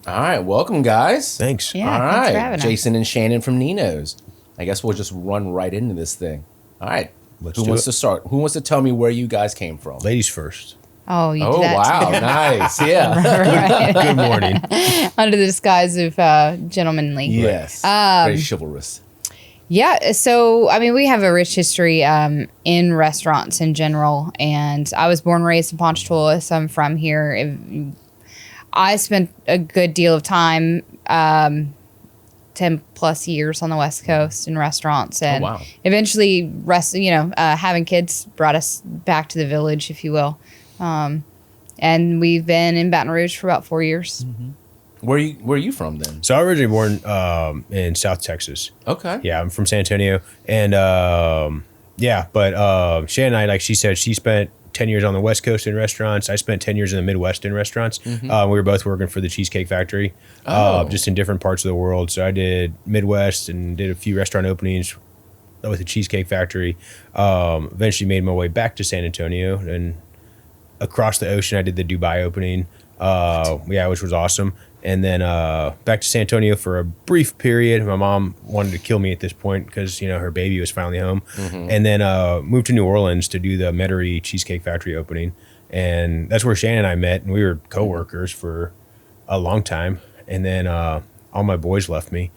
All right, welcome, guys. Thanks. Yeah, All thanks for right, having us. Jason and Shannon from Nino's. I guess we'll just run right into this thing. All right, Let's who do wants it. to start? Who wants to tell me where you guys came from? Ladies first. Oh, you Oh, did that wow, nice. Yeah. Good morning. under the disguise of gentlemanly. Yes. Very chivalrous. Yeah, so I mean, we have a rich history in restaurants in general, and I was born and raised in Ponchatoula, so I'm from here. I spent a good deal of time, 10 plus years on the West Coast in restaurants, and wow. eventually, having kids brought us back to the village, if you will. And we've been in Baton Rouge for about 4 years. Where are you from then? So I was originally born in South Texas. Okay. Yeah, I'm from San Antonio. And Shannon and I, like she said, she spent 10 years on the West Coast in restaurants. I spent 10 years in the Midwest in restaurants. We were both working for the Cheesecake Factory, just in different parts of the world. So I did Midwest and did a few restaurant openings with the Cheesecake Factory. Eventually made my way back to San Antonio, and across the ocean I did the Dubai opening, which was awesome. And then back to San Antonio for a brief period. My mom wanted to kill me at this point because, her baby was finally home. And then moved to New Orleans to do the Metairie Cheesecake Factory opening. And that's where Shannon and I met, and we were coworkers for a long time. And then all my boys left me.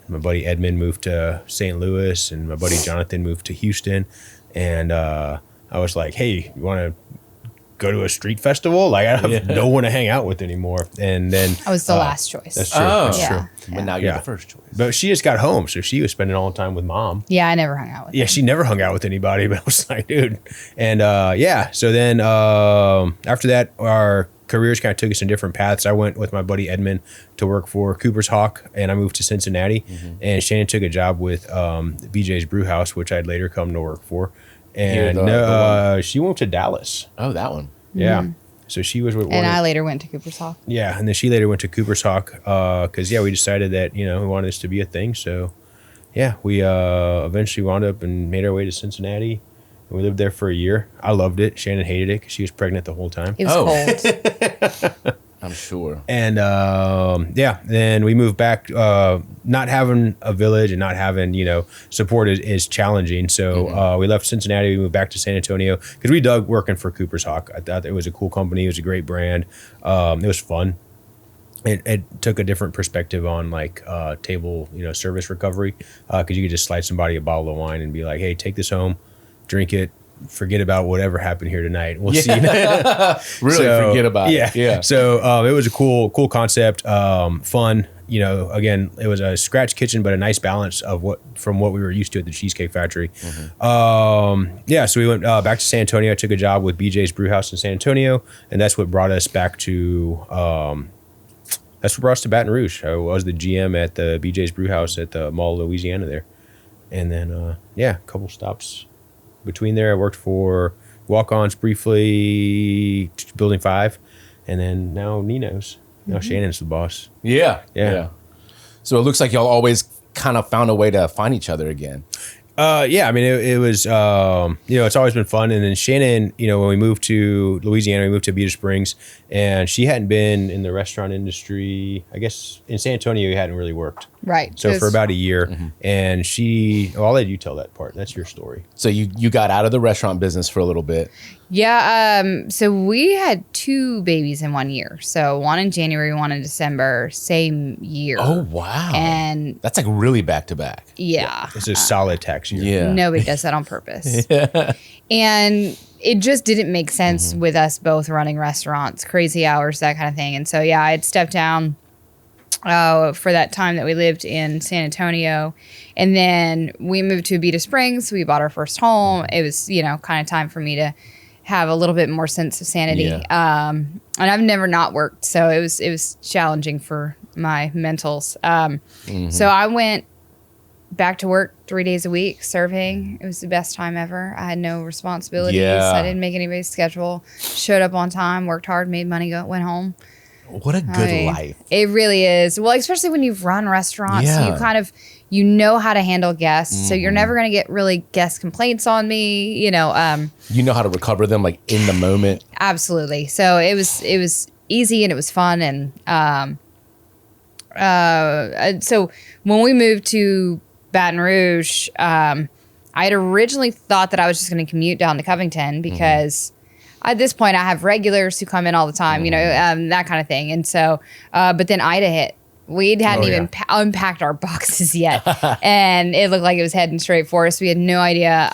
My buddy Edmund moved to St. Louis, and my buddy Jonathan moved to Houston. And I was like, hey, you want to go to a street festival? Like, I have no one to hang out with anymore. And then I was the last choice. That's true. Oh. That's Yeah. true. But now you're the first choice. But she just got home, so she was spending all the time with mom. Yeah, I never hung out with Yeah, she never hung out with anybody, but I was like, dude. And so then after that, our careers kind of took us in different paths. I went with my buddy Edmund to work for Cooper's Hawk, and I moved to Cincinnati. And Shannon took a job with BJ's Brewhouse, which I'd later come to work for. And she went to Dallas. Oh, that one. Yeah. So she was with And I later went to Cooper's Hawk. Yeah, and then she later went to Cooper's Hawk because, we decided that, we wanted this to be a thing. So, yeah, we eventually wound up and made our way to Cincinnati. And we lived there for a year. I loved it. Shannon hated it because she was pregnant the whole time. It was cold. I'm sure. And, then we moved back. Not having a village and not having, support is challenging. So we left Cincinnati. We moved back to San Antonio because we dug working for Cooper's Hawk. I thought it was a cool company. It was a great brand. It was fun. It took a different perspective on table, service recovery because you could just slide somebody a bottle of wine and be like, hey, take this home, drink it. Forget about whatever happened here tonight. We'll see. Really forget about it. Yeah. So it was a cool concept, fun. Again, it was a scratch kitchen, but a nice balance of what we were used to at the Cheesecake Factory. So we went back to San Antonio. I took a job with BJ's Brewhouse in San Antonio, and that's what brought us back to. That's what brought us to Baton Rouge. I was the GM at the BJ's Brewhouse at the Mall, Louisiana there, and then a couple stops between there. I worked for Walk-Ons briefly, Building 5, and then now Nino's. Now Shannon's the boss. Yeah. Yeah. So it looks like y'all always kind of found a way to find each other again. I mean, it was, it's always been fun. And then Shannon, when we moved to Louisiana, we moved to Beta Springs, and she hadn't been in the restaurant industry. I guess in San Antonio, it hadn't really worked. Right. So for about a year, and I'll let you tell that part. That's your story. So you got out of the restaurant business for a little bit. Yeah. So we had 2 babies in 1 year. So one in January, one in December, same year. Oh, wow. And that's like really back to back. yeah. It's a solid tax year. Yeah. Nobody does that on purpose. And it just didn't make sense with us both running restaurants, crazy hours, that kind of thing. And so, I had stepped down for that time that we lived in San Antonio. And then we moved to Beta Springs. We bought our first home. It was, kind of time for me to have a little bit more sense of sanity. Yeah. And I've never not worked. So it was challenging for my mentals. So I went back to work 3 days a week serving. It was the best time ever. I had no responsibilities. Yeah. I didn't make anybody's schedule. Showed up on time, worked hard, made money, went home. What a good life. It really is. Well, especially when you've run restaurants, Yeah. you kind of, know how to handle guests. So you're never going to get really guest complaints on me, You know how to recover them like in the moment. Absolutely. So it was easy and it was fun. And So when we moved to Baton Rouge, I had originally thought that I was just going to commute down to Covington because at this point I have regulars who come in all the time, that kind of thing. And so, but then Ida hit. We hadn't even unpacked our boxes yet, and it looked like it was heading straight for us. We had no idea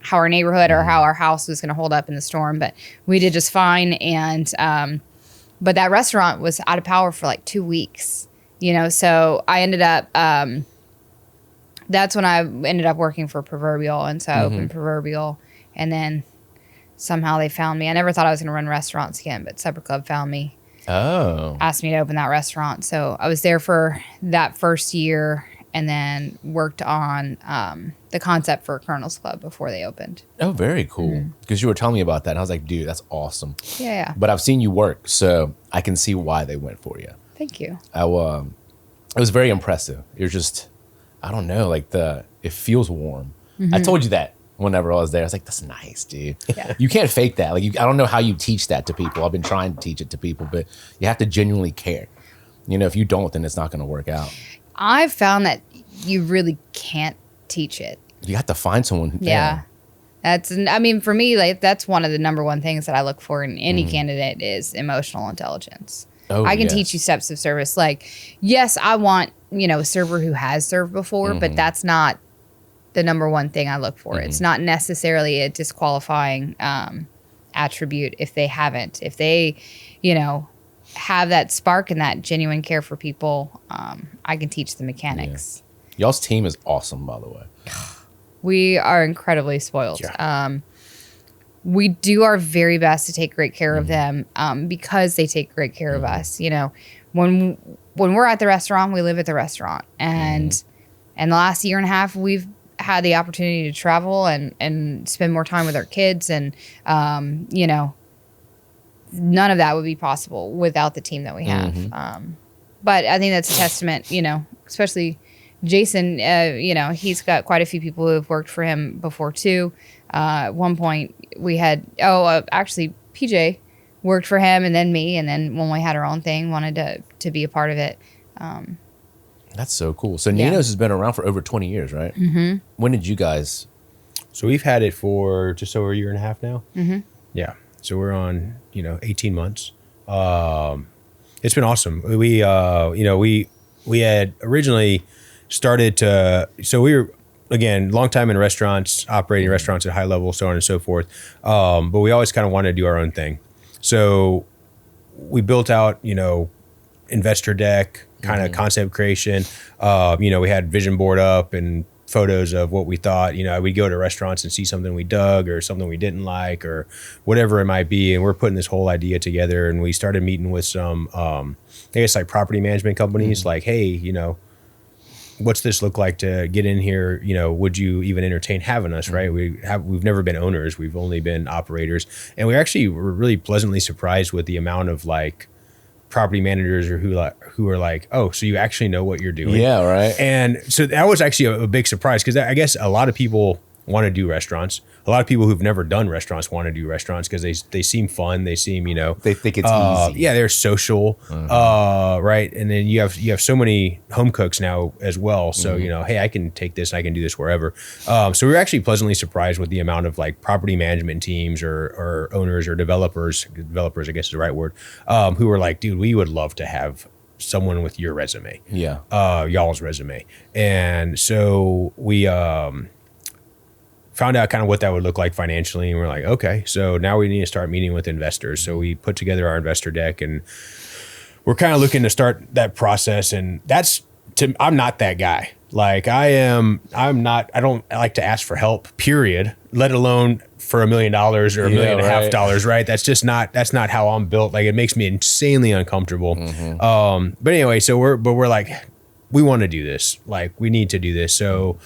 how our neighborhood or how our house was going to hold up in the storm, but we did just fine. And but that restaurant was out of power for like 2 weeks, So I ended up. That's when I ended up working for Proverbial, and so I opened Proverbial, and then somehow they found me. I never thought I was going to run restaurants again, but Supper Club found me. Oh. Asked me to open that restaurant. So I was there for that first year and then worked on the concept for Colonel's Club before they opened. Oh, very cool. Because you were telling me about that. And I was like, dude, that's awesome. Yeah. But I've seen you work, so I can see why they went for you. Thank you. It was very impressive. You're just, I don't know, like it feels warm. I told you that whenever I was there. I was like, that's nice, dude. Yeah. You can't fake that. Like, I don't know how you teach that to people. I've been trying to teach it to people, but you have to genuinely care. If you don't, then it's not going to work out. I've found that you really can't teach it. You have to find someone who Yeah. For me, like that's one of the number one things that I look for in any candidate is emotional intelligence. Oh, I can teach you steps of service. Like, yes, I want, a server who has served before, but that's not the number one thing I look for. It's not necessarily a disqualifying attribute if they haven't. If they, have that spark and that genuine care for people, I can teach the mechanics. Yeah. Y'all's team is awesome, by the way. We are incredibly spoiled. Yeah. We do our very best to take great care of them because they take great care of us. When we're at the restaurant, we live at the restaurant. And in the last year and a half, we've had the opportunity to travel and spend more time with our kids. And, none of that would be possible without the team that we have. But I think that's a testament, especially Jason, he's got quite a few people who have worked for him before too. At one point we had, actually PJ worked for him and then me. And then when we had our own thing, wanted to be a part of it. That's so cool. So Nino's has been around for over 20 years, right? When did you guys? So we've had it for just over a year and a half now. Yeah. So we're on, 18 months. It's been awesome. We had originally started to, so we were, again, long time in restaurants, operating restaurants at high level, so on and so forth. But we always kind of wanted to do our own thing. So we built out, investor deck, kind of concept creation. We had vision board up and photos of what we thought. We'd go to restaurants and see something we dug or something we didn't like or whatever it might be. And we're putting this whole idea together. And we started meeting with some, like property management companies like, hey, what's this look like to get in here? Would you even entertain having us? Right. We've never been owners. We've only been operators. And we actually were really pleasantly surprised with the amount of like property managers or who are like, oh, so you actually know what you're doing. Yeah. Right. And so that was actually a big surprise because I guess a lot of people want to do restaurants. A lot of people who've never done restaurants want to do restaurants because they seem fun. They seem, they think it's easy. Yeah, they're social, right? And then you have so many home cooks now as well. So hey, I can take this and I can do this wherever. So we were actually pleasantly surprised with the amount of like property management teams or owners or developers, I guess is the right word, who were like, dude, we would love to have someone with your resume, y'all's resume. And so we found out kind of what that would look like financially. And we're like, okay, so now we need to start meeting with investors. So we put together our investor deck and we're kind of looking to start that process. And I'm not that guy. Like I don't like to ask for help, period, let alone for $1 million or $1.5 million, right? That's not how I'm built. Like it makes me insanely uncomfortable. But anyway, so we're like, we want to do this. Like we need to do this. So,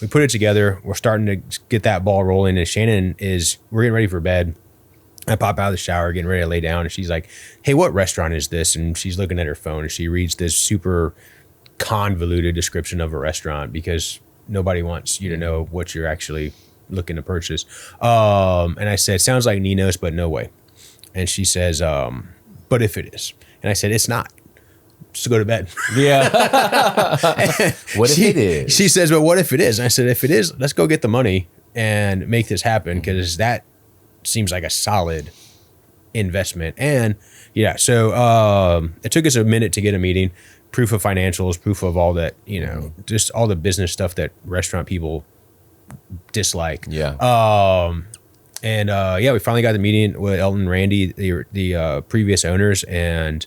we put it together. We're starting to get that ball rolling. And Shannon we're getting ready for bed. I pop out of the shower, getting ready to lay down. And she's like, hey, what restaurant is this? And she's looking at her phone and she reads this super convoluted description of a restaurant because nobody wants you to know what you're actually looking to purchase. And I said, sounds like Nino's, but no way. And she says, but if it is. And I said, it's not. just to go to bed. Yeah. What if it is? She says, but what if it is? And I said, if it is, let's go get the money and make this happen, because that seems like a solid investment. And yeah, so it took us a minute to get a meeting, proof of financials, proof of all that, you know, just all the business stuff that restaurant people dislike. Yeah. Yeah, we finally got the meeting with Elton and Randy, the previous owners, and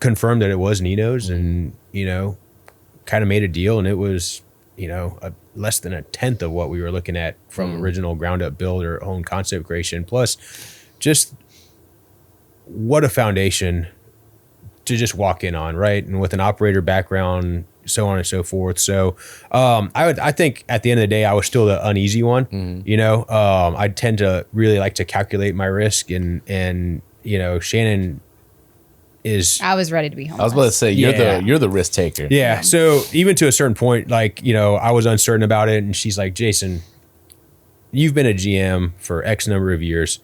confirmed that it was Nino's, and, you know, kind of made a deal, and it was, you know, less than a tenth of what we were looking at from original ground up build or own concept creation. Plus, just what a foundation to just walk in on, right? And with an operator background, so on and so forth. So I think at the end of the day, I was still the uneasy one. You know, I tend to really like to calculate my risk, and you know, Shannon is. I was ready to be home. I was about to say you're the risk taker. Yeah. So even to a certain point, like, you know, I was uncertain about it, and she's like, Jason, you've been a GM for X number of years.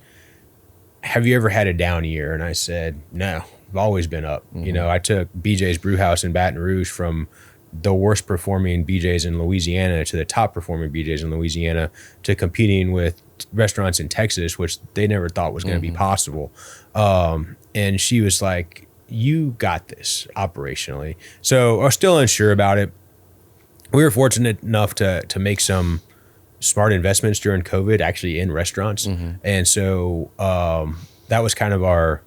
Have you ever had a down year? And I said, no, I've always been up. You know, I took BJ's Brewhouse in Baton Rouge from the worst performing BJ's in Louisiana to the top performing BJ's in Louisiana, to competing with restaurants in Texas, which they never thought was going to be possible. And she was like, you got this operationally. So I was still unsure about it. We were fortunate enough to make some smart investments during COVID, actually in restaurants. And so that was kind of our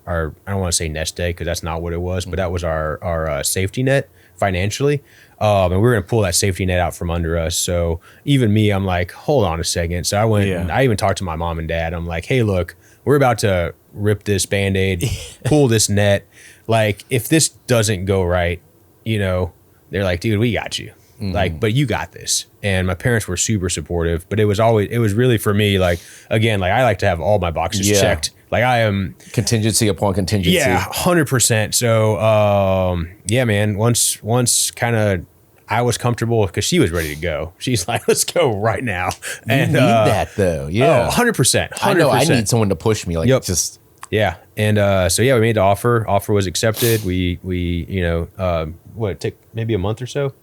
I don't want to say nest egg, because that's not what it was, but that was our safety net financially. And we were going to pull that safety net out from under us. So even me, I'm like, hold on a second. So I went and I even talked to my mom and dad. I'm like, hey, look, we're about to rip this Band-Aid, pull this net. Like, if this doesn't go right, you know, they're like, dude, we got you. Like, but you got this. And my parents were super supportive, but it was really for me, like, again, like, I like to have all my boxes checked. Like, I am contingency upon contingency. Yeah, 100%. So, yeah, man, once kind of I was comfortable, because she was ready to go. She's like, let's go right now. And you need that though. Yeah. 100%. I know I need someone to push me. Like, just. Yeah. And so, yeah, we made the offer. Offer was accepted. We you know, it took maybe a month or so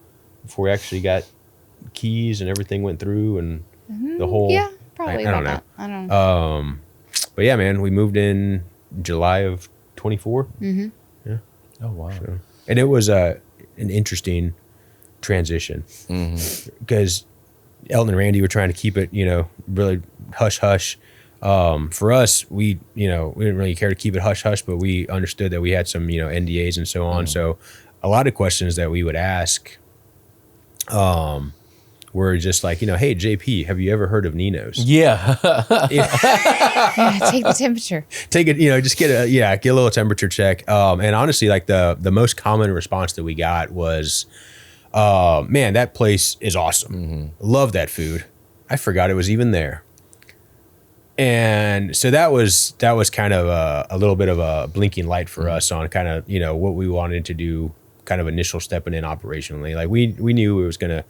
before we actually got keys and everything went through, and the whole. Yeah, probably. I don't know. I don't know. But yeah, man, we moved in July of 24. Yeah. Oh, wow. So, and it was an interesting transition, because Elton and Randy were trying to keep it, you know, really hush hush. For us, we didn't really care to keep it hush hush, but we understood that we had some, you know, NDAs and so on. So a lot of questions that we would ask were just like, you know, hey, JP, have you ever heard of Nino's? Yeah. Yeah, take the temperature. Take it, you know, just get a little temperature check. And honestly, like the most common response that we got was, man, that place is awesome. Love that food. I forgot it was even there. And so that was kind of a little bit of a blinking light for us on kind of, you know, what we wanted to do, kind of initial stepping in operationally. Like we knew it was going to,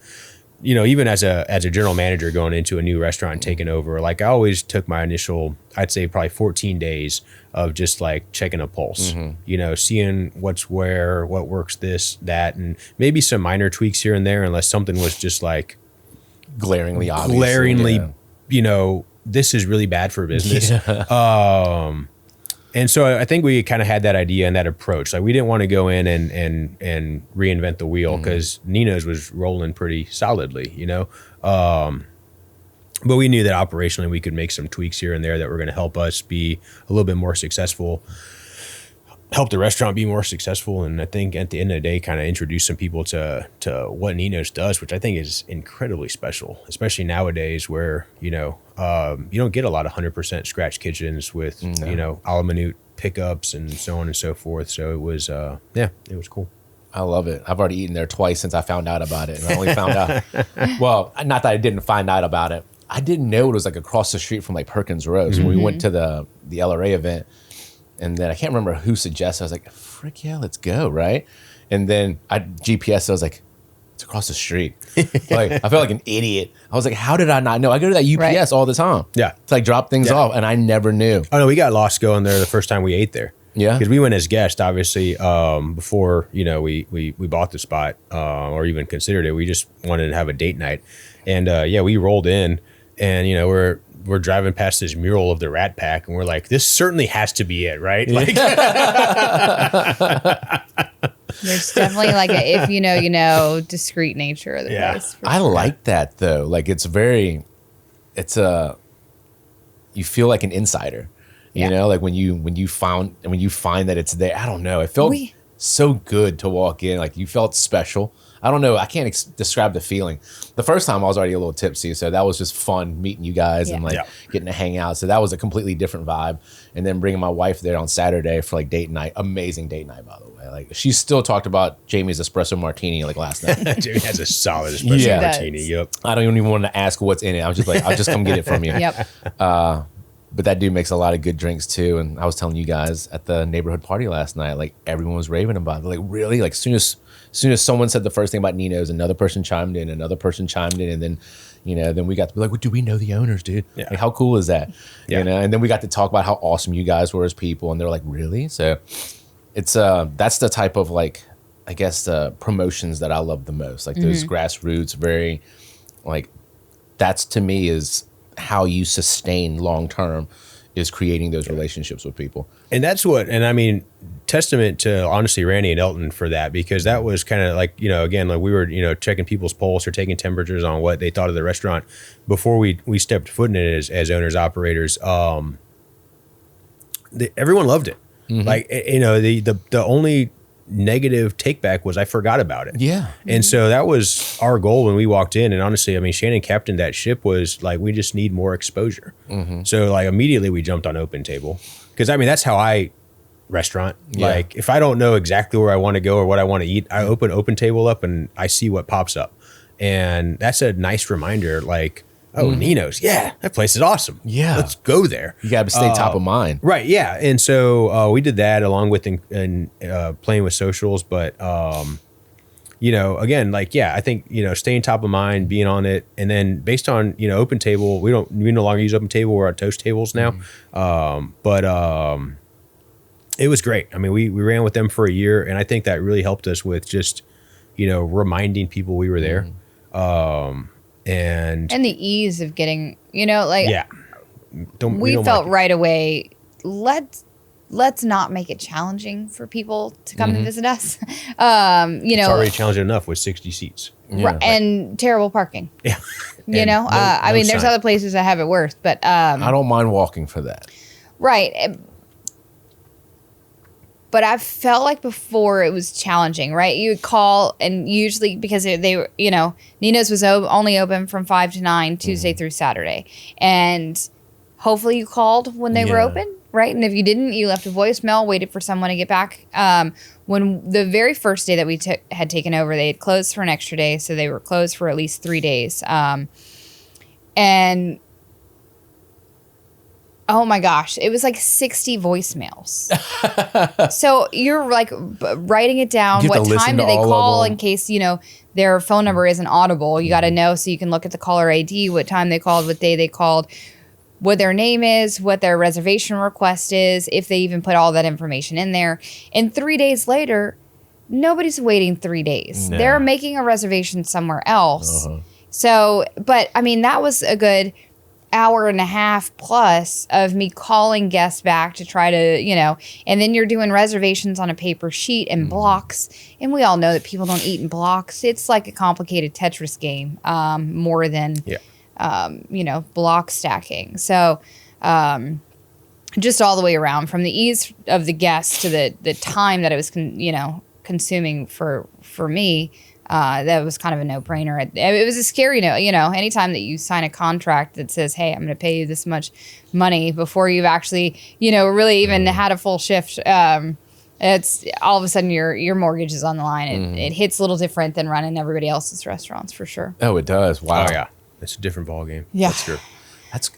you know, even as a general manager going into a new restaurant and taking over, like I always took my initial, I'd say probably 14 days of just like checking a pulse, you know, seeing what's where, what works, this, that, and maybe some minor tweaks here and there, unless something was just like glaringly obvious. You know, this is really bad for business. And so I think we kind of had that idea and that approach. Like we didn't want to go in and reinvent the wheel, because Nino's was rolling pretty solidly, you know. But we knew that operationally we could make some tweaks here and there that were going to help us be a little bit more successful, help the restaurant be more successful. And I think at the end of the day, kind of introduce some people to what Nino's does, which I think is incredibly special, especially nowadays where, you know, you don't get a lot of 100% scratch kitchens with, you know, a la minute pickups and so on and so forth. So it was, it was cool. I love it. I've already eaten there twice since I found out about it. And I only found out, well, not that I didn't find out about it. I didn't know it was like across the street from like Perkins Road. So we went to the LRA event, and then I can't remember who suggested. I was like, frick yeah, let's go, right? And then I GPS, I was like, it's across the street. Like I felt like an idiot. I was like, how did I not know? I go to that UPS all the time. Yeah. To like drop things off, and I never knew. Oh no, we got lost going there the first time we ate there. Yeah. Because we went as guests, obviously, before, we bought the spot or even considered it. We just wanted to have a date night. And we rolled in and, we're driving past this mural of the Rat Pack and we're like, this certainly has to be it, right? Like, There's definitely like a if you know, discreet nature of the place. I like that though. Like you feel like an insider, you know, like when you find that it's there. I don't know. It felt so good to walk in. Like you felt special. I don't know. I can't describe the feeling. The first time I was already a little tipsy, so that was just fun meeting you guys and getting to hang out. So that was a completely different vibe. And then bringing my wife there on Saturday for like date night. Amazing date night, by the way. Like she still talked about Jamie's espresso martini like last night. Jamie has a solid espresso martini. Yep. I don't even want to ask what's in it. I was just like, I'll just come get it from you. Yep. But that dude makes a lot of good drinks too. And I was telling you guys at the neighborhood party last night, like everyone was raving about it. Like really, like soon as someone said the first thing about Nino's, another person chimed in, and then, then we got to be like, well, do we know the owners, dude? Yeah. Like how cool is that? Yeah. And then we got to talk about how awesome you guys were as people. And they're like, really? So it's, that's the type of like, I guess the promotions that I love the most. Like those grassroots, very like, that's to me is how you sustain long-term is creating those relationships with people. And that's testament to honestly Randy and Elton for that, because that was kind of like, again, like we were, checking people's pulse or taking temperatures on what they thought of the restaurant before we stepped foot in it as owners, operators. Everyone loved it. Mm-hmm. Like, the only negative take back was I forgot about it. Yeah. And so that was our goal when we walked in. And honestly, Shannon captained that ship was like, we just need more exposure. Mm-hmm. So like immediately we jumped on Open Table. Cause that's how I restaurant. Yeah. Like if I don't know exactly where I want to go or what I want to eat, I open Table up and I see what pops up. And that's a nice reminder. Like, oh, Nino's. Yeah, that place is awesome. Yeah. Let's go there. You got to stay top of mind. Right, yeah. And so we did that along with playing with socials. But, again, like, yeah, I think, staying top of mind, being on it. And then based on, Open Table, we no longer use Open Table. We're on Toast Tables now. It was great. We ran with them for a year. And I think that really helped us with just, reminding people we were there. And the ease of getting, we felt right away, let's not make it challenging for people to come and visit us. It's already challenging enough with 60 seats. Yeah. And terrible parking. Yeah. There's other places that have it worse, but I don't mind walking for that. Right. But I felt like before it was challenging, right? You would call, and usually because they were, Nino's was only open from 5 to 9, Tuesday through Saturday. And hopefully you called when they were open, right? And if you didn't, you left a voicemail, waited for someone to get back. When the very first day that we had taken over, they had closed for an extra day. So they were closed for at least 3 days. And oh my gosh, it was like 60 voicemails. So you're like writing it down. What time did they call in case, their phone number isn't audible. You got to know so you can look at the caller ID, what time they called, what day they called, what their name is, what their reservation request is, if they even put all that information in there. And 3 days later, nobody's waiting 3 days. No. They're making a reservation somewhere else. Uh-huh. So, but that was a good hour and a half plus of me calling guests back to try to, and then you're doing reservations on a paper sheet and blocks. And we all know that people don't eat in blocks. It's like a complicated Tetris game, more than, block stacking. So, just all the way around from the ease of the guests to the time that it was, consuming for me. That was kind of a no-brainer. It was a scary note, anytime that you sign a contract that says, hey, I'm going to pay you this much money before you've actually, really even had a full shift. It's all of a sudden your mortgage is on the line. It hits a little different than running everybody else's restaurants for sure. Oh, it does. Wow. Oh, yeah. It's a different ballgame. Yeah. That's true.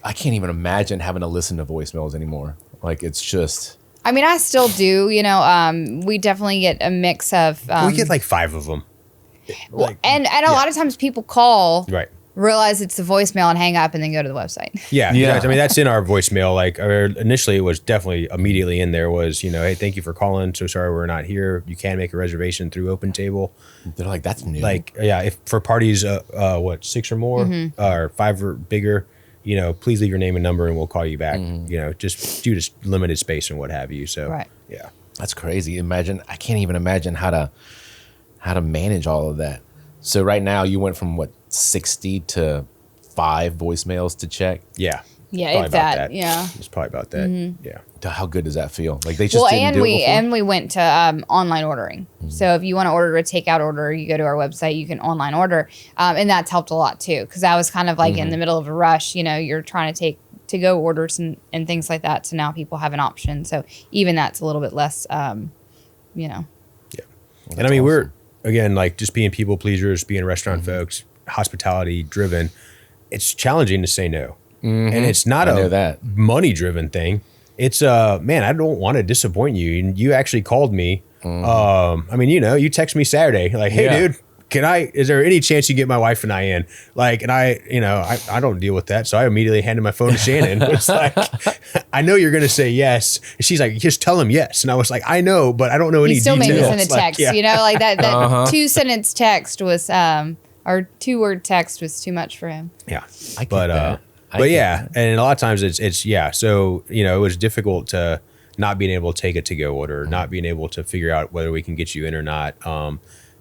I can't even imagine having to listen to voicemails anymore. Like it's just. I still do, we definitely get a mix of. We get like 5 of them. And a lot of times people call right realize it's the voicemail and hang up and then go to the website. Yeah. I mean, that's in our voicemail. Like initially it was definitely immediately in there was, hey, thank you for calling. So sorry we're not here. You can make a reservation through OpenTable. They're like, that's new. Like, yeah, if for parties, 6 or more or 5 or bigger, please leave your name and number and we'll call you back, just due to limited space and what have you. So, yeah. That's crazy. I can't even imagine how to manage all of that. So right now you went from 60 to 5 voicemails to check? Yeah. Yeah, Probably if about that. Yeah. It's probably about that. Yeah. How good does that feel? Like they just didn't do it before? And we went to online ordering. So if you want to order a takeout order, you go to our website, you can online order. And that's helped a lot too. Because I was kind of like in the middle of a rush, you're trying to take to-go orders and things like that. So now people have an option. So even that's a little bit less, Yeah. Well, and I mean, we're, again, like just being people pleasers, being restaurant folks, hospitality driven, it's challenging to say no. And it's not a money driven thing. It's man, I don't want to disappoint you. And you actually called me. I mean, you text me Saturday, like, hey dude, is there any chance you get my wife and I in? Like, and I don't deal with that. So I immediately handed my phone to Shannon. It's like, I know you're going to say yes. And she's like, just tell him yes. And I was like, I know, but I don't know any details. He still made me send a text, like that 2-sentence text was, or 2-word text was too much for him. Yeah. But yeah. And a lot of times it's yeah. So, it was difficult to not being able to take a to-go order, not being able to figure out whether we can get you in or not.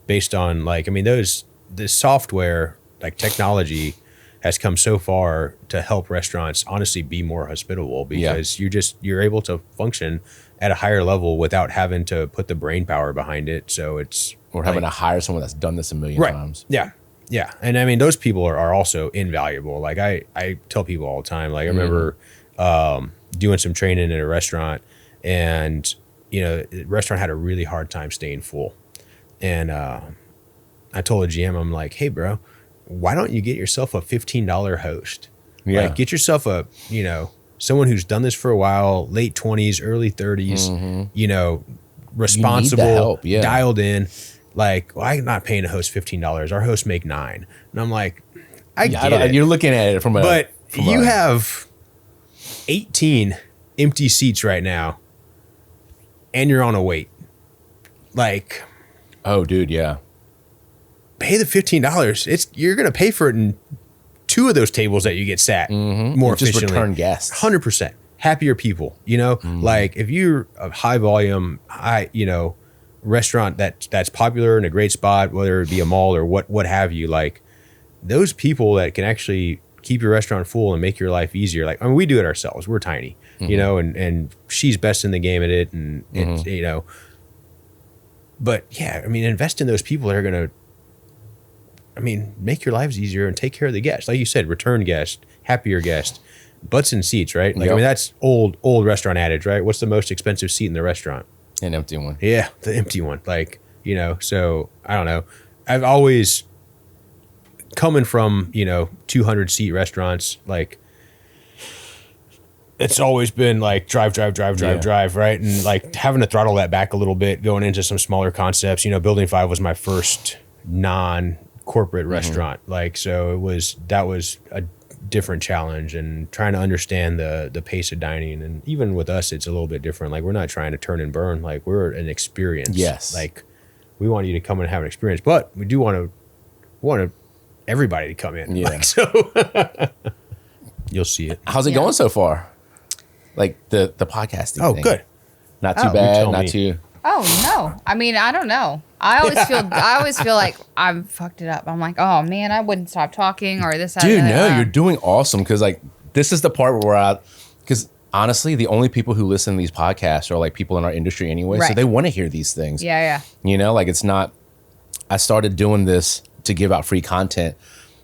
Based on the software, like technology has come so far to help restaurants honestly be more hospitable because you're able to function at a higher level without having to put the brain power behind it. So it's or having to hire someone that's done this a million times. Yeah. Yeah. And I mean, those people are also invaluable. Like I tell people all the time, like I remember doing some training in a restaurant and, the restaurant had a really hard time staying full. And I told the GM, I'm like, hey, bro, why don't you get yourself a $15 host? Yeah. Like, get yourself a, someone who's done this for a while, late 20s, early 30s, responsible, dialed in. Like, well, I'm not paying a host $15. Our hosts make $9. And I'm like, I get it. You're looking at it but you have 18 empty seats right now, and you're on a wait. Like, oh, dude, yeah. Pay the $15. You're gonna pay for it in 2 of those tables that you get sat more efficiently. Just return guests. 100%. Happier people. Like if you're a high volume, restaurant that's popular in a great spot, whether it be a mall or what have you, like those people that can actually keep your restaurant full and make your life easier. Like, I mean, we do it ourselves. We're tiny, and she's best in the game at it, and it's But yeah, I mean, invest in those people that are going to, make your lives easier and take care of the guests. Like you said, return guests, happier guests, butts in seats, right? Like, that's old restaurant adage, right? What's the most expensive seat in the restaurant? An empty one. Yeah, the empty one. Like, so I don't know. I've always, coming from, 200 seat restaurants, like, it's always been like drive, right? And like having to throttle that back a little bit, going into some smaller concepts. Building 5 was my first non-corporate restaurant. Like, so that was a different challenge, and trying to understand the pace of dining. And even with us, it's a little bit different. Like, we're not trying to turn and burn. Like, we're an experience. Yes. Like, we want you to come and have an experience, but we do want everybody to come in. Yeah. Like, so you'll see it. How's it going so far? Like the podcasting thing. Oh, good. Not too bad. Not too. Oh no. I mean, I don't know. I always feel like I've fucked it up. I'm like, oh man, I wouldn't stop talking or this. Dude, no, you're doing awesome. Because like this is the part where because honestly, the only people who listen to these podcasts are like people in our industry anyway. Right. So they want to hear these things. Yeah. Like it's not. I started doing this to give out free content.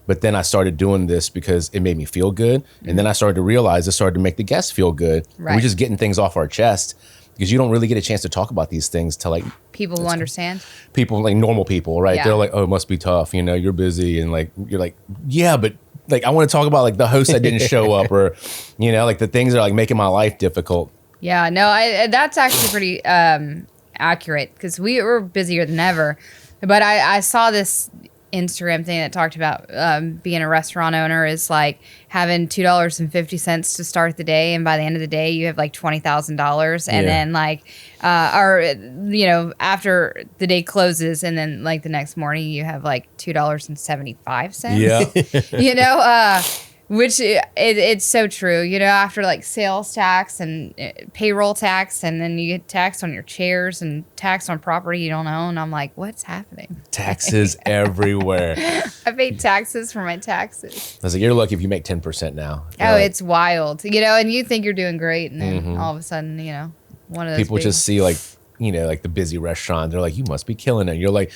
But then I started doing this because it made me feel good. And then I started to realize it started to make the guests feel good. Right. We're just getting things off our chest because you don't really get a chance to talk about these things to like people who understand. People like normal people, right? Yeah. They're like, oh, it must be tough. You're busy. And like, you're like, yeah, but like, I want to talk about like the host that didn't show up or, like the things that are like making my life difficult. Yeah, no, that's actually pretty accurate because we were busier than ever. But I saw this Instagram thing that talked about being a restaurant owner is like having $2.50 to start the day, and by the end of the day you have like $20,000, and then like after the day closes, and then like the next morning you have like $2.75. Yeah. Which it's so true, after like sales tax and payroll tax, and then you get taxed on your chairs and taxed on property you don't own. I'm like, what's happening? Taxes everywhere. I paid taxes for my taxes. I was like, you're lucky if you make 10% now. It's wild, and you think you're doing great, and then all of a sudden, one of those people just see like, like the busy restaurant. They're like, you must be killing it. And you're like,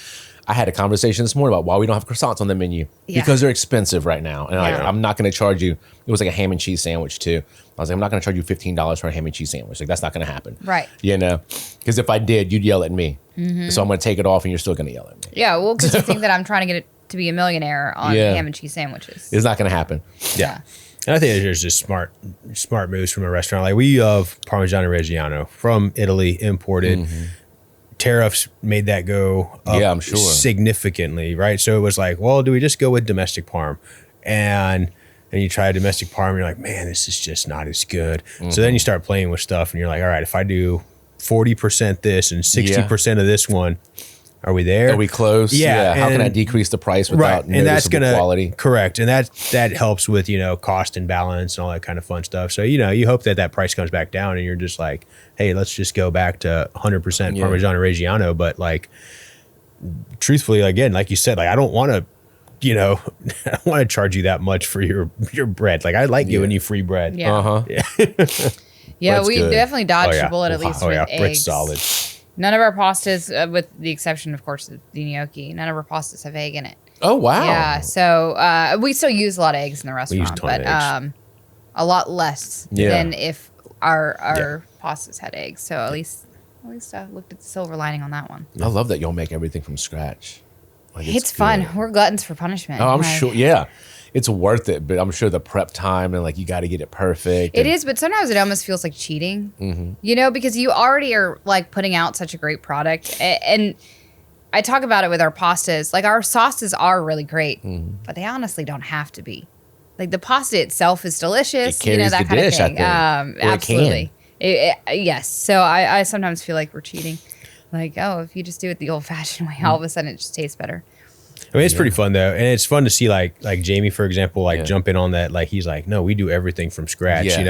I had a conversation this morning about why we don't have croissants on the menu because they're expensive right now. And I'm not going to charge you. It was like a ham and cheese sandwich too. I was like, I'm not going to charge you $15 for a ham and cheese sandwich. Like, that's not going to happen. Right. Because if I did, you'd yell at me. So I'm going to take it off and you're still going to yell at me. Yeah. Well, because you think that I'm trying to get it to be a millionaire on ham and cheese sandwiches. It's not going to happen. Yeah. And I think there's just smart moves from a restaurant. Like, we love Parmigiano Reggiano from Italy, imported. Tariffs made that go up I'm sure. significantly, right? So it was like, well, do we just go with domestic parm? And you try a domestic parm, and you're like, man, this is just not as good. So then you start playing with stuff, and you're like, all right, if I do 40% this and 60% of this one, are we there? Are we close? Yeah. How can I decrease the price without and that's gonna quality? Correct. And that helps with, cost and balance and all that kind of fun stuff. So, you hope that price comes back down, and you're just like, hey, let's just go back to 100% Parmigiano Reggiano. But like, truthfully, again, like you said, like, I don't want to, I don't want to charge you that much for your bread. Like, I like giving you free bread. Yeah. Yeah, we definitely dodged a bullet, at least with eggs. Bread's solid. None of our pastas, with the exception, of course, of the gnocchi, none of our pastas have egg in it. Oh, wow. Yeah, so we still use a lot of eggs in the restaurant, but a lot less than if our pastas had eggs. So at least I looked at the silver lining on that one. I love that y'all make everything from scratch. Like, it's fun. We're gluttons for punishment. Oh, I'm sure. Yeah. It's worth it, but I'm sure the prep time and like you got to get it perfect. It is, but sometimes it almost feels like cheating, because you already are like putting out such a great product. And I talk about it with our pastas. Like, our sauces are really great, but they honestly don't have to be. Like, the pasta itself is delicious, it carries that the kind dish, of thing. Absolutely. Yes. So I sometimes feel like we're cheating. Like, oh, if you just do it the old-fashioned way, all of a sudden it just tastes better. I mean, it's pretty fun though, and it's fun to see like Jamie, for example, jump in on that. Like, he's like, no, we do everything from scratch, and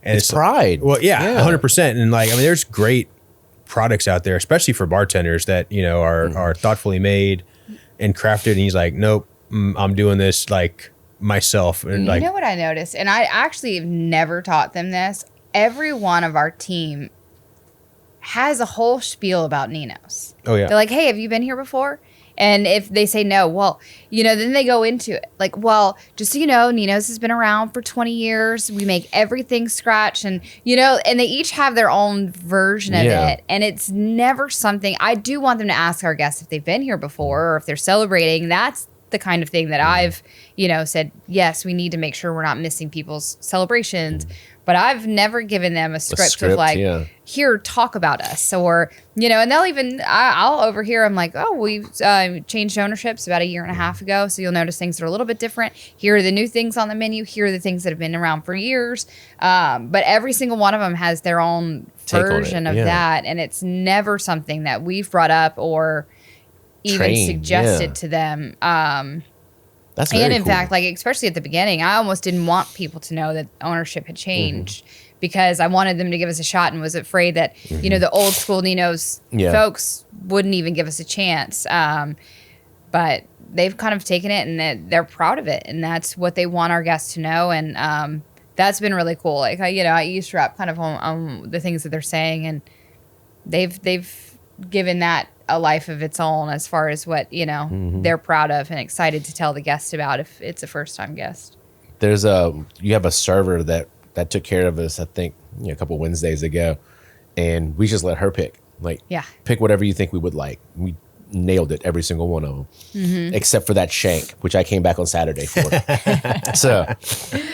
it's pride. Well, 100%. And like, I mean, there's great products out there, especially for bartenders that are thoughtfully made and crafted. And he's like, nope, I'm doing this like myself. And you know what I noticed, and I actually have never taught them this. Every one of our team has a whole spiel about Nino's. Oh yeah, they're like, hey, have you been here before? And if they say no, well, then they go into it. Like, well, just so you know, Nino's has been around for 20 years. We make everything scratch. And, and they each have their own version of it. And it's never something, I do want them to ask our guests if they've been here before or if they're celebrating. That's the kind of thing that I've, said, yes, we need to make sure we're not missing people's celebrations. But I've never given them a script of like, here, talk about us. Or, and they'll even, I'll overhear, I'm like, oh, we've changed ownerships about 1.5 years ago. So you'll notice things that are a little bit different. Here are the new things on the menu. Here are the things that have been around for years. But every single one of them has their own version of that. And it's never something that we've brought up or even suggested to them. That's very and in cool. fact, like, especially at the beginning, I almost didn't want people to know that ownership had changed because I wanted them to give us a shot and was afraid that, the old school Nino's folks wouldn't even give us a chance. But they've kind of taken it and they're proud of it. And that's what they want our guests to know. And that's been really cool. Like, I eavesdrop kind of on the things that they're saying. And they've given that a life of its own as far as what they're proud of and excited to tell the guest about if it's a first time guest. You have a server that took care of us, I think, a couple Wednesdays ago, and we just let her pick pick whatever you think we would like. We nailed it, every single one of them, except for that shank, which I came back on Saturday for. So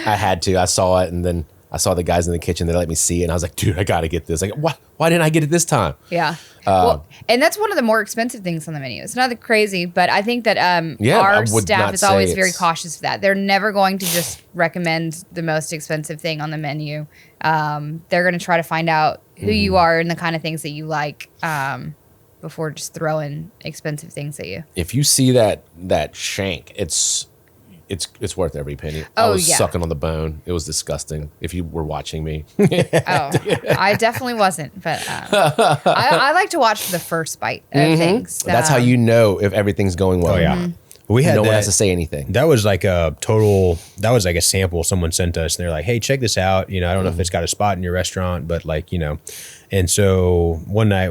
I had to. I saw it, and then I saw the guys in the kitchen. They let me see it, and I was like, dude, I got to get this. Like, why didn't I get it this time? Yeah. Well, and that's one of the more expensive things on the menu. It's not crazy, but I think that our staff is always very cautious of that. They're never going to just recommend the most expensive thing on the menu. They're going to try to find out who you are and the kind of things that you like before just throwing expensive things at you. If you see that shank, it's worth every penny. I was sucking on the bone. It was disgusting. If you were watching me. I definitely wasn't, but I like to watch the first bite of things. That's how you know if everything's going well. Oh yeah. We had no one has to say anything. That was like a sample someone sent us, and they're like, hey, check this out. You know, I don't know if it's got a spot in your restaurant, but like, you know. And so one night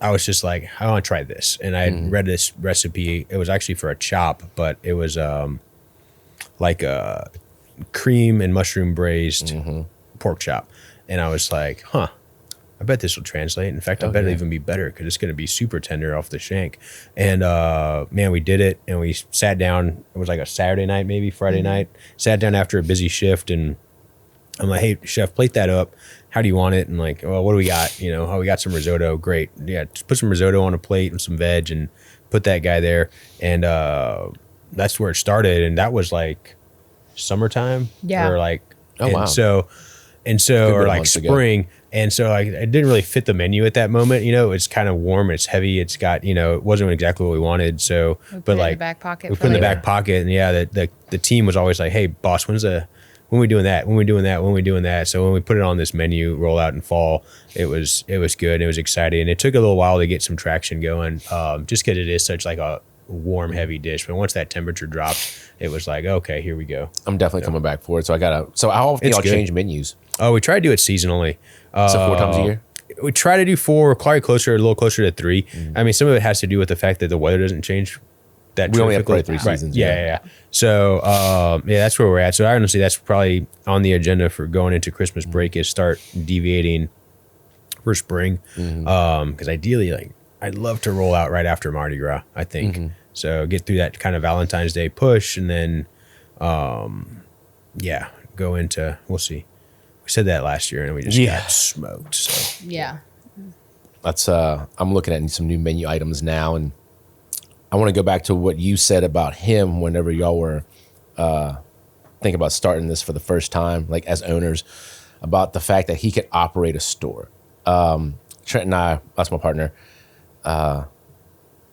I was just like, I want to try this. And I had read this recipe. It was actually for a chop, but it was like a cream and mushroom braised pork chop. And I was like, I bet this will translate. In fact, I bet it'll even be better because it's going to be super tender off the shank. And man, we did it, and we sat down. It was like a Saturday night, maybe Friday night. Sat down after a busy shift, and I'm like, hey, chef, plate that up. How do you want it? And like, well, what do we got? You know, we got some risotto. Great. Yeah, just put some risotto on a plate and some veg and put that guy there. And that's where it started. And that was like summertime. Yeah. Or like, wow. So or like spring. Ago. And so like, it didn't really fit the menu at that moment. You know, it's kind of warm. It's heavy. It's got, you know, it wasn't exactly what we wanted. So, but like, in the back pocket we put in the back pocket. And yeah, the team was always like, hey, boss, when we doing that? When we doing that? So when we put it on this menu, roll out in fall, it was good. It was exciting. And it took a little while to get some traction going, just because it is such like a warm, heavy dish. But once that temperature dropped, it was like, okay, here we go. I'm definitely coming back for it. So how often y'all change menus? Oh, we try to do it seasonally. So 4 times a year? We try to do 4, probably a little closer to 3. I mean, some of it has to do with the fact that the weather doesn't change. We only have 3 seasons. Yeah. So, that's where we're at. So, honestly, that's probably on the agenda for going into Christmas break is start deviating for spring. Because ideally, like, I'd love to roll out right after Mardi Gras, I think. So, get through that kind of Valentine's Day push and then, go into, we'll see. We said that last year and we just got smoked. So, yeah. That's, I'm looking at some new menu items now, and I want to go back to what you said about him whenever y'all were thinking about starting this for the first time, like as owners, about the fact that he could operate a store. Trent and I, that's my partner.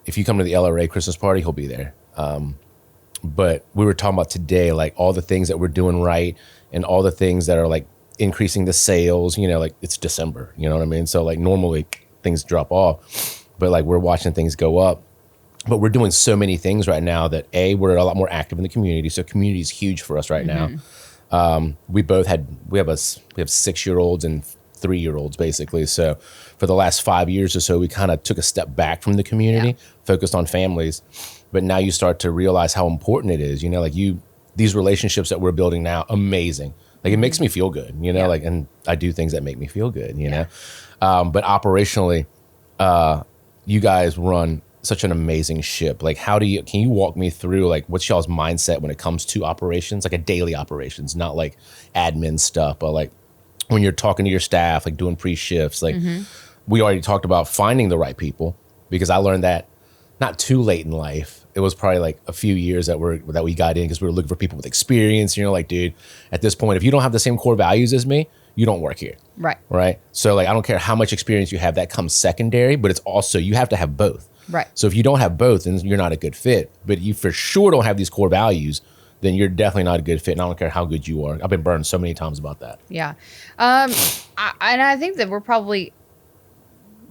If you come to the LRA Christmas party, he'll be there. But we were talking about today, like all the things that we're doing right and all the things that are like increasing the sales, you know, like it's December, you know what I mean? So like normally things drop off, but like we're watching things go up. But we're doing so many things right now that we're a lot more active in the community. So community is huge for us right now. We have 6-year-olds and 3-year-olds basically. So for the last 5 years or so, we kind of took a step back from the community, focused on families. But now you start to realize how important it is. You know, like these relationships that we're building now, amazing. Like it makes me feel good, you know, like, and I do things that make me feel good, you know. But operationally, you guys run such an amazing ship. Like can you walk me through like what's y'all's mindset when it comes to operations, like a daily operations, not like admin stuff, but like when you're talking to your staff, like doing pre-shifts, like we already talked about finding the right people, because I learned that not too late in life. It was probably like a few years that we got in because we were looking for people with experience. You know, like, dude, at this point, if you don't have the same core values as me, you don't work here. Right. So like, I don't care how much experience you have, that comes secondary, but it's also, you have to have both. Right. So if you don't have both, then you're not a good fit. But you for sure don't have these core values, then you're definitely not a good fit. And I don't care how good you are. I've been burned so many times about that. Yeah. And I think that we're probably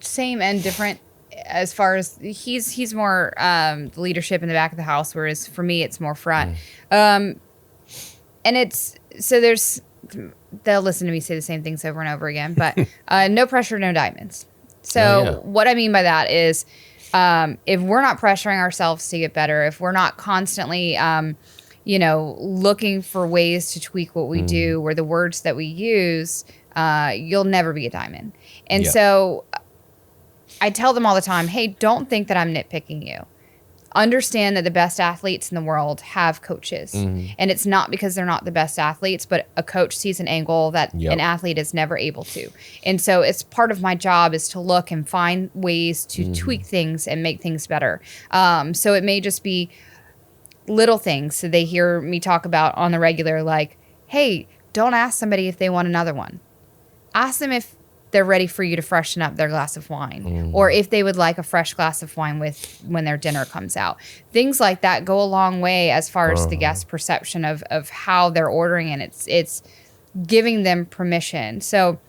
same and different as far as he's more the leadership in the back of the house, whereas for me, it's more front. And it's, so they'll listen to me say the same things over and over again, but no pressure, no diamonds. So what I mean by that is, if we're not pressuring ourselves to get better, if we're not constantly, looking for ways to tweak what we do or the words that we use, you'll never be a diamond. And so I tell them all the time, hey, don't think that I'm nitpicking you. understand that the best athletes in the world have coaches. And it's not because they're not the best athletes, but a coach sees an angle that an athlete is never able to. And so it's part of my job is to look and find ways to tweak things and make things better. So it may just be little things. So they hear me talk about on the regular, like, hey, don't ask somebody if they want another one. Ask them if they're ready for you to freshen up their glass of wine, or if they would like a fresh glass of wine with when their dinner comes out. Things like that go a long way as far as the guest perception of how they're ordering, and it's giving them permission. So,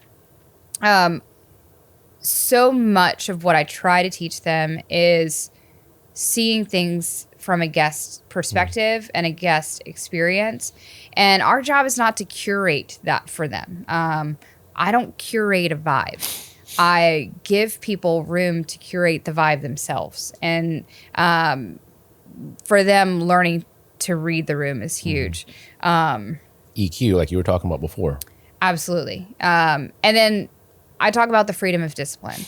so much of what I try to teach them is seeing things from a guest perspective and a guest experience. And our job is not to curate that for them. I don't curate a vibe. I give people room to curate the vibe themselves. And for them, learning to read the room is huge. EQ, like you were talking about before. Absolutely. And then I talk about the freedom of discipline.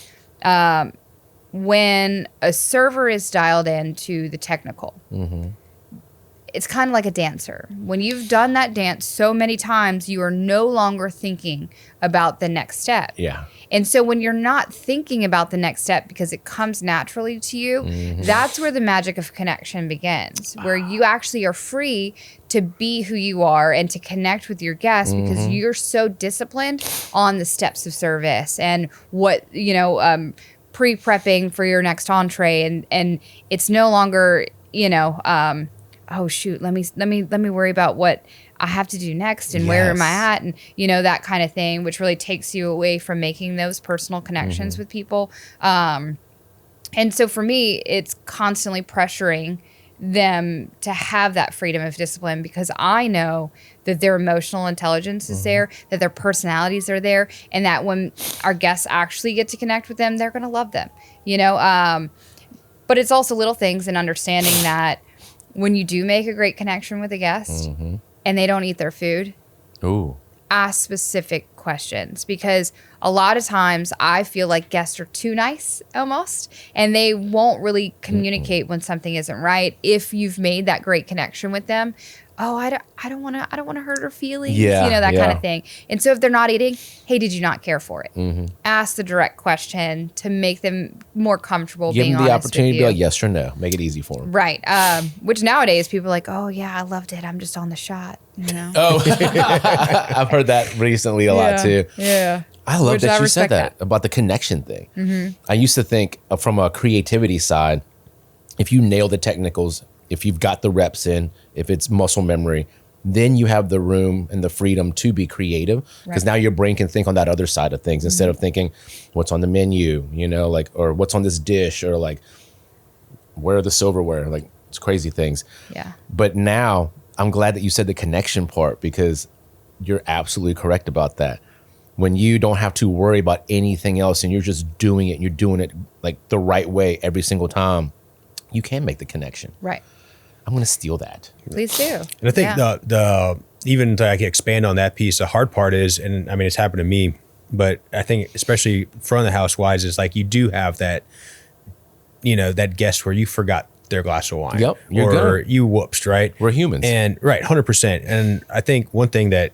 When a server is dialed into the technical, it's kind of like a dancer. When you've done that dance so many times, you are no longer thinking about the next step. Yeah. And so when you're not thinking about the next step because it comes naturally to you, that's where the magic of connection begins, where you actually are free to be who you are and to connect with your guests because you're so disciplined on the steps of service and what, pre-prepping for your next entree. And it's no longer, oh shoot, let me worry about what I have to do next and where am I at, and that kind of thing, which really takes you away from making those personal connections with people. And so for me, it's constantly pressuring them to have that freedom of discipline because I know that their emotional intelligence is there, that their personalities are there, and that when our guests actually get to connect with them, they're going to love them, but it's also little things and understanding that when you do make a great connection with a guest and they don't eat their food, ask specific questions, because a lot of times I feel like guests are too nice almost, and they won't really communicate when something isn't right. If you've made that great connection with them, I don't want to hurt her feelings, that kind of thing. And so if they're not eating, hey, did you not care for it? Ask the direct question to make them more comfortable. Give being them the honest opportunity with to be you. like yes or no. Make it easy for them. Right. Which nowadays people are like, oh yeah, I loved it. I'm just on the shot. Oh, I've heard that recently a lot too. Yeah. I love that you said that about the connection thing. I used to think from a creativity side, if you nail the technicals, if you've got the reps in, if it's muscle memory, then you have the room and the freedom to be creative, because now your brain can think on that other side of things instead of thinking what's on the menu, or what's on this dish, or like where are the silverware, like it's crazy things. Yeah. But now I'm glad that you said the connection part, because you're absolutely correct about that. When you don't have to worry about anything else and you're just doing it and you're doing it like the right way every single time, you can make the connection. Right. I'm going to steal that. Please do. And I think the even to expand on that piece, the hard part is, and I mean, it's happened to me, but I think especially front of the house wise is like you do have that, that guest where you forgot their glass of wine. Yep. Or you whoopsed, right? We're humans. And right, 100%. And I think one thing that,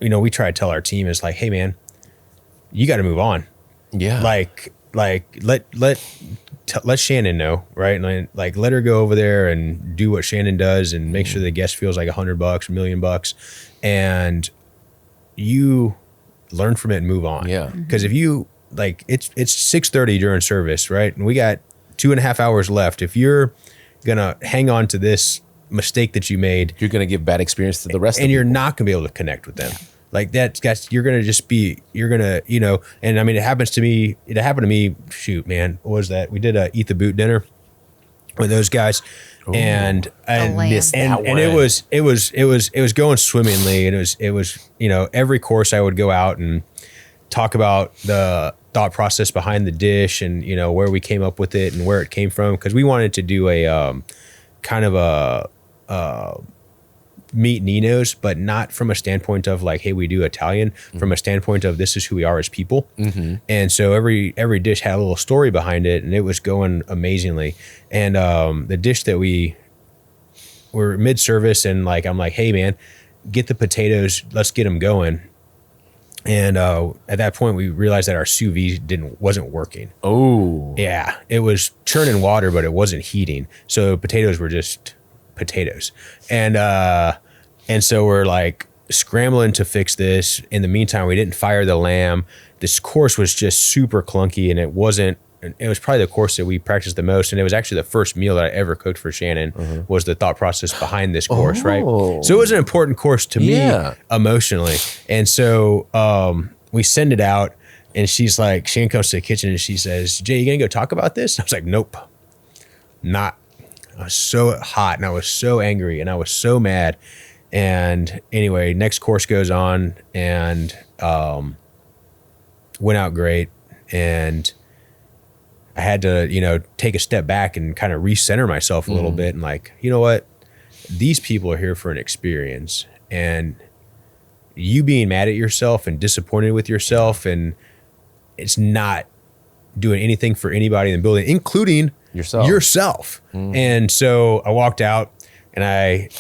we try to tell our team is like, hey man, you got to move on. Yeah. Like let Shannon know, right? And like let her go over there and do what Shannon does and make sure the guest feels like $100, $1 million, and you learn from it and move on. Yeah. Because if you it's 6:30 during service, right? And we got 2.5 hours left. If you're gonna hang on to this mistake that you made, you're gonna give bad experience to the rest of and you're people. not gonna be able to connect with them. Like you're gonna and I mean, it happened to me. Shoot, man, what was that? We did a Eat the Boot dinner with those guys. Ooh, and missed that and it was going swimmingly, and it was every course I would go out and talk about the thought process behind the dish and where we came up with it and where it came from, because we wanted to do a kind of a meet Nino's, but not from a standpoint of like, hey, we do Italian, from a standpoint of this is who we are as people. And so every dish had a little story behind it, and it was going amazingly. And the dish that we were mid-service, and like I'm like, hey man, get the potatoes, let's get them going. And at that point, we realized that our sous vide wasn't working. Oh, yeah, it was churning water, but it wasn't heating. So potatoes were just potatoes, and so we're like scrambling to fix this. In the meantime, we didn't fire the lamb. This course was just super clunky, and it was probably the course that we practiced the most. And it was actually the first meal that I ever cooked for Shannon. Was the thought process behind this course, right? So it was an important course to me emotionally. And so we send it out, and she's like, Shannon comes to the kitchen and she says, Jay, you gonna go talk about this? I was like, nope, not. I was so hot, and I was so angry, and I was so mad. And anyway, next course goes on, and went out great. And I had to, take a step back and kind of recenter myself a little bit, and like, you know what? These people are here for an experience, and you being mad at yourself and disappointed with yourself, and it's not doing anything for anybody in the building, including yourself. And so I walked out, and I,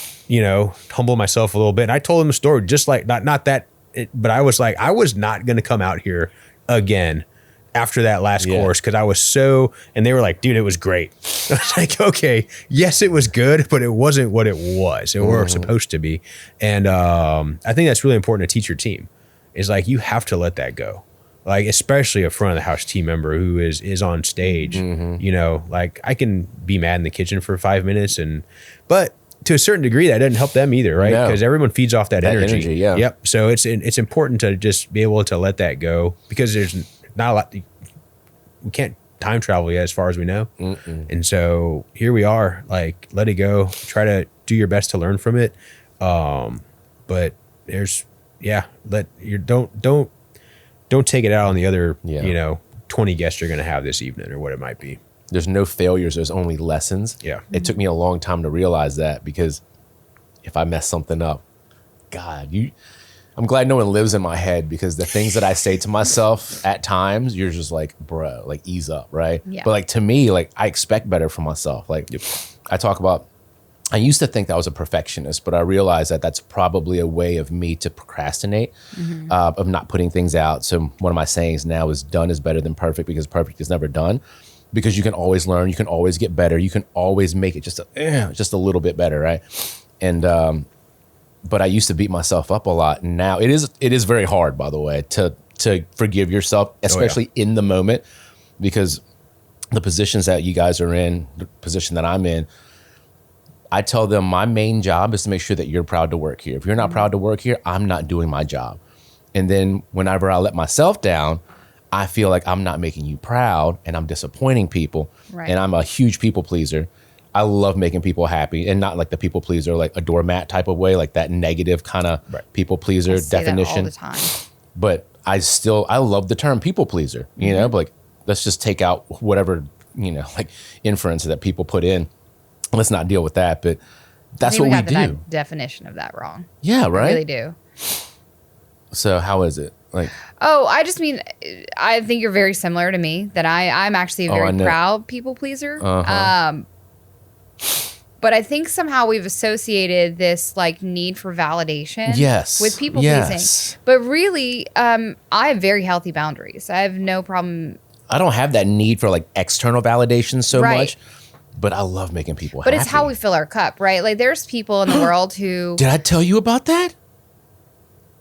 humbled myself a little bit. And I told them the story, just like, not that, but I was like, I was not going to come out here again after that last course, because I was and they were like, dude, it was great. I was like, okay, yes, it was good, but it wasn't what it was. It were supposed to be. And I think that's really important to teach your team, is like, you have to let that go. Like, especially a front of the house team member who is on stage, like I can be mad in the kitchen for 5 minutes, but to a certain degree, that doesn't help them either, right? Because everyone feeds off that energy. Yep. So it's important to just be able to let that go, because there's not a lot. We can't time travel yet, as far as we know. And so here we are. Like, let it go. Try to do your best to learn from it. But there's don't take it out on the other 20 guests you're going to have this evening, or what it might be. There's no failures. There's only lessons. Yeah. It took me a long time to realize that, because if I mess something up, God, I'm glad no one lives in my head, because the things that I say to myself at times, you're just like, bro, like, ease up, right? Yeah. But like, to me, like, I expect better from myself. Like, I talk about, I used to think that I was a perfectionist, but I realized that that's probably a way of me to procrastinate, of not putting things out. So one of my sayings now is, done is better than perfect, because perfect is never done. Because you can always learn, you can always get better, you can always make it just a little bit better, right? And but I used to beat myself up a lot, and now it is very hard, by the way, to forgive yourself, especially in the moment, because the positions that you guys are in, the position that I'm in, I tell them my main job is to make sure that you're proud to work here. If you're not proud to work here, I'm not doing my job. And then whenever I let myself down, I feel like I'm not making you proud, and I'm disappointing people. Right. And I'm a huge people pleaser. I love making people happy, and not like the people pleaser, like a doormat type of way, like that negative kind of people pleaser definition. That all the time. But I love the term people pleaser, but like, let's just take out whatever, like inference that people put in. Let's not deal with that. But that's what we do. The definition of that wrong. Yeah, right. I really do. So how is it? Like, I just mean, I think you're very similar to me, that I'm actually a very proud people pleaser. But I think somehow we've associated this like need for validation with people pleasing. But really, I have very healthy boundaries. I have no problem. I don't have that need for like external validation so much, but I love making people happy. But it's how we fill our cup, right? Like, there's people in the world who... Did I tell you about that?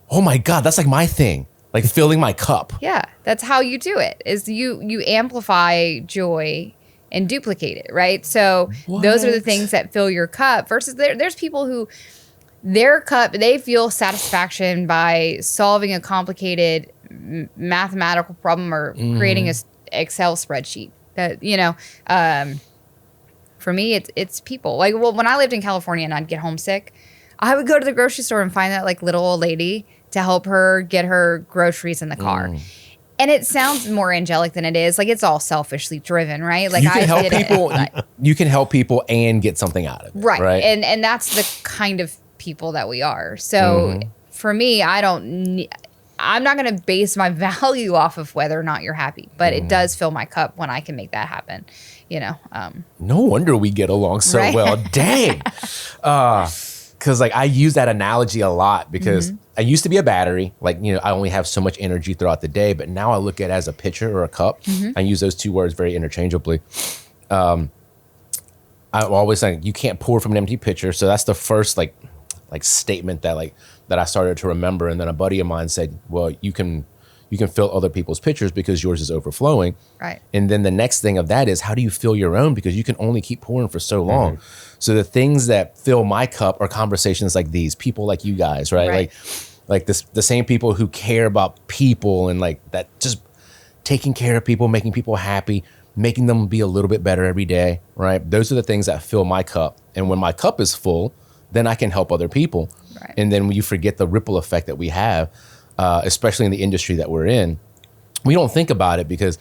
Oh my God, that's like my thing. Like filling my cup. Yeah, that's how you do it, is you amplify joy and duplicate it, right? So those are the things that fill your cup, versus there's people who their cup, they feel satisfaction by solving a complicated mathematical problem or creating a Excel spreadsheet. That, for me, it's people. Like, well, when I lived in California and I'd get homesick, I would go to the grocery store and find that like little old lady to help her get her groceries in the car. And it sounds more angelic than it is. Like, it's all selfishly driven, right? Like, you can help people and get something out of it. Right. And that's the kind of people that we are. So for me, I'm not going to base my value off of whether or not you're happy, but it does fill my cup when I can make that happen. No wonder we get along so well. Dang. Because like I use that analogy a lot because I used to be a battery. Like, I only have so much energy throughout the day, but now I look at it as a pitcher or a cup. I use those two words very interchangeably. I'm always saying you can't pour from an empty pitcher. So that's the first like statement that I started to remember. And then a buddy of mine said, well, you can fill other people's pitchers because yours is overflowing. Right. And then the next thing of that is, how do you fill your own? Because you can only keep pouring for so long. So the things that fill my cup are conversations like these, people like you guys, right? Like the same people who care about people and like that, just taking care of people, making people happy, making them be a little bit better every day, right? Those are the things that fill my cup. And when my cup is full, then I can help other people. Right. And then when you forget the ripple effect that we have, especially in the industry that we're in, we don't think about it because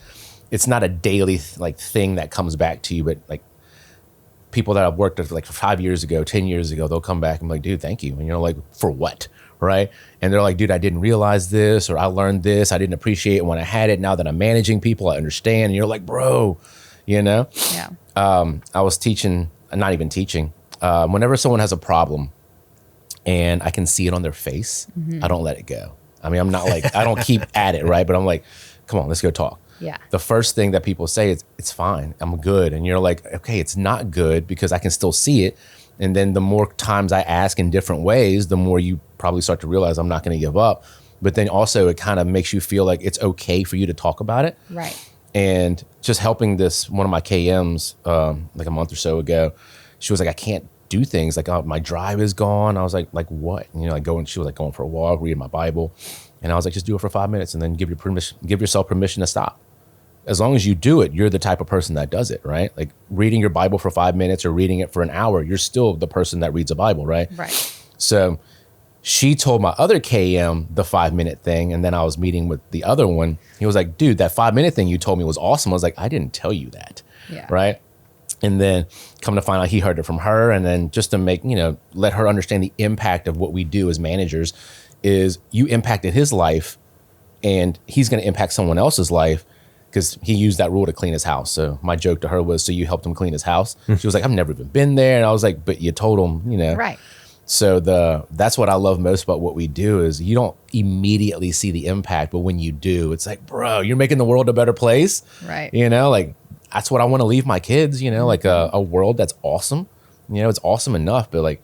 it's not a daily thing that comes back to you. But like people that I've worked with like 5 years ago, 10 years ago, they'll come back and be like, dude, thank you. And you're like, for what? Right. And they're like, dude, I didn't realize this, or I learned this. I didn't appreciate it when I had it. Now that I'm managing people, I understand. And you're like, bro, Yeah. I was teaching, not even teaching, whenever someone has a problem and I can see it on their face, I don't let it go. I mean, I'm not like, I don't keep at it, right? But I'm like, come on, let's go talk. Yeah. The first thing that people say is, it's fine, I'm good. And you're like, okay, it's not good because I can still see it. And then the more times I ask in different ways, the more you probably start to realize I'm not going to give up. But then also it kind of makes you feel like it's okay for you to talk about it. Right. And just helping one of my KMs like a month or so ago, she was like, I can't do things. Like, oh, my drive is gone. I was like what? And, she was like going for a walk, reading my Bible. And I was like, just do it for 5 minutes and then give yourself permission to stop. As long as you do it, you're the type of person that does it, right? Like reading your Bible for 5 minutes or reading it for an hour, you're still the person that reads a Bible, right? Right. So she told my other KM the 5 minute thing. And then I was meeting with the other one. He was like, dude, that 5 minute thing you told me was awesome. I was like, I didn't tell you that. Yeah. Right. And then come to find out he heard it from her. And then just to make, let her understand the impact of what we do as managers is you impacted his life and he's going to impact someone else's life because he used that rule to clean his house. So my joke to her was, so you helped him clean his house? She was like, I've never even been there. And I was like, but you told him, Right. So that's what I love most about what we do is you don't immediately see the impact, but when you do, it's like, bro, you're making the world a better place. Right. Like that's what I want to leave my kids, like a world that's awesome. It's awesome enough, but like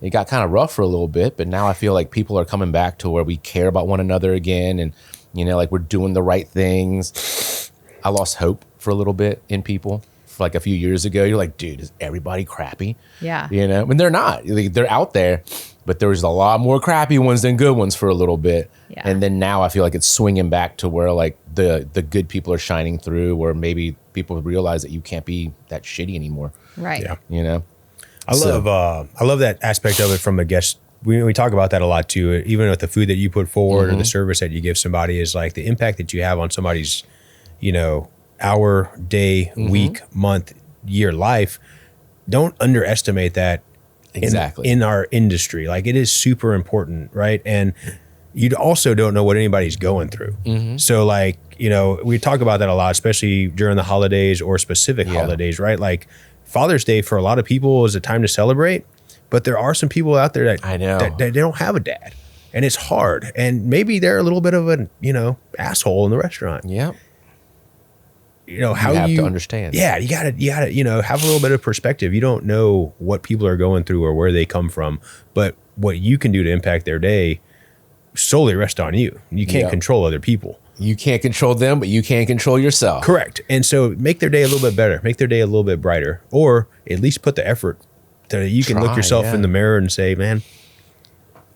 it got kind of rough for a little bit, but now I feel like people are coming back to where we care about one another again. And, like we're doing the right things. I lost hope for a little bit in people. Like a few years ago, you're like, dude, is everybody crappy? Yeah. And they're not. They're out there, but there was a lot more crappy ones than good ones for a little bit. Yeah. And then now I feel like it's swinging back to where like the good people are shining through, where maybe people realize that you can't be that shitty anymore. Right. Yeah. I love that aspect of it from a guest. We talk about that a lot too, even with the food that you put forward or the service that you give somebody is like the impact that you have on somebody's, hour, day, week, month, year life. Don't underestimate that exactly in our industry. Like it is super important, right? And you also don't know what anybody's going through. So like, we talk about that a lot, especially during the holidays or specific holidays, right? Like Father's Day for a lot of people is a time to celebrate, but there are some people out there that I know that they don't have a dad and it's hard. And maybe they're a little bit of an, asshole in the restaurant. Yeah. How you have to understand. Yeah, you gotta, have a little bit of perspective. You don't know what people are going through or where they come from, but what you can do to impact their day solely rests on you. You can't control other people. You can't control them, but you can control yourself. Correct. And so make their day a little bit better, make their day a little bit brighter, or at least put the effort that you can look yourself in the mirror and say, man,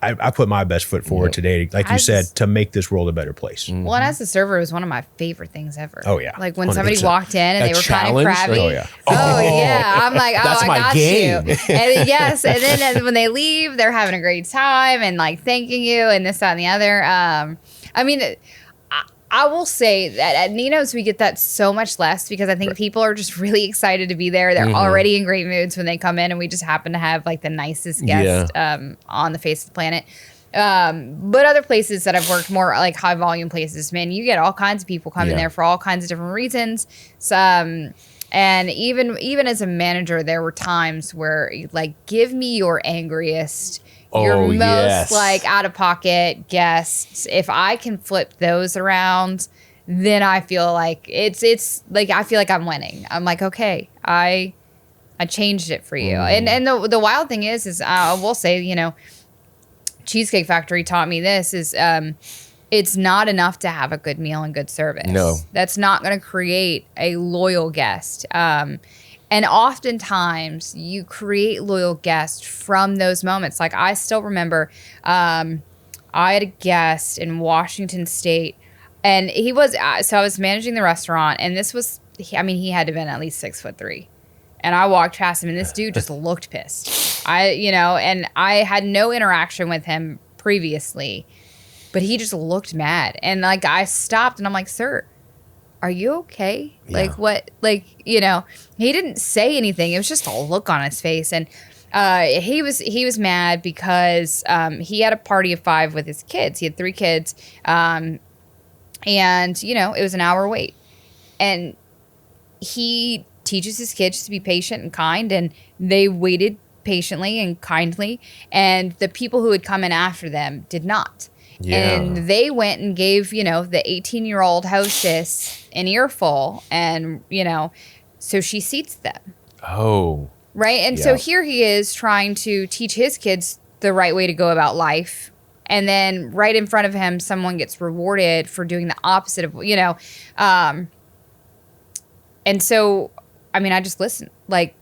I put my best foot forward today, like you said, to make this world a better place. Well, and as a server, it was one of my favorite things ever. Oh, yeah. Like when somebody walked in and A they were kind of challenge? crabby. Oh, yeah. Oh, yeah. I'm like, oh, That's I my got game. you. And yes. And then when they leave, they're having a great time and like thanking you and this, that, and the other. I will say that at Nino's we get that so much less because I think people are just really excited to be there. They're already in great moods when they come in, and we just happen to have like the nicest guest on the face of the planet. But other places that I've worked, more like high volume places, man, you get all kinds of people coming there for all kinds of different reasons. So, and even as a manager, there were times where like, give me your angriest, your most like out of pocket guests. If I can flip those around, then I feel like it's like, I feel like I'm winning. I'm like, okay, I changed it for you. And the wild thing is I will say, you know, Cheesecake Factory taught me this is, it's not enough to have a good meal and good service. No. That's not going to create a loyal guest. And oftentimes you create loyal guests from those moments. Like I still remember I had a guest in Washington State, and he was, so I was managing the restaurant, and this was, I mean, he had to have been at least 6'3". And I walked past him, and this dude just looked pissed. And I had no interaction with him previously, but he just looked mad. And like I stopped, and I'm like, sir, are you okay? Yeah. Like what? Like, you know, he didn't say anything. It was just a look on his face. And he was mad because he had a party of 5 with his kids. He had 3 kids. And, you know, it was an hour wait. And he teaches his kids to be patient and kind, and they waited patiently and kindly. And the people who had come in after them did not. Yeah. And they went and gave, you know, the 18-year-old hostess an earful, and, you know, so she seats them. Oh. Right? And so here he is trying to teach his kids the right way to go about life. And then right in front of him, someone gets rewarded for doing the opposite of, you know. And so, I mean, I just listened. Like,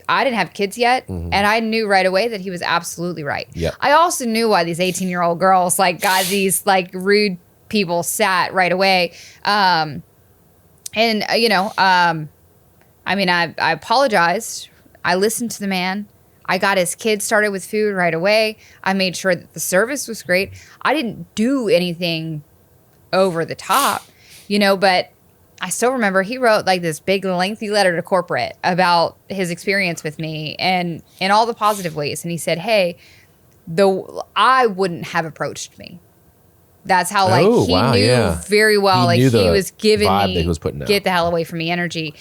I didn't have kids yet, and I knew right away that he was absolutely right. Yep. I also knew why these 18-year-old girls like got these like rude people sat right away. I mean, I apologized. I listened to the man. I got his kids started with food right away. I made sure that the service was great. I didn't do anything over the top, you know, but I still remember he wrote like this big lengthy letter to corporate about his experience with me and in all the positive ways. And he said, hey, I wouldn't have approached me. That's how like he knew very well, he was giving me he was get the hell away from me energy.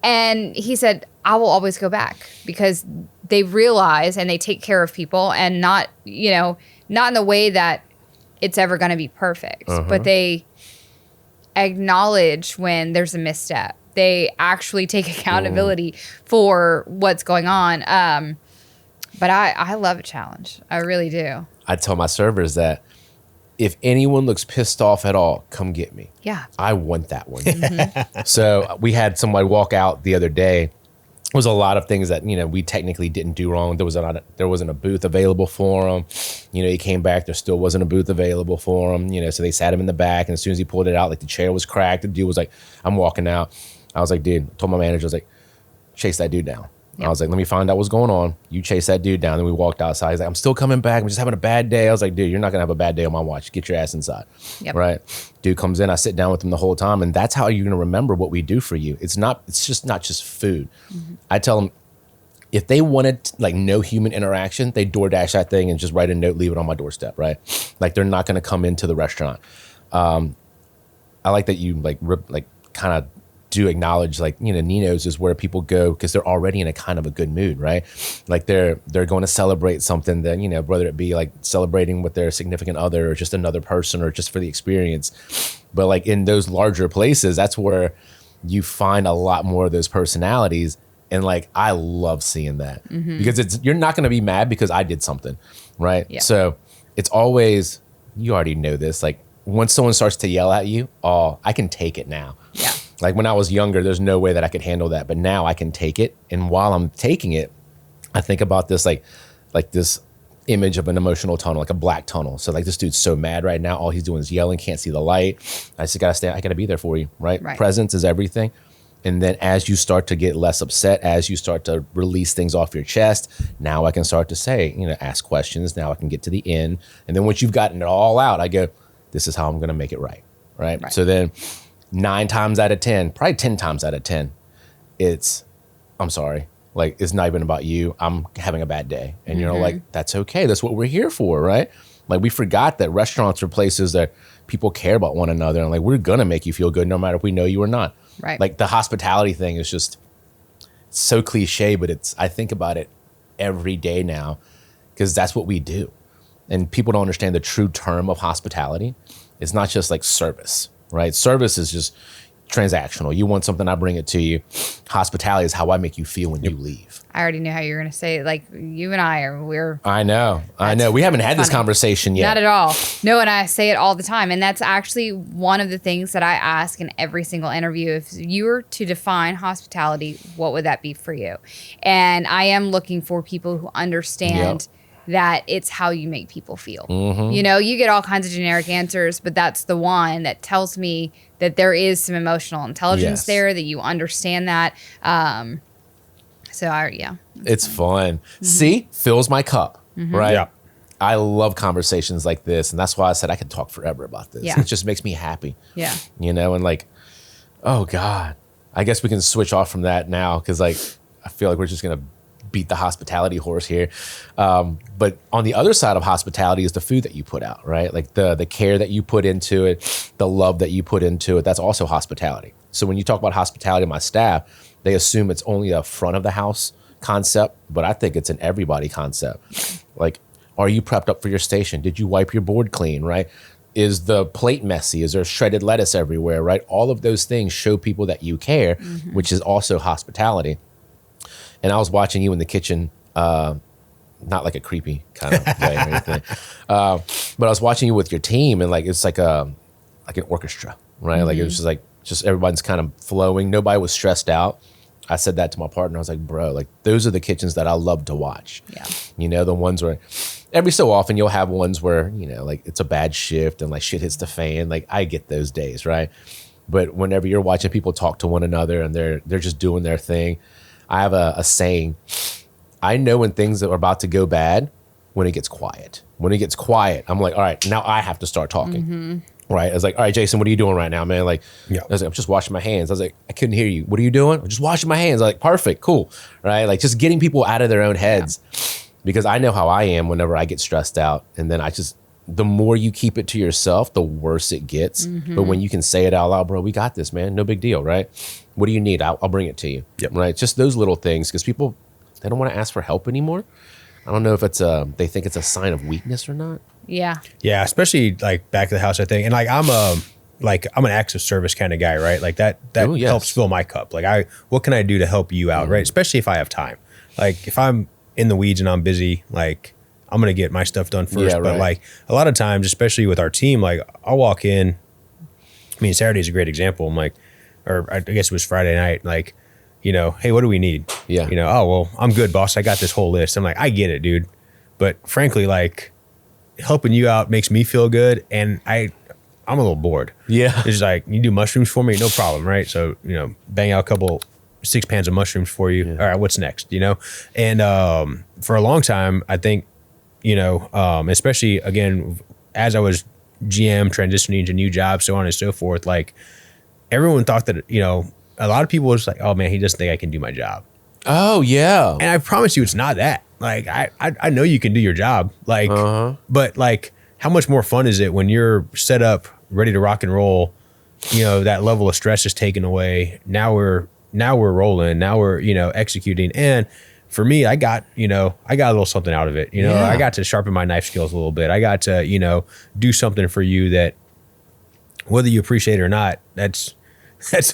And he said, I will always go back because they realize and they take care of people, and not, you know, not in the way that it's ever going to be perfect, but they acknowledge when there's a misstep. They actually take accountability for what's going on. But I love a challenge. I really do. I tell my servers that if anyone looks pissed off at all, come get me. Yeah. I want that one. So we had somebody walk out the other day. There was a lot of things that, you know, we technically didn't do wrong. There wasn't a booth available for him. You know, he came back, there still wasn't a booth available for him. You know, so they sat him in the back, and as soon as he pulled it out, like the chair was cracked. The dude was like, I'm walking out. I was like, dude, I told my manager, I was like, chase that dude down. Yep. I was like, let me find out what's going on. You chase that dude down. Then we walked outside. He's like, I'm still coming back. I'm just having a bad day. I was like, dude, you're not going to have a bad day on my watch. Get your ass inside. Yep. Right? Dude comes in. I sit down with him the whole time. And that's how you're going to remember what we do for you. It's just not just food. I tell them, if they wanted like no human interaction, they DoorDash that thing and just write a note, leave it on my doorstep, right? Like they're not going to come into the restaurant. I like that you like kind of do acknowledge, like, you know, Nino's is where people go because they're already in a kind of a good mood, right? Like they're going to celebrate something that, you know, whether it be like celebrating with their significant other or just another person or just for the experience. But like in those larger places, that's where you find a lot more of those personalities. And like, I love seeing that because you're not going to be mad because I did something, right? Yeah. So it's always, you already know this, like once someone starts to yell at you, oh, I can take it now. Yeah. Like when I was younger, there's no way that I could handle that. But now I can take it. And while I'm taking it, I think about this like this image of an emotional tunnel, like a black tunnel. So like this dude's so mad right now. All he's doing is yelling, can't see the light. I just got to stay. I got to be there for you, right? Presence is everything. And then as you start to get less upset, as you start to release things off your chest, now I can start to say, you know, ask questions. Now I can get to the end. And then once you've gotten it all out, I go, this is how I'm going to make it right. Right. So then 9 times out of 10, probably 10 times out of 10, I'm sorry. Like, it's not even about you. I'm having a bad day. And you're like, that's okay. That's what we're here for, right? Like, we forgot that restaurants are places that people care about one another. And like, we're going to make you feel good no matter if we know you or not. Right. Like, the hospitality thing is just so cliche, but I think about it every day now because that's what we do. And people don't understand the true term of hospitality. It's not just like service, right? Service is just transactional. You want something, I bring it to you. Hospitality is how I make you feel when you leave. I already knew how you were going to say it. Like, you and we're. I know. We haven't had this conversation yet. Not at all. No, and I say it all the time. And that's actually one of the things that I ask in every single interview. If you were to define hospitality, what would that be for you? And I am looking for people who understand that it's how you make people feel. You know, you get all kinds of generic answers, but that's the one that tells me that there is some emotional intelligence there, that you understand that. It's fun. See, fills my cup, right? Yeah. I love conversations like this. And that's why I said I could talk forever about this. Yeah. It just makes me happy. Yeah. You know, and like, oh God, I guess we can switch off from that now. Cause like, I feel like we're just going to beat the hospitality horse here. But on the other side of hospitality is the food that you put out, right? Like the care that you put into it, the love that you put into it, that's also hospitality. So when you talk about hospitality to my staff, they assume it's only a front of the house concept, but I think it's an everybody concept. Like, are you prepped up for your station? Did you wipe your board clean, right? Is the plate messy? Is there shredded lettuce everywhere, right? All of those things show people that you care, which is also hospitality. And I was watching you in the kitchen, not like a creepy kind of way or anything, but I was watching you with your team, and like it's like an orchestra, right? Like it was just everyone's kind of flowing. Nobody was stressed out. I said that to my partner. I was like, bro, like those are the kitchens that I love to watch. Yeah. You know, the ones where every so often you'll have ones where, you know, like it's a bad shift and like shit hits the fan. Like I get those days, right? But whenever you're watching people talk to one another and they're just doing their thing, I have a saying. I know when things are about to go bad when it gets quiet. When it gets quiet, I'm like, all right, now I have to start talking. Right? I was like, all right, Jason, what are you doing right now, man? Like, I was like, I'm just washing my hands. I was like, I couldn't hear you. What are you doing? I'm just washing my hands. I'm like, perfect, cool. Right? Like just getting people out of their own heads because I know how I am whenever I get stressed out. And then the more you keep it to yourself, the worse it gets. But when you can say it out loud, bro, we got this, man. No big deal, right? What do you need? I'll bring it to you. Right? Just those little things because people, they don't want to ask for help anymore. I don't know if they think it's a sign of weakness or not. Yeah. Yeah, especially like back of the house, I think. And like I'm an acts of service kind of guy, right? Like that helps fill my cup. Like what can I do to help you out, right? Especially if I have time. Like if I'm in the weeds and I'm busy, like I'm gonna get my stuff done first. Yeah, but like a lot of times, especially with our team, like I'll walk in. I mean, Saturday is a great example. I'm like, or I guess it was Friday night. Like, you know, hey, what do we need? Yeah. You know, oh well, I'm good, boss. I got this whole list. I'm like, I get it, dude. But frankly, like helping you out makes me feel good, and I'm a little bored. Yeah. It's like, you do mushrooms for me, no problem, right? So, you know, bang out a couple 6 pans of mushrooms for you. All right, what's next? You know, and for a long time, I think, you know, especially again as I was GM transitioning to new jobs, so on and so forth, like everyone thought that, you know, a lot of people was like, oh man, he doesn't think I can do my job. Oh yeah. And I promise you, it's not that. Like I know you can do your job. Like, but like, how much more fun is it when you're set up, ready to rock and roll? You know, that level of stress is taken away. Now we're rolling. Now we're, you know, executing. And for me, I got a little something out of it. You know, I got to sharpen my knife skills a little bit. I got to, you know, do something for you that, whether you appreciate it or not, that's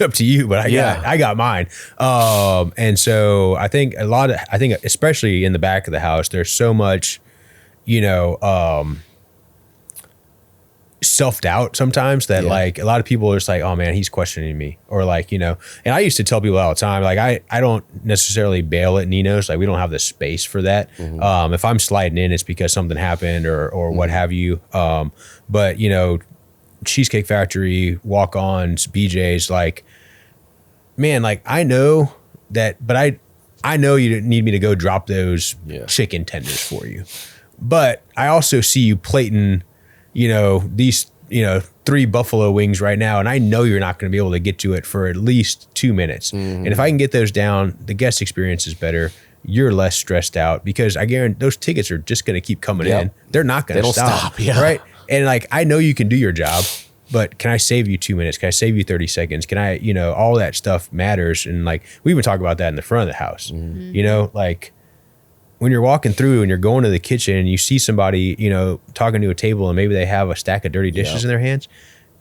up to you, but I got mine. And so I think especially in the back of the house, there's so much, you know, self-doubt sometimes that like a lot of people are just like, oh man, he's questioning me, or like, you know, and I used to tell people all the time, like I don't necessarily bail at Nino's. Like we don't have the space for that. If I'm sliding in, it's because something happened or what have you. But you know, Cheesecake Factory, walk-ons, BJ's, like, man, like I know that, but I know you didn't need me to go drop those chicken tenders for you, but I also see you plating, you know, these 3 buffalo wings right now, and I know you're not going to be able to get to it for at least 2 minutes. And if I can get those down, the guest experience is better. You're less stressed out because I guarantee those tickets are just going to keep coming in. They're not going to stop. Right. And like, I know you can do your job, but can I save you 2 minutes? Can I save you 30 seconds? Can I, all that stuff matters. And like, we even talk about that in the front of the house, like when you're walking through and you're going to the kitchen and you see somebody, talking to a table and maybe they have a stack of dirty dishes in their hands.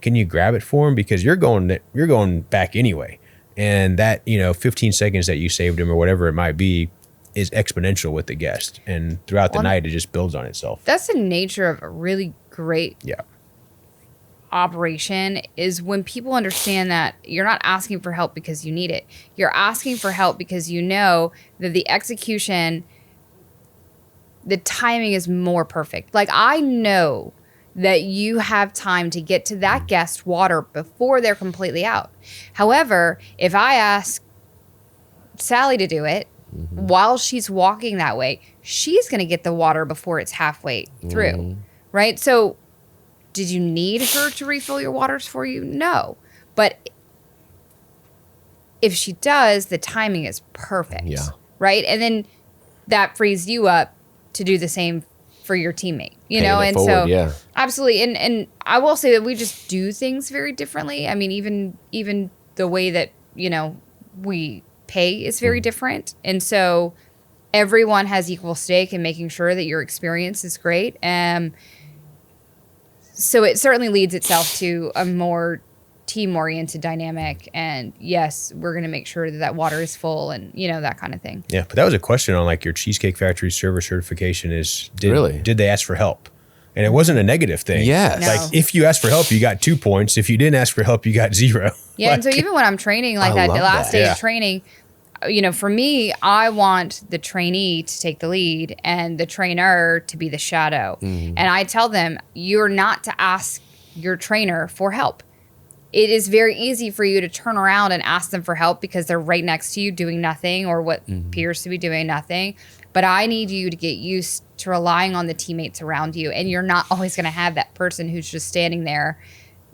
Can you grab it for them? Because you're going back anyway. And that, 15 seconds that you saved them or whatever it might be is exponential with the guest. And throughout the night, it just builds on itself. That's the nature of a really great operation, is when people understand that you're not asking for help because you need it. You're asking for help because you know that the execution, the timing is more perfect. Like, I know that you have time to get to that guest water before they're completely out. However, if I ask Sally to do it, while she's walking that way, she's going to get the water before it's halfway through, right? So did you need her to refill your waters for you? No. But if she does, the timing is perfect, right? And then that frees you up to do the same for your teammate, and forward, so absolutely. And I will say that we just do things very differently. I mean, even the way that, we pay is very different. And so everyone has equal stake in making sure that your experience is great. So it certainly leads itself to a more team-oriented dynamic. And yes, we're going to make sure that water is full and, that kind of thing. Yeah, but that was a question on like your Cheesecake Factory server certification is, did they ask for help? And it wasn't a negative thing. Yes. No. Like, if you asked for help, you got 2 points. If you didn't ask for help, you got 0. Yeah, and so even when I'm training, like that last day of training, for me, I want the trainee to take the lead and the trainer to be the shadow. And I tell them, you're not to ask your trainer for help. It is very easy for you to turn around and ask them for help because they're right next to you doing nothing or what appears to be doing nothing. But I need you to get used to relying on the teammates around you. And you're not always going to have that person who's just standing there,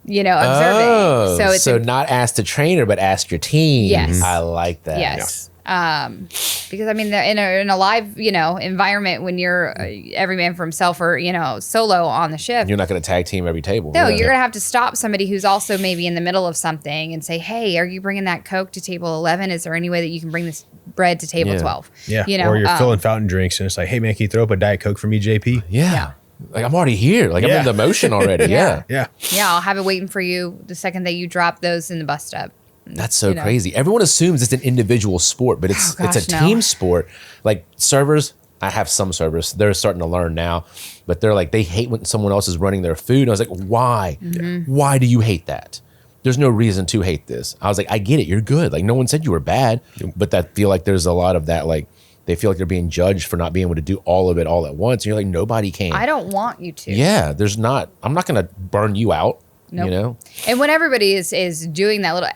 observing. So it's not ask the trainer, but ask your team. Yes. I like that. Yes. Because I mean, in a live, environment, when you're every man for himself or, solo on the ship, you're not going to tag team every table. No, you're going to have to stop somebody who's also maybe in the middle of something and say, hey, are you bringing that Coke to table 11? Is there any way that you can bring this bread to table 12? Yeah. Or you're filling fountain drinks and it's like, hey man, can you throw up a Diet Coke for me, JP? Yeah. Like, I'm already here. Like, I'm in the motion already. Yeah. I'll have it waiting for you the second that you drop those in the bus stop. That's so crazy. Everyone assumes it's an individual sport, but it's a team sport. Like servers, I have some servers. They're starting to learn now, but they're like, they hate when someone else is running their food. And I was like, why? Why do you hate that? There's no reason to hate this. I was like, I get it. You're good. Like, no one said you were bad, but I feel like there's a lot of that. Like, they feel like they're being judged for not being able to do all of it all at once. And you're like, nobody can. I don't want you to. Yeah, I'm not going to burn you out. Nope. And when everybody is doing that little,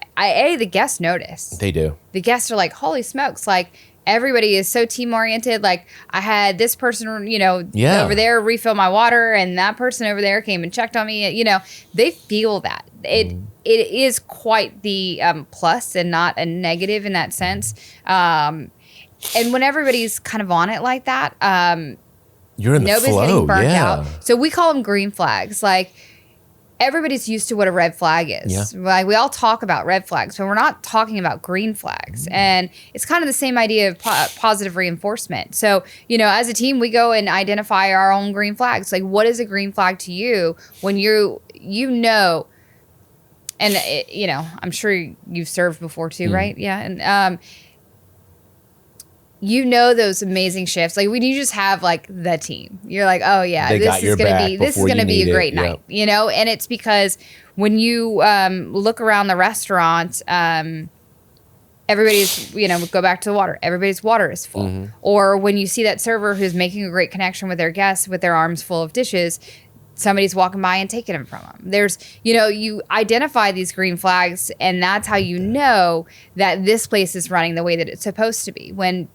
the guests notice. They do. The guests are like, holy smokes, like everybody is so team oriented. Like I had this person, over there refill my water, and that person over there came and checked on me. They feel that. It is quite the plus and not a negative in that sense. And when everybody's kind of on it like that, you're in the nobody's flow. Getting burnt out. So we call them green flags. Like, everybody's used to what a red flag is. Like, we all talk about red flags, but we're not talking about green flags. And it's kind of the same idea of positive reinforcement. So, as a team, we go and identify our own green flags. Like, what is a green flag to you when and I'm sure you've served before too, right? Yeah. And those amazing shifts. Like, when you just have like the team, you're like, oh yeah, this is gonna be a great night, And it's because when you look around the restaurant, everybody's, go back to the water. Everybody's water is full. Or when you see that server who's making a great connection with their guests with their arms full of dishes, somebody's walking by and taking them from them. There's, you identify these green flags, and that's how you know that this place is running the way that it's supposed to be. When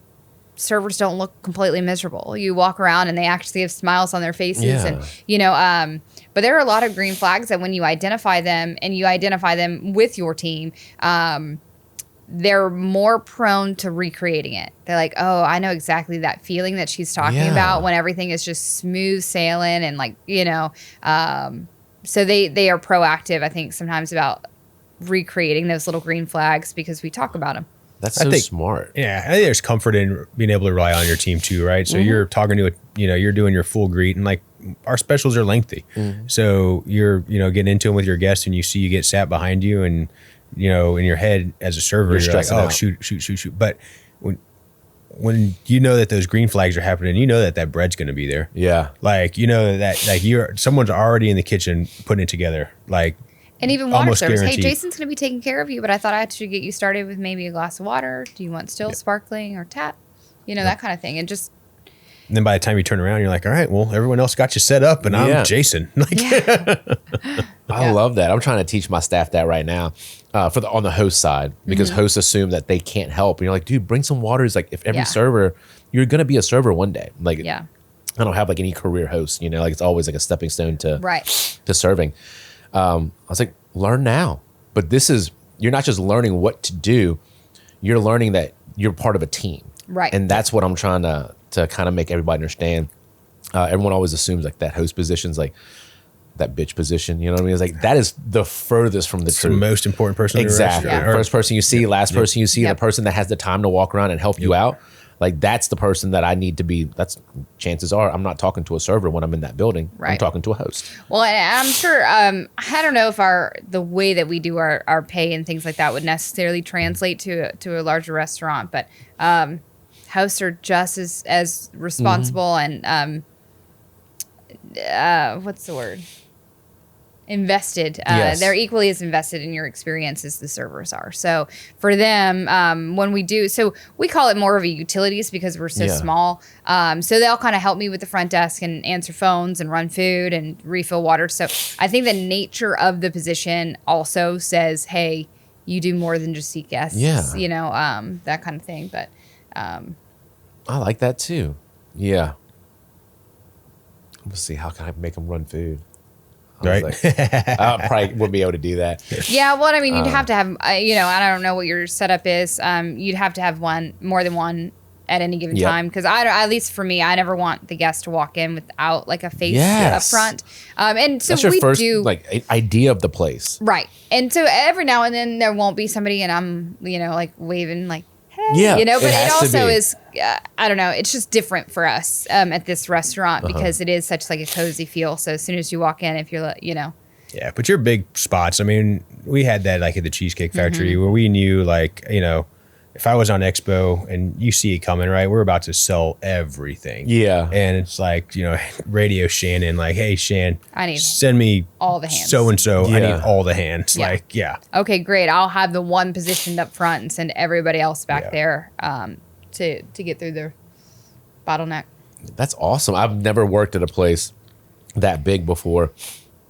servers don't look completely miserable. You walk around and they actually have smiles on their faces, and but there are a lot of green flags that when you identify them and you identify them with your team, they're more prone to recreating it. They're like, oh, I know exactly that feeling that she's talking about when everything is just smooth sailing and so they are proactive, I think, sometimes about recreating those little green flags because we talk about them. That's so smart. Yeah, I think there's comfort in being able to rely on your team too, right? So you're talking to you're doing your full greet, and like our specials are lengthy. So you're getting into them with your guests, and you get sat behind you, and in your head as a server, you're like, oh, shoot. But when you know that those green flags are happening, you know that bread's going to be there. Yeah, like that someone's already in the kitchen putting it together, like. And even water service. Guaranteed. Hey, Jason's going to be taking care of you, but I thought I should get you started with maybe a glass of water. Do you want still sparkling or tap? That kind of thing. And just. And then by the time you turn around, you're like, all right, well, everyone else got you set up, and I'm Jason. I love that. I'm trying to teach my staff that right now on the host side, because hosts assume that they can't help. And you're like, dude, bring some water. It's like, if every server, you're going to be a server one day. Like, I don't have like any career host, like it's always like a stepping stone to serving. I was like, learn now. But you're not just learning what to do, you're learning that you're part of a team. Right. And that's what I'm trying to kind of make everybody understand. Everyone always assumes like that host position's like that bitch position. You know what I mean? It's like, that is the furthest from the truth. The most important person. Exactly. In the First person you see, last person you see, the person that has the time to walk around and help you out. Like, that's the person that I need to be. Chances are I'm not talking to a server when I'm in that building. Right. I'm talking to a host. Well, and I'm sure, I don't know if the way that we do our pay and things like that would necessarily translate to a larger restaurant, but hosts are just as responsible and what's the word? Invested. They're equally as invested in your experience as the servers are. So for them, when we do, so we call it more of a utilities because we're so small. So they'll kind of help me with the front desk and answer phones and run food and refill water. So I think the nature of the position also says, hey, you do more than just seat guests. That kind of thing. But I like that too. Yeah. Let's see, how can I make them run food? Right. I probably wouldn't be able to do that. Yeah. Well, I mean, you'd have to have, I don't know what your setup is. You'd have to have more than one at any given time. Because at least for me, I never want the guest to walk in without like a face up front. And so that's your first idea of the place. Right. And so every now and then there won't be somebody and I'm, like waving like, hey, but it also is, I don't know, it's just different for us at this restaurant because it is such like a cozy feel. So as soon as you walk in, if you're, Yeah, but your big spots, I mean, we had that like at the Cheesecake Factory where we knew like, if I was on Expo and you see it coming, right, we're about to sell everything. Yeah. And it's like, radio Shannon, like, hey, Shan, send me all the hands. So-and-so, I need all the hands. Like, okay, great. I'll have the one positioned up front and send everybody else back there to get through the bottleneck. That's awesome. I've never worked at a place that big before.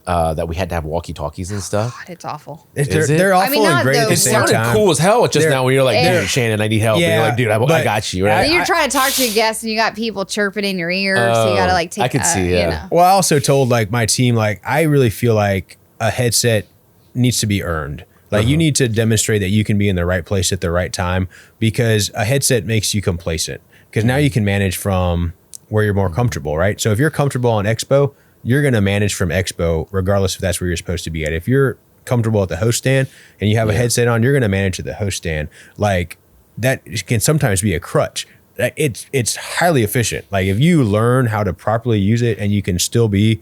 That we had to have walkie-talkies and stuff. God, it's awful. They're awful and great at the same time. It sounded cool as hell just now when you're like, dude, Shannon, I need help. Yeah, and you're like, dude, I got you. Right? You're trying to talk to a guest and you got people chirping in your ear, so you got to like take. I could see. Well, I also told like my team, like I really feel like a headset needs to be earned. Like you need to demonstrate that you can be in the right place at the right time because a headset makes you complacent. Because now you can manage from where you're more comfortable, right? So if you're comfortable on Expo, you're going to manage from Expo, regardless if that's where you're supposed to be at. If you're comfortable at the host stand and you have a headset on, you're going to manage at the host stand. Like that can sometimes be a crutch. It's highly efficient. Like if you learn how to properly use it and you can still be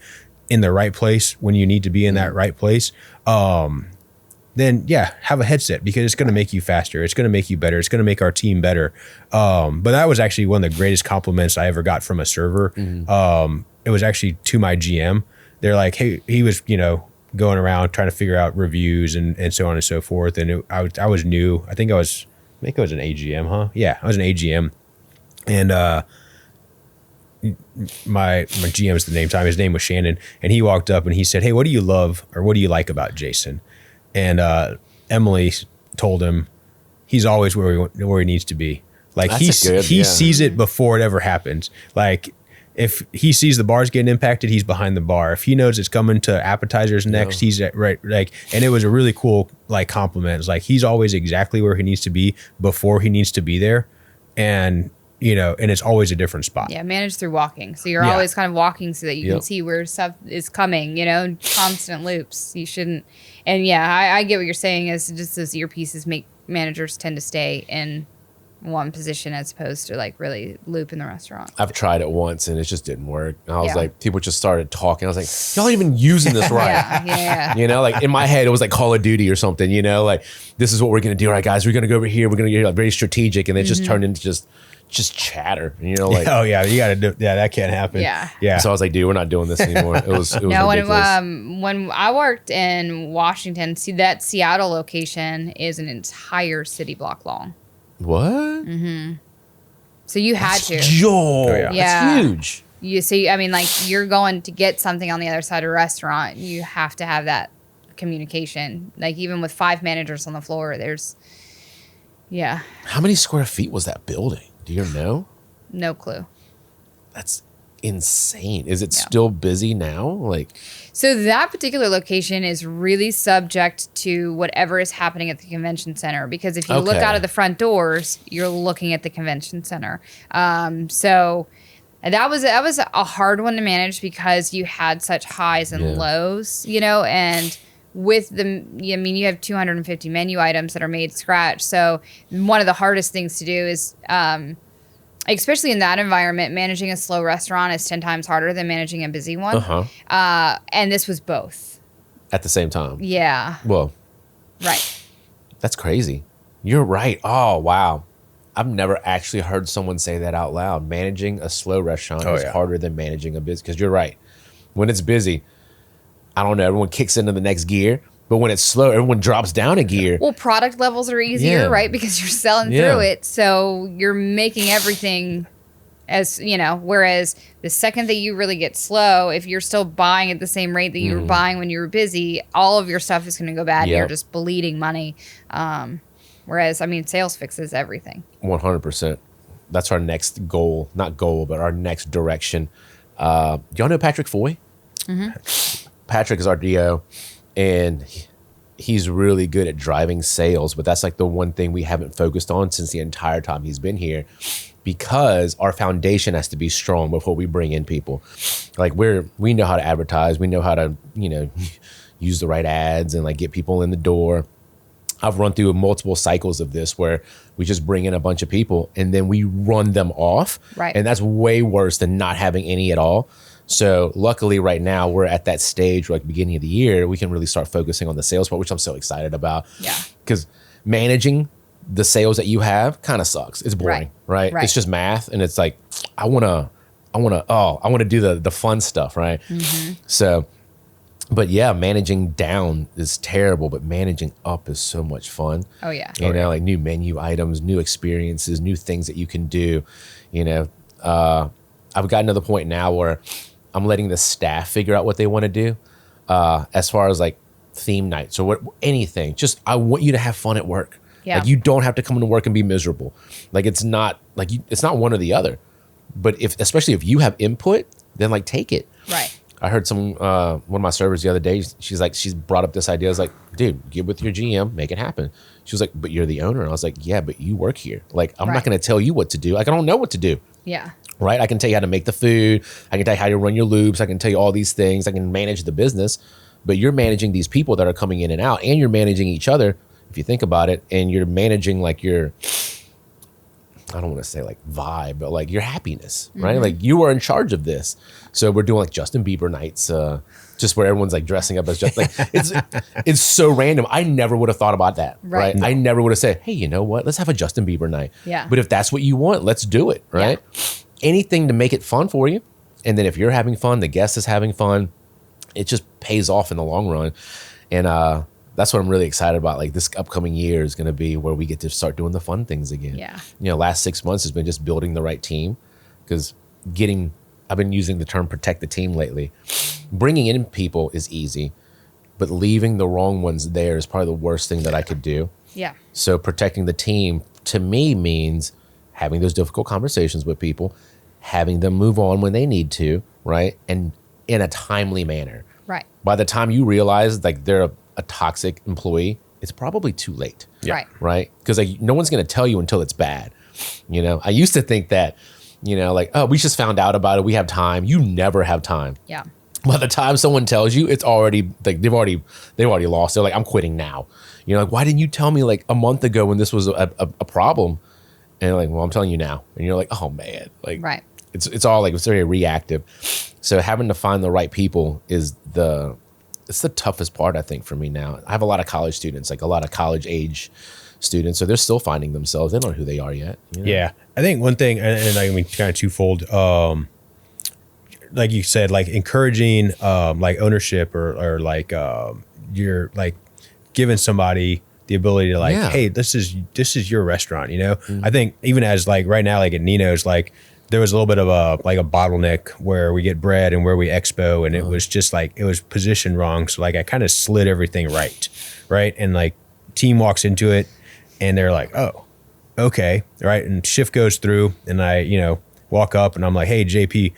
in the right place when you need to be in that right place, then have a headset because it's going to make you faster. It's going to make you better. It's going to make our team better. But that was actually one of the greatest compliments I ever got from a server. It was actually to my GM. They're like, hey, he was, going around trying to figure out reviews and so on and so forth. And I was new. I think I was an AGM, huh? Yeah, I was an AGM. And my GM's the name time. His name was Shannon. And he walked up and he said, hey, what do you love or what do you like about Jason? And Emily told him he's always where he needs to be. Like That's he sees it before it ever happens. Like if he sees the bar's getting impacted, he's behind the bar. If he knows it's coming to appetizers next, he's right. Like, and it was a really cool like compliment. It's like he's always exactly where he needs to be before he needs to be there, and and it's always a different spot. Yeah, manage through walking. So you're always kind of walking so that you can see where stuff is coming. Constant loops. You shouldn't. And I get what you're saying. Is just those earpieces make managers tend to stay in one position as opposed to like really loop in the restaurant. I've tried it once and it just didn't work. I was like, people just started talking. I was like, y'all ain't even using this right. Yeah. Like in my head, it was like Call of Duty or something, like this is what we're going to do. All right, guys, we're going to go over here. We're going to get very strategic. And it just turned into just chatter, like, oh yeah, you got to do, that can't happen. Yeah. So I was like, dude, we're not doing this anymore. It was no, ridiculous. when I worked in Washington, see that Seattle location is an entire city block long. What? Mm-hmm. So you had to. That's huge. You see, I mean, like you're going to get something on the other side of a restaurant, you have to have that communication. Like even with 5 managers on the floor, there's, How many square feet was that building? Do you know? No clue. That's insane. Is it still busy now? Like, so that particular location is really subject to whatever is happening at the convention center, because if you look out of the front doors, you're looking at the convention center. So that was a hard one to manage because you had such highs and lows, and with you have 250 menu items that are made scratch. So one of the hardest things to do is, especially in that environment, managing a slow restaurant is 10 times harder than managing a busy one. And this was both. At the same time? Yeah. Well. Right. That's crazy. You're right. Oh, wow. I've never actually heard someone say that out loud. Managing a slow restaurant is harder than managing a busy. Because you're right. When it's busy, I don't know, everyone kicks into the next gear. But when it's slow, everyone drops down a gear. Well, product levels are easier, right? Because you're selling through it. So you're making everything as, whereas the second that you really get slow, if you're still buying at the same rate that you were buying when you were busy, all of your stuff is going to go bad. You're just bleeding money. Whereas, sales fixes everything. 100%. That's our next goal. Not goal, but our next direction. Do y'all know Patrick Foy? Mm-hmm. Patrick is our DO. And he's really good at driving sales, but that's like the one thing we haven't focused on since the entire time he's been here, because our foundation has to be strong before we bring in people. Like we know how to advertise, we know how to, use the right ads and like get people in the door. I've run through multiple cycles of this where we just bring in a bunch of people and then we run them off. Right. And that's way worse than not having any at all. So luckily right now we're at that stage where like beginning of the year, we can really start focusing on the sales part, which I'm so excited about. Yeah. Because managing the sales that you have kind of sucks. It's boring, right? It's just math. And it's like, I want to do the fun stuff. Right. Mm-hmm. So, but yeah, managing down is terrible, but managing up is so much fun. Oh yeah. Like new menu items, new experiences, new things that you can do, I've gotten to the point now where I'm letting the staff figure out what they want to do, as far as like theme nights or anything. Just I want you to have fun at work. Yeah. Like you don't have to come into work and be miserable. Like it's not one or the other. But especially if you have input, then like take it. Right. I heard one of my servers the other day. She's brought up this idea. I was like, dude, get with your GM, make it happen. She was like, but you're the owner. And I was like, yeah, but you work here. Like I'm not going to tell you what to do. Like I don't know what to do. Yeah. Right? I can tell you how to make the food. I can tell you how to run your loops. I can tell you all these things. I can manage the business. But you're managing these people that are coming in and out, and you're managing each other, if you think about it, and you're managing like your, I don't want to say like vibe, but like your happiness, right? Like you are in charge of this. So we're doing like Justin Bieber nights, just where everyone's like dressing up as just like, it's so random. I never would have thought about that, right? I never would have said, hey, you know what? Let's have a Justin Bieber night. Yeah. But if that's what you want, let's do it, right? Yeah. Anything to make it fun for you. And then if you're having fun, the guest is having fun, it just pays off in the long run. And that's what I'm really excited about. Like this upcoming year is going to be where we get to start doing the fun things again. Yeah. Last 6 months has been just building the right team, because I've been using the term protect the team lately. Bringing in people is easy, but leaving the wrong ones there is probably the worst thing that I could do. Yeah. So protecting the team to me means having those difficult conversations with people, having them move on when they need to, right? And in a timely manner. Right. By the time you realize like they're a toxic employee, it's probably too late. Right. Right? Because like no one's going to tell you until it's bad. You know, I used to think that, you know, like, oh, we just found out about it. We have time. You never have time. Yeah. By the time someone tells you, it's already like they've already lost. They're like, I'm quitting now. You know, like, why didn't you tell me like a month ago when this was a problem? And you're like, well, I'm telling you now. And you're like, oh man, like, right. It's all like, it's very reactive. So having to find the right people is it's the toughest part, I think, for me now. I have a lot of college students, like a lot of college age students. So they're still finding themselves. They don't know who they are yet. You know? Yeah. I think one thing, and I mean, kind of twofold, like you said, like encouraging like ownership or like you're like giving somebody the ability to like, hey, this is your restaurant, you know? I think even as like right now, like at Nino's, like there was a little bit of a bottleneck where we get bread and where we expo, and it was just like, it was positioned wrong. So like I kind of slid everything right? And like team walks into it and they're like, oh, okay, right? And shift goes through and I, you know, walk up and I'm like, hey, JP,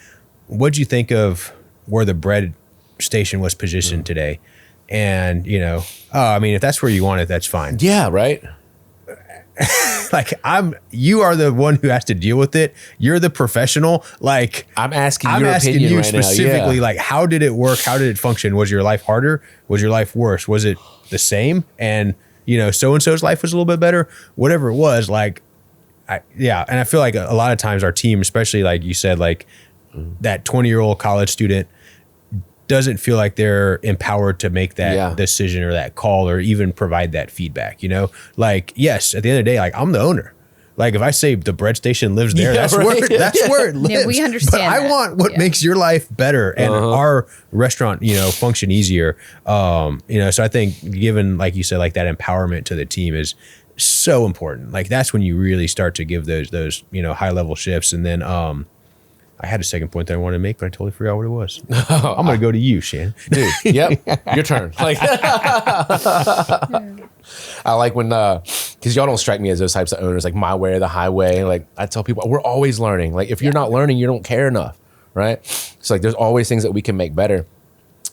what'd you think of where the bread station was positioned today? And, you know, I mean, if that's where you want it, that's fine. Yeah, right. Like you are the one who has to deal with it. You're the professional. Like I'm asking you right specifically, now. Like, how did it work? How did it function? Was your life harder? Was your life worse? Was it the same? And, you know, so-and-so's life was a little bit better, whatever it was. Like, And I feel like a lot of times our team, especially like you said, like that 20-year-old college student doesn't feel like they're empowered to make that decision or that call or even provide that feedback, you know? Like, yes, at the end of the day, like I'm the owner. Like if I say the bread station lives there, that's where it lives. Yeah, we understand. But I want what makes your life better and our restaurant, you know, function easier. You know, so I think given, like you said, like that empowerment to the team is so important. Like that's when you really start to give those, you know, high level shifts. And then, I had a second point that I wanted to make, but I totally forgot what it was. I'm going to go to you, Shannon. Dude, yep, your turn. Like, I like when, because y'all don't strike me as those types of owners, like my way or the highway. Like I tell people, we're always learning. Like if you're not learning, you don't care enough, right? So like there's always things that we can make better,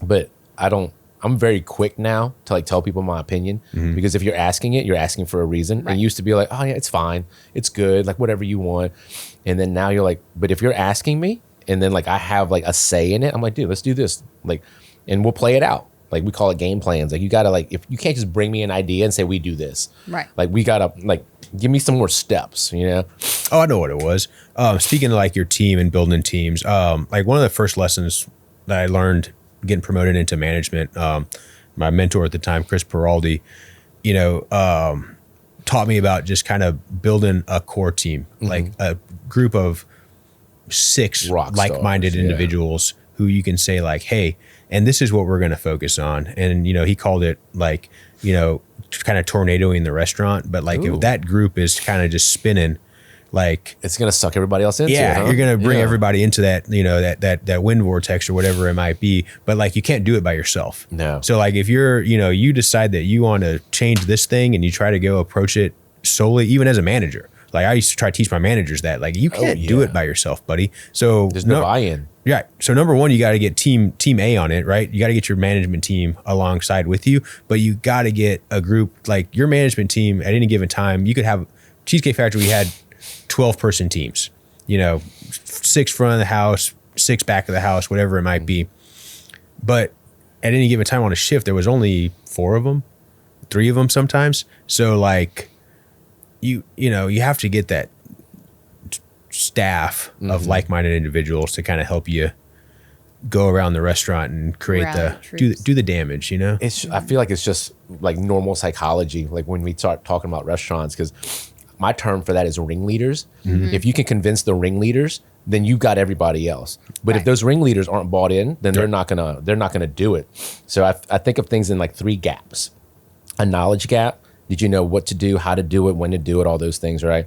but I'm very quick now to like tell people my opinion because if you're asking it, you're asking for a reason. Right. And you used to be like, oh yeah, it's fine. It's good. Like whatever you want. And then now you're like, but if you're asking me and then like I have like a say in it, I'm like, dude, let's do this. Like, and we'll play it out. Like we call it game plans. Like you gotta like, if you can't just bring me an idea and say we do this. Right. Like we gotta like, give me some more steps, you know? Oh, I know what it was. Speaking of like your team and building teams, like one of the first lessons that I learned getting promoted into management, my mentor at the time, Chris Peraldi, you know, taught me about just kind of building a core team, like a group of 6 like-minded individuals who you can say like, hey, and this is what we're going to focus on. And, you know, he called it like, you know, kind of tornadoing the restaurant. But like if that group is kind of just spinning, like it's going to suck everybody else into it. Huh? You're going to bring everybody into that, you know, that wind vortex or whatever it might be. But like, you can't do it by yourself. No. So like, if you're, you know, you decide that you want to change this thing and you try to go approach it solely, even as a manager, like I used to try to teach my managers that like, you can't do it by yourself, buddy. So there's no buy-in. Yeah. So number one, you got to get team A on it, right? You got to get your management team alongside with you, but you got to get a group, like your management team at any given time. You could have Cheesecake Factory. We had 12-person teams, you know, 6 front of the house, 6 back of the house, whatever it might be. But at any given time on a shift, there was only 4 of them, 3 of them sometimes. So like you know, you have to get that staff of like-minded individuals to kind of help you go around the restaurant and create do the damage, you know? I feel like it's just like normal psychology. Like when we start talking about restaurants, because my term for that is ringleaders. If you can convince the ringleaders, then you got everybody else. But if those ringleaders aren't bought in, then they're not gonna do it. So I think of things in like 3 gaps: a knowledge gap. Did you know what to do, how to do it, when to do it, all those things, right?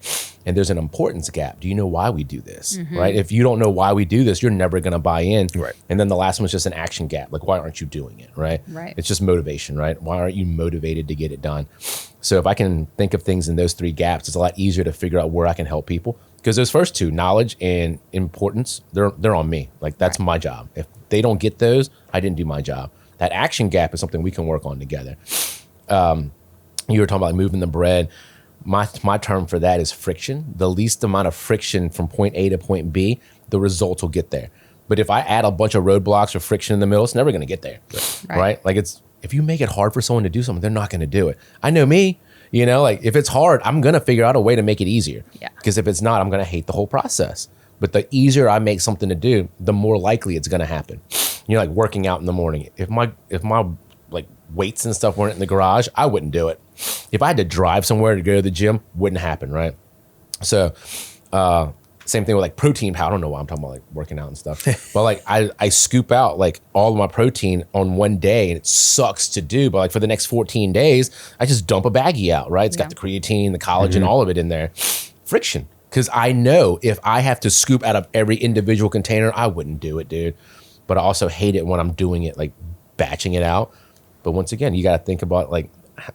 and there's an importance gap. Do you know why we do this? Right? If you don't know why we do this, you're never going to buy in. Right. And then the last one's just an action gap. Like, why aren't you doing it? Right. Right. It's just motivation, right? Why aren't you motivated to get it done? So if I can think of things in those 3 gaps, it's a lot easier to figure out where I can help people. Because those first 2, knowledge and importance, they're on me. Like, that's my job. If they don't get those, I didn't do my job. That action gap is something we can work on together. You were talking about moving the bread. My term for that is friction. The least amount of friction from point A to point B, the results will get there. But if I add a bunch of roadblocks or friction in the middle, it's never going to get there. Right? Like, if you make it hard for someone to do something, they're not going to do it. I know me. Like, if it's hard, I'm going to figure out a way to make it easier. Yeah. Because if it's not, I'm going to hate the whole process. But the easier I make something to do, the more likely it's going to happen. Like working out in the morning. If my like weights and stuff weren't in the garage, I wouldn't do it. If I had to drive somewhere to go to the gym, wouldn't happen, right? So, same thing with like protein powder. I don't know why I'm talking about like working out and stuff, but like I scoop out like all of my protein on one day, and it sucks to do. But like for the next 14 days, I just dump a baggie out, right? It's got the creatine, the collagen, all of it in there. Friction, because I know if I have to scoop out of every individual container, I wouldn't do it, dude. But I also hate it when I'm doing it, like batching it out. But once again, you got to think about like,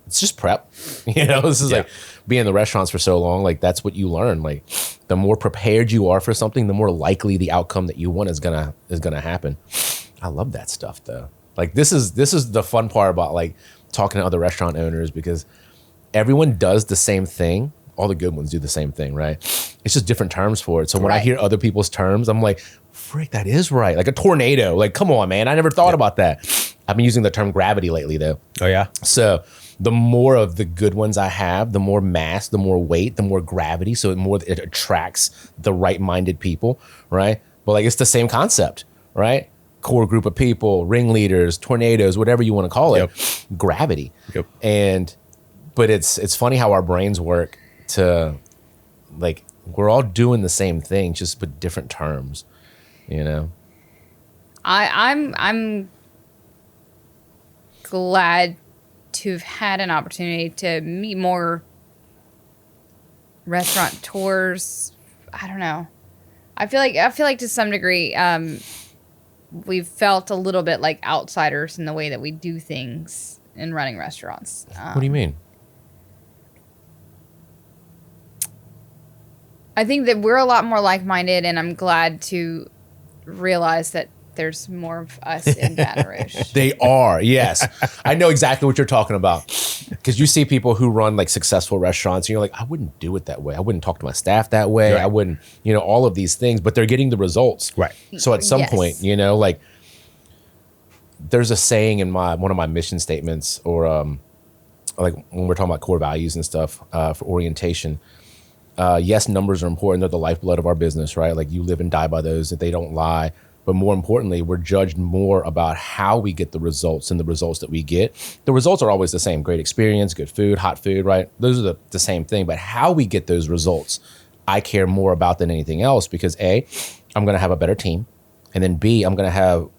it's just prep. This is like being in the restaurants for so long. Like, that's what you learn. Like, the more prepared you are for something, the more likely the outcome that you want is gonna happen. I love that stuff though. Like, this is the fun part about like talking to other restaurant owners, because everyone does the same thing. All the good ones do the same thing, right? It's just different terms for it. So when I hear other people's terms, I'm like, frick, that is right. Like a tornado. Like, come on, man. I never thought about that. I've been using the term gravity lately, though. Oh, yeah? So the more of the good ones I have, the more mass, the more weight, the more gravity. So it attracts the right-minded people, right? But like, it's the same concept, right? Core group of people, ringleaders, tornadoes, whatever you want to call it, gravity. But it's funny how our brains work to, like, we're all doing the same thing, just with different terms, I'm glad to have had an opportunity to meet more restaurateurs. I don't know. I feel like to some degree, we've felt a little bit like outsiders in the way that we do things in running restaurants. What do you mean? I think that we're a lot more like-minded, and I'm glad to realize that there's more of us in Baton Rouge. They are, yes. I know exactly what you're talking about. Because you see people who run like successful restaurants, and you're like, I wouldn't do it that way. I wouldn't talk to my staff that way. I wouldn't, all of these things, but they're getting the results. Right. So at some point, like, there's a saying in one of my mission statements, or like when we're talking about core values and stuff for orientation. Yes, numbers are important. They're the lifeblood of our business, right? Like, you live and die by those, that they don't lie. But more importantly, we're judged more about how we get the results and the results that we get. The results are always the same. Great experience, good food, hot food, right? Those are the same thing. But how we get those results, I care more about than anything else, because A, I'm going to have a better team. And then B, I'm going to have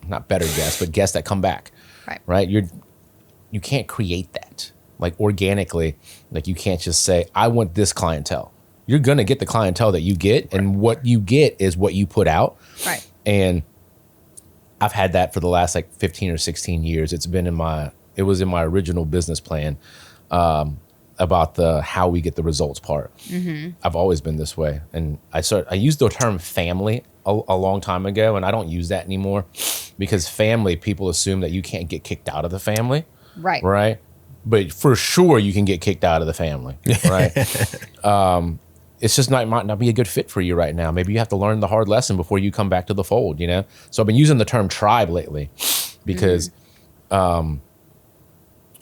not better guests, but guests that come back, right? You can't create that. Like, organically, like, you can't just say, I want this clientele. You're going to get the clientele that you get, and what you get is what you put out. Right. And I've had that for the last like 15 or 16 years. It was in my original business plan about the how we get the results part. Mm-hmm. I've always been this way. And I used the term family a long time ago, and I don't use that anymore, because family, people assume that you can't get kicked out of the family. Right. Right. But for sure you can get kicked out of the family. Right. It's just might not be a good fit for you right now. Maybe you have to learn the hard lesson before you come back to the fold, So I've been using the term tribe lately, because I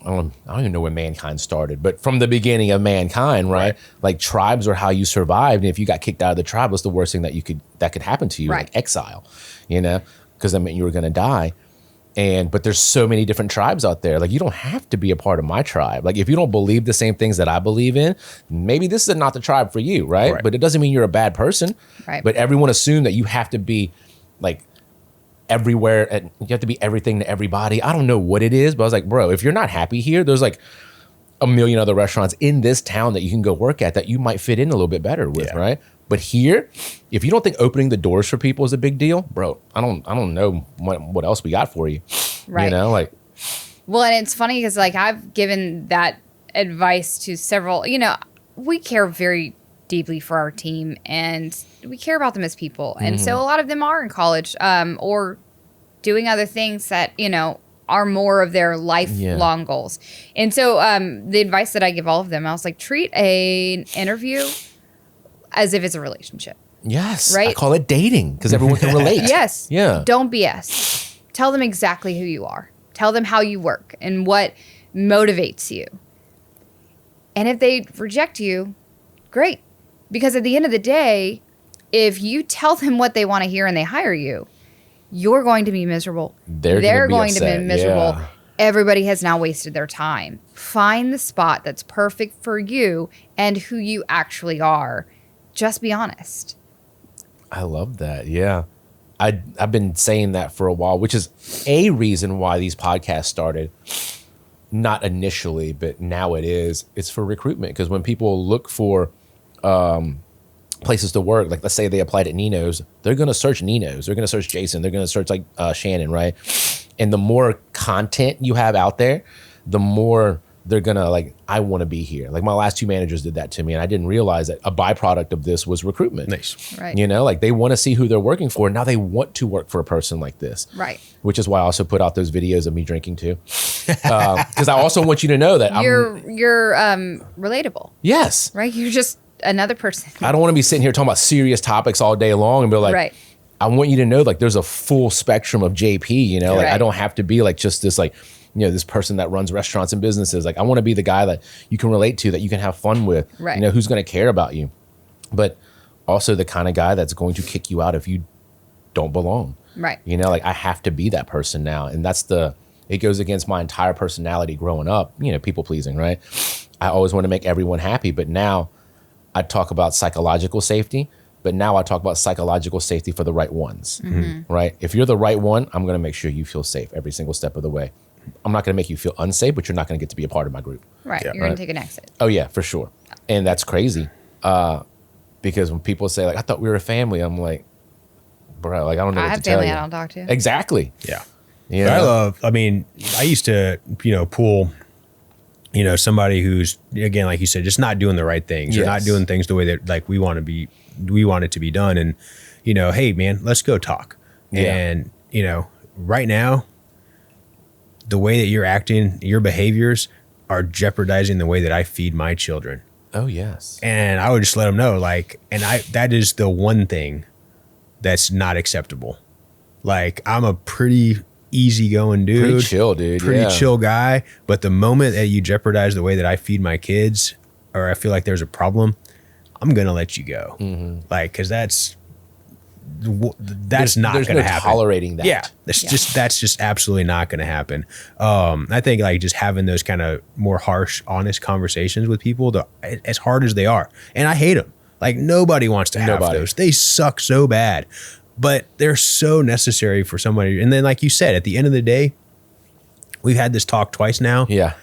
don't even know when mankind started, but from the beginning of mankind, right? Like, tribes are how you survived. And if you got kicked out of the tribe, what's the worst thing that could happen to you? Like exile, because that meant you were going to die. But there's so many different tribes out there. Like, you don't have to be a part of my tribe. Like, if you don't believe the same things that I believe in, maybe this is not the tribe for you, right? But it doesn't mean you're a bad person. Right. But everyone assumed that you have to be like everywhere, and you have to be everything to everybody. I don't know what it is, but I was like, bro, if you're not happy here, there's like a million other restaurants in this town that you can go work at that you might fit in a little bit better with, right? But here, if you don't think opening the doors for people is a big deal, bro, I don't know what else we got for you. Right. You know, like. Well, and it's funny because like I've given that advice to several, you know, we care very deeply for our team and we care about them as people. And so a lot of them are in college or doing other things that, you know, are more of their lifelong goals. And so the advice that I give all of them, I was like, treat an interview as if it's a relationship. Yes. Right? I call it dating because everyone can relate. Yes. Yeah. Don't BS. Tell them exactly who you are. Tell them how you work and what motivates you. And if they reject you, great. Because at the end of the day, if you tell them what they want to hear and they hire you, you're going to be miserable. They're going to be miserable. Yeah. Everybody has now wasted their time. Find the spot that's perfect for you and who you actually are. Just be honest. I love that. Yeah. I've been saying that for a while, which is a reason why these podcasts started. Not initially, but now it is. It's for recruitment. Because when people look for places to work, like let's say they applied at Nino's, they're going to search Nino's. They're going to search Jason. They're going to search like Shannon, right? And the more content you have out there, the more they're going to like, I want to be here. Like my last 2 managers did that to me. And I didn't realize that a byproduct of this was recruitment. Nice. Right. You know, like they want to see who they're working for. Now they want to work for a person like this. Right. Which is why I also put out those videos of me drinking too. Because I also want you to know that you're relatable. Yes. Right. You're just another person. I don't want to be sitting here talking about serious topics all day long and be like, right. I want you to know like there's a full spectrum of JP, you know, like I don't have to be like just this like, you know, this person that runs restaurants and businesses. Like I want to be the guy that you can relate to, that you can have fun with, right. You know, who's going to care about you, but also the kind of guy that's going to kick you out if you don't belong. Right. You know, like I have to be that person now. And it goes against my entire personality growing up, you know, people pleasing, right? I always want to make everyone happy, but now I talk about psychological safety, but now I talk about psychological safety for the right ones, right? If you're the right one, I'm going to make sure you feel safe every single step of the way. I'm not going to make you feel unsafe, but you're not going to get to be a part of my group. Right. You're going to take an exit. Oh, yeah, for sure. And that's crazy because when people say, like, I thought we were a family, I'm like, bro, like, I don't know what to tell you. I have family I don't talk to. Exactly. Yeah. You know? I used to, you know, pull, you know, somebody who's, again, like you said, just not doing the right things or not doing things the way that, like, we want it to be done. And, you know, hey, man, let's go talk. Yeah. And, you know, right now, the way that you're acting, your behaviors are jeopardizing the way that I feed my children. Oh, yes. And I would just let them know, like, that is the one thing that's not acceptable. Like, I'm a pretty easygoing dude. Pretty chill, dude. Pretty chill guy. But the moment that you jeopardize the way that I feed my kids, or I feel like there's a problem, I'm going to let you go. Mm-hmm. Like, because that's not going to happen. Tolerating that. Yeah, that's just absolutely not going to happen. I think like just having those kind of more harsh, honest conversations with people, as hard as they are, and I hate them. Like nobody wants to have those. They suck so bad, but they're so necessary for somebody. And then, like you said, at the end of the day, we've had this talk twice now. Yeah,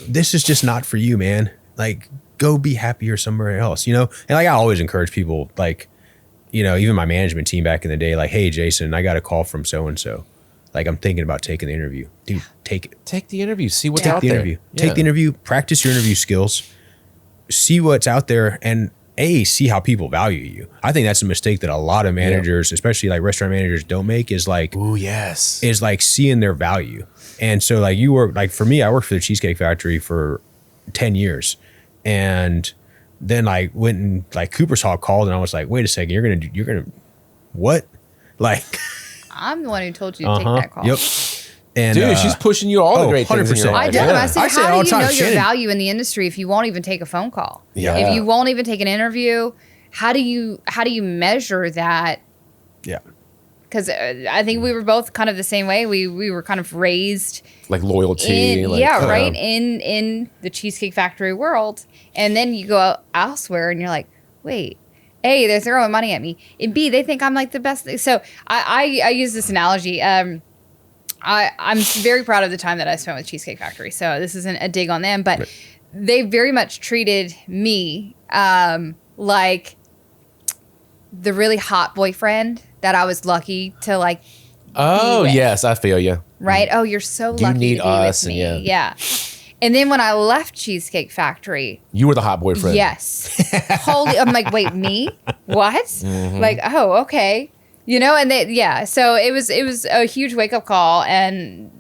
this is just not for you, man. Like, go be happier somewhere else. You know, and like I always encourage people, like, you know, even my management team back in the day, like, hey, Jason, I got a call from so-and-so. Like, I'm thinking about taking the interview. Dude, take it. Take the interview. See what's out there. Take the interview. Practice your interview skills. See what's out there and, see how people value you. I think that's a mistake that a lot of managers, especially like restaurant managers, don't make is like, is like seeing their value. And so like you work, like for me, I worked for the Cheesecake Factory for 10 years. And then like went and like Cooper's Hawk called and I was like, wait a second, you're gonna what? Like I'm the one who told you to take that call. Yep. And dude, she's pushing you all the great things in your life. I did. I said, how do you know your value in the industry if you won't even take a phone call? Yeah. If you won't even take an interview, how do you measure that? Yeah. Because I think we were both kind of the same way. We were kind of raised like loyalty. In the Cheesecake Factory world. And then you go out elsewhere and you're like, wait, A, they're throwing money at me. And B, they think I'm like the best. So I use this analogy. I'm very proud of the time that I spent with Cheesecake Factory. So this isn't a dig on them, but they very much treated me like the really hot boyfriend that I was lucky to like. Oh yes, I feel you. Right? Oh, you're so lucky. You need to be us, with me. and Yeah. And then when I left Cheesecake Factory, you were the hot boyfriend. Yes. I'm like, wait, me? What? Mm-hmm. Like, oh, okay. You know, and so it was a huge wake up call, and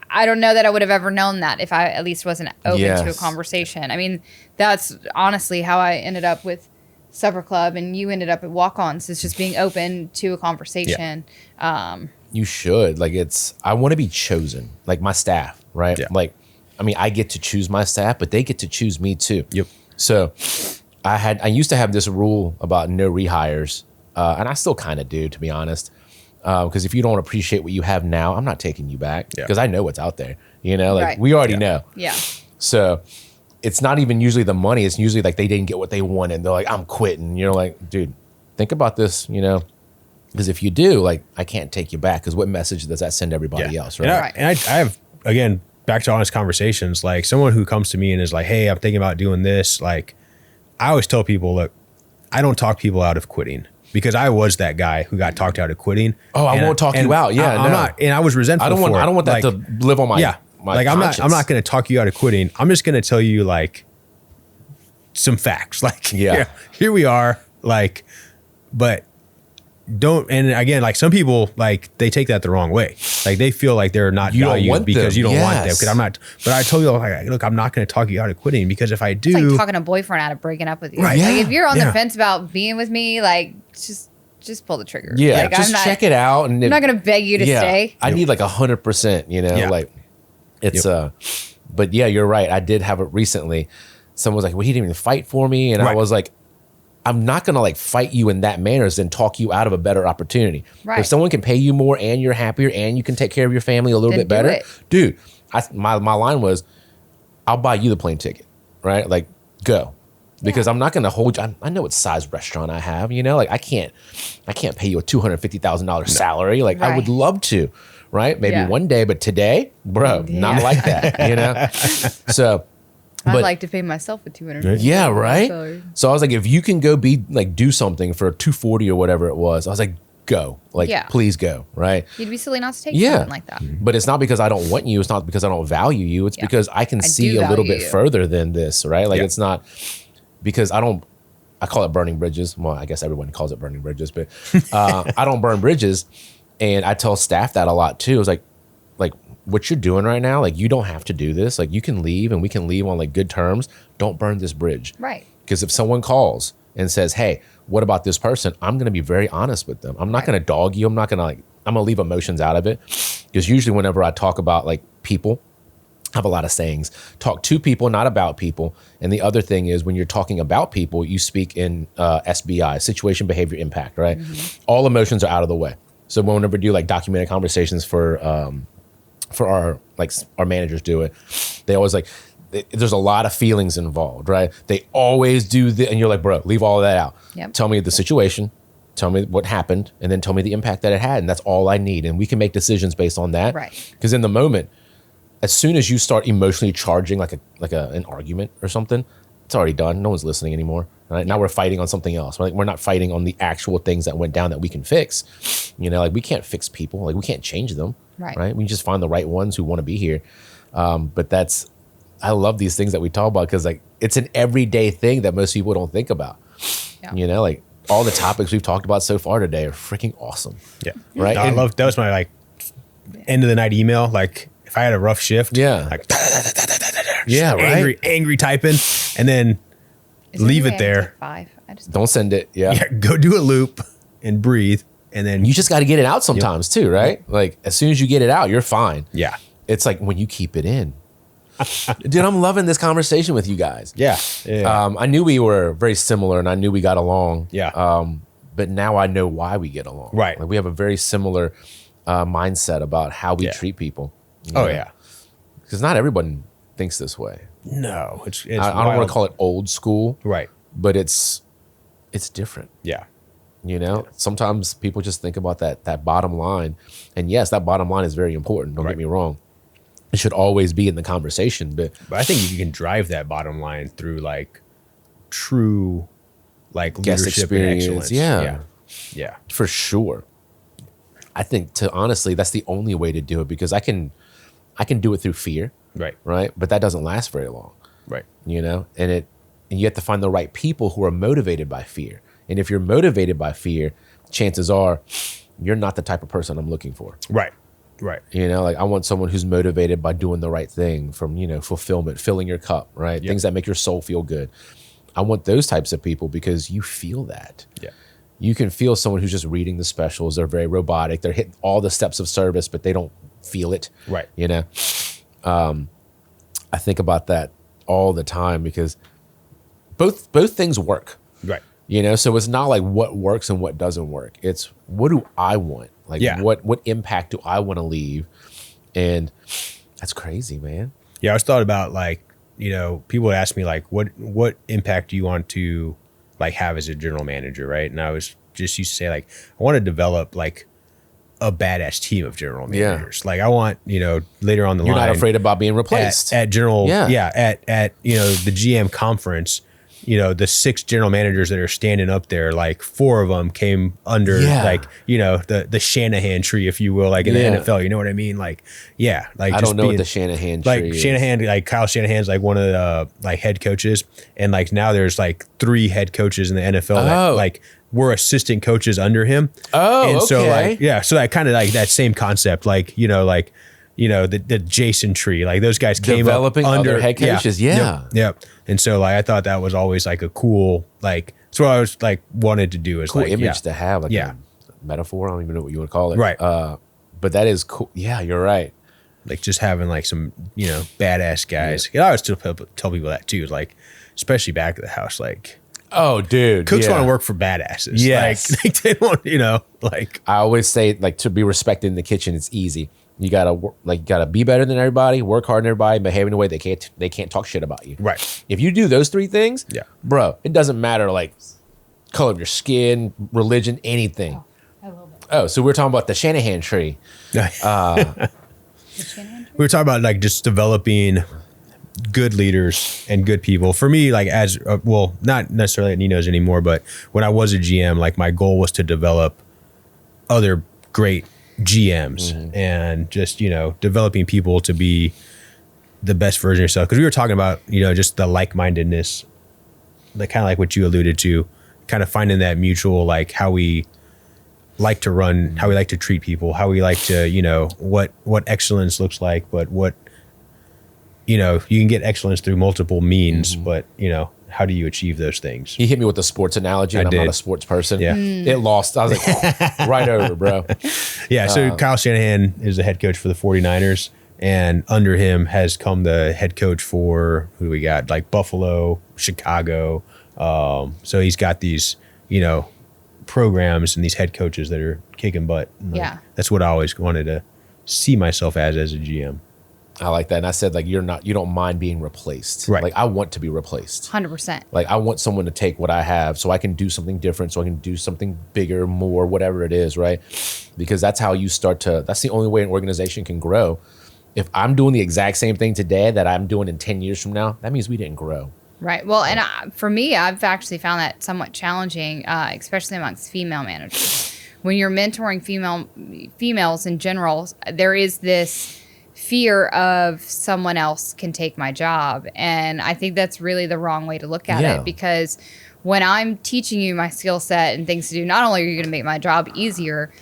I don't know that I would have ever known that if I at least wasn't open to a conversation. I mean, that's honestly how I ended up with Supper Club, and you ended up at Walk-Ons. It's just being open to a conversation. Yeah. You should. Like, I want to be chosen. Like my staff, right? Yeah. Like, I mean, I get to choose my staff, but they get to choose me too. Yep. So I used to have this rule about no rehires, and I still kind of do, to be honest. Because if you don't appreciate what you have now, I'm not taking you back because I know what's out there. You know, like we already know. Yeah. So it's not even usually the money. It's usually like they didn't get what they wanted. They're like, I'm quitting. You're like, dude, think about this, you know, because if you do, like, I can't take you back because what message does that send everybody else, right? And I have, again, back to honest conversations, like someone who comes to me and is like, hey, I'm thinking about doing this. Like, I always tell people, look, I don't talk people out of quitting. Because I was that guy who got talked out of quitting. Oh, I won't talk you out. Yeah, I'm not, and I was resentful. I don't want that to live on my my conscience. I'm not going to talk you out of quitting. I'm just going to tell you like some facts. Like here we are. Like, but don't. And again, like some people like they take that the wrong way. Like they feel like they're not valued because you don't want them. Because I'm not. But I told you, like, look, I'm not going to talk you out of quitting because if I do, it's like talking a boyfriend out of breaking up with you. Right. Like if you're on the fence about being with me, like just pull the trigger. Yeah, like, just check it out. And I'm not going to beg you to stay. I need like 100%. You know, like it's But yeah, you're right. I did have it recently. Someone was like, "Well, he didn't even fight for me," and I was like, I'm not going to like fight you in that manner and talk you out of a better opportunity. Right. If someone can pay you more and you're happier and you can take care of your family a little bit better, dude, my line was, I'll buy you the plane ticket, right? Like, go. Because I'm not going to hold you. I know what size restaurant I have, you know, like I can't pay you a $250,000 salary. Like I would love to, right? Maybe one day, but today, bro, not like that, you know? So, I'd like to pay myself a $200. Yeah, right. So I was like, if you can go do something for $240 or whatever it was, I was like, go, like, please go, right? You'd be silly not to take something like that. But it's not because I don't want you. It's not because I don't value you. It's because I can see a little bit further than this, right? Like it's not because I call it burning bridges. Well, I guess everyone calls it burning bridges, but I don't burn bridges. And I tell staff that a lot too. It's like what you're doing right now, like you don't have to do this. Like you can leave and we can leave on like good terms. Don't burn this bridge. Right. Because if someone calls and says, hey, what about this person? I'm going to be very honest with them. I'm not going to dog you. I'm going to leave emotions out of it. Because usually whenever I talk about like people, I have a lot of sayings. Talk to people, not about people. And the other thing is when you're talking about people, you speak in SBI, situation, behavior, impact, right? Mm-hmm. All emotions are out of the way. So whenever we do like documented conversations for our managers do it, they always like, there's a lot of feelings involved, right? They always do the, and you're like, bro, leave all of that out. Yep. Tell me the situation, tell me what happened, and then tell me the impact that it had. And that's all I need. And we can make decisions based on that. Right. Because in the moment, as soon as you start emotionally charging like an argument or something, it's already done. No one's listening anymore. Right? Now we're fighting on something else. Right? We're not fighting on the actual things that went down that we can fix. You know, like we can't fix people. Like we can't change them. Right. We just find the right ones who want to be here. But I love these things that we talk about because like it's an everyday thing that most people don't think about. Yeah. You know, like all the topics we've talked about so far today are freaking awesome. Yeah. Right. No, I love that was my like end of the night email. Like if I had a rough shift, like angry typing, and then leave it there. Don't send it. Yeah. Go do a loop and breathe. And then you just got to get it out sometimes too, right? Like as soon as you get it out, you're fine. Yeah. It's like when you keep it in. Dude, I'm loving this conversation with you guys. Yeah. I knew we were very similar and I knew we got along. Yeah. But now I know why we get along. Right. Like we have a very similar mindset about how we treat people. Oh, yeah. Because not everyone thinks this way. No. It's I don't want to call it old school. Right. But it's different. Yeah. You know, sometimes people just think about that bottom line. And yes, that bottom line is very important. Don't get me wrong. It should always be in the conversation. But I think you can drive that bottom line through like true like guest leadership and experience. excellence. Yeah. For sure. I think honestly, that's the only way to do it, because I can do it through fear. Right. But that doesn't last very long. Right. You know, and you have to find the right people who are motivated by fear. And if you're motivated by fear, chances are you're not the type of person I'm looking for. Right. You know, like I want someone who's motivated by doing the right thing, from, you know, fulfillment, filling your cup, right? Things that make your soul feel good. I want those types of people, because you feel that. Yeah. You can feel someone who's just reading the specials. They're very robotic. They're hitting all the steps of service, but they don't feel it. Right. You know, I think about that all the time, because both things work. Right. You know, so it's not like what works and what doesn't work. It's what do I want? Like what impact do I want to leave? And that's crazy, man. Yeah, I always thought about like, you know, people would ask me like, what impact do you want to like have as a general manager, right? And I was just used to say like, I want to develop like a badass team of general managers. Like I want, you know, later on the line. You're not afraid about being replaced. At general, at you know, the GM conference, you know, the 6 general managers that are standing up there, like 4 of them came under like, you know, the Shanahan tree, if you will, like in the NFL, you know what I mean? Like, like I don't know what the Shanahan tree is. Shanahan, like Kyle Shanahan's like one of the like head coaches. And like now there's like 3 head coaches in the NFL that like were assistant coaches under him. And so like, so that kind of like that same concept, like, you know, the Jason tree, like those guys came developing up under other head coaches. Yep. And so like I thought that was always like a cool, like that's what I was like wanted to do, is cool like image to have, like a metaphor. I don't even know what you would call it. Right. But that is cool. Yeah, you're right. Like just having like some, you know, badass guys. I always tell people that too, like especially back at the house, like, oh dude, cooks want to work for badasses. Yes. Like they want, you know, like I always say, like, to be respected in the kitchen, it's easy. You gotta be better than everybody, work hard than everybody, behave in a way they can't talk shit about you. Right. If you do those 3 things, bro, it doesn't matter like color of your skin, religion, anything. Oh, I love it. Oh, so we're talking about the Shanahan tree. We were talking about like just developing good leaders and good people. For me, like as well, not necessarily at Nino's anymore, but when I was a GM, like my goal was to develop other great GMs and just, you know, developing people to be the best version of yourself. Because we were talking about, you know, just the like-mindedness, like kind of like what you alluded to, kind of finding that mutual, like how we like to run, how we like to treat people, how we like to, you know, what excellence looks like, but what, you know, you can get excellence through multiple means, but, you know, how do you achieve those things? He hit me with a sports analogy, and I'm not a sports person. Yeah. It lost. I was like, right over, bro. Yeah, so Kyle Shanahan is the head coach for the 49ers, and under him has come the head coach for, who do we got? Like Buffalo, Chicago. So he's got these, you know, programs and these head coaches that are kicking butt. Like, that's what I always wanted to see myself as a GM. I like that. And I said, like, you don't mind being replaced. Right. Like, I want to be replaced. 100%. Like, I want someone to take what I have so I can do something different, so I can do something bigger, more, whatever it is, right? Because that's how you that's the only way an organization can grow. If I'm doing the exact same thing today that I'm doing in 10 years from now, that means we didn't grow. Right. Well, and for me, I've actually found that somewhat challenging, especially amongst female managers. When you're mentoring females in general, there is this fear of someone else can take my job. And I think that's really the wrong way to look at it, because when I'm teaching you my skill set and things to do, not only are you going to make my job easier,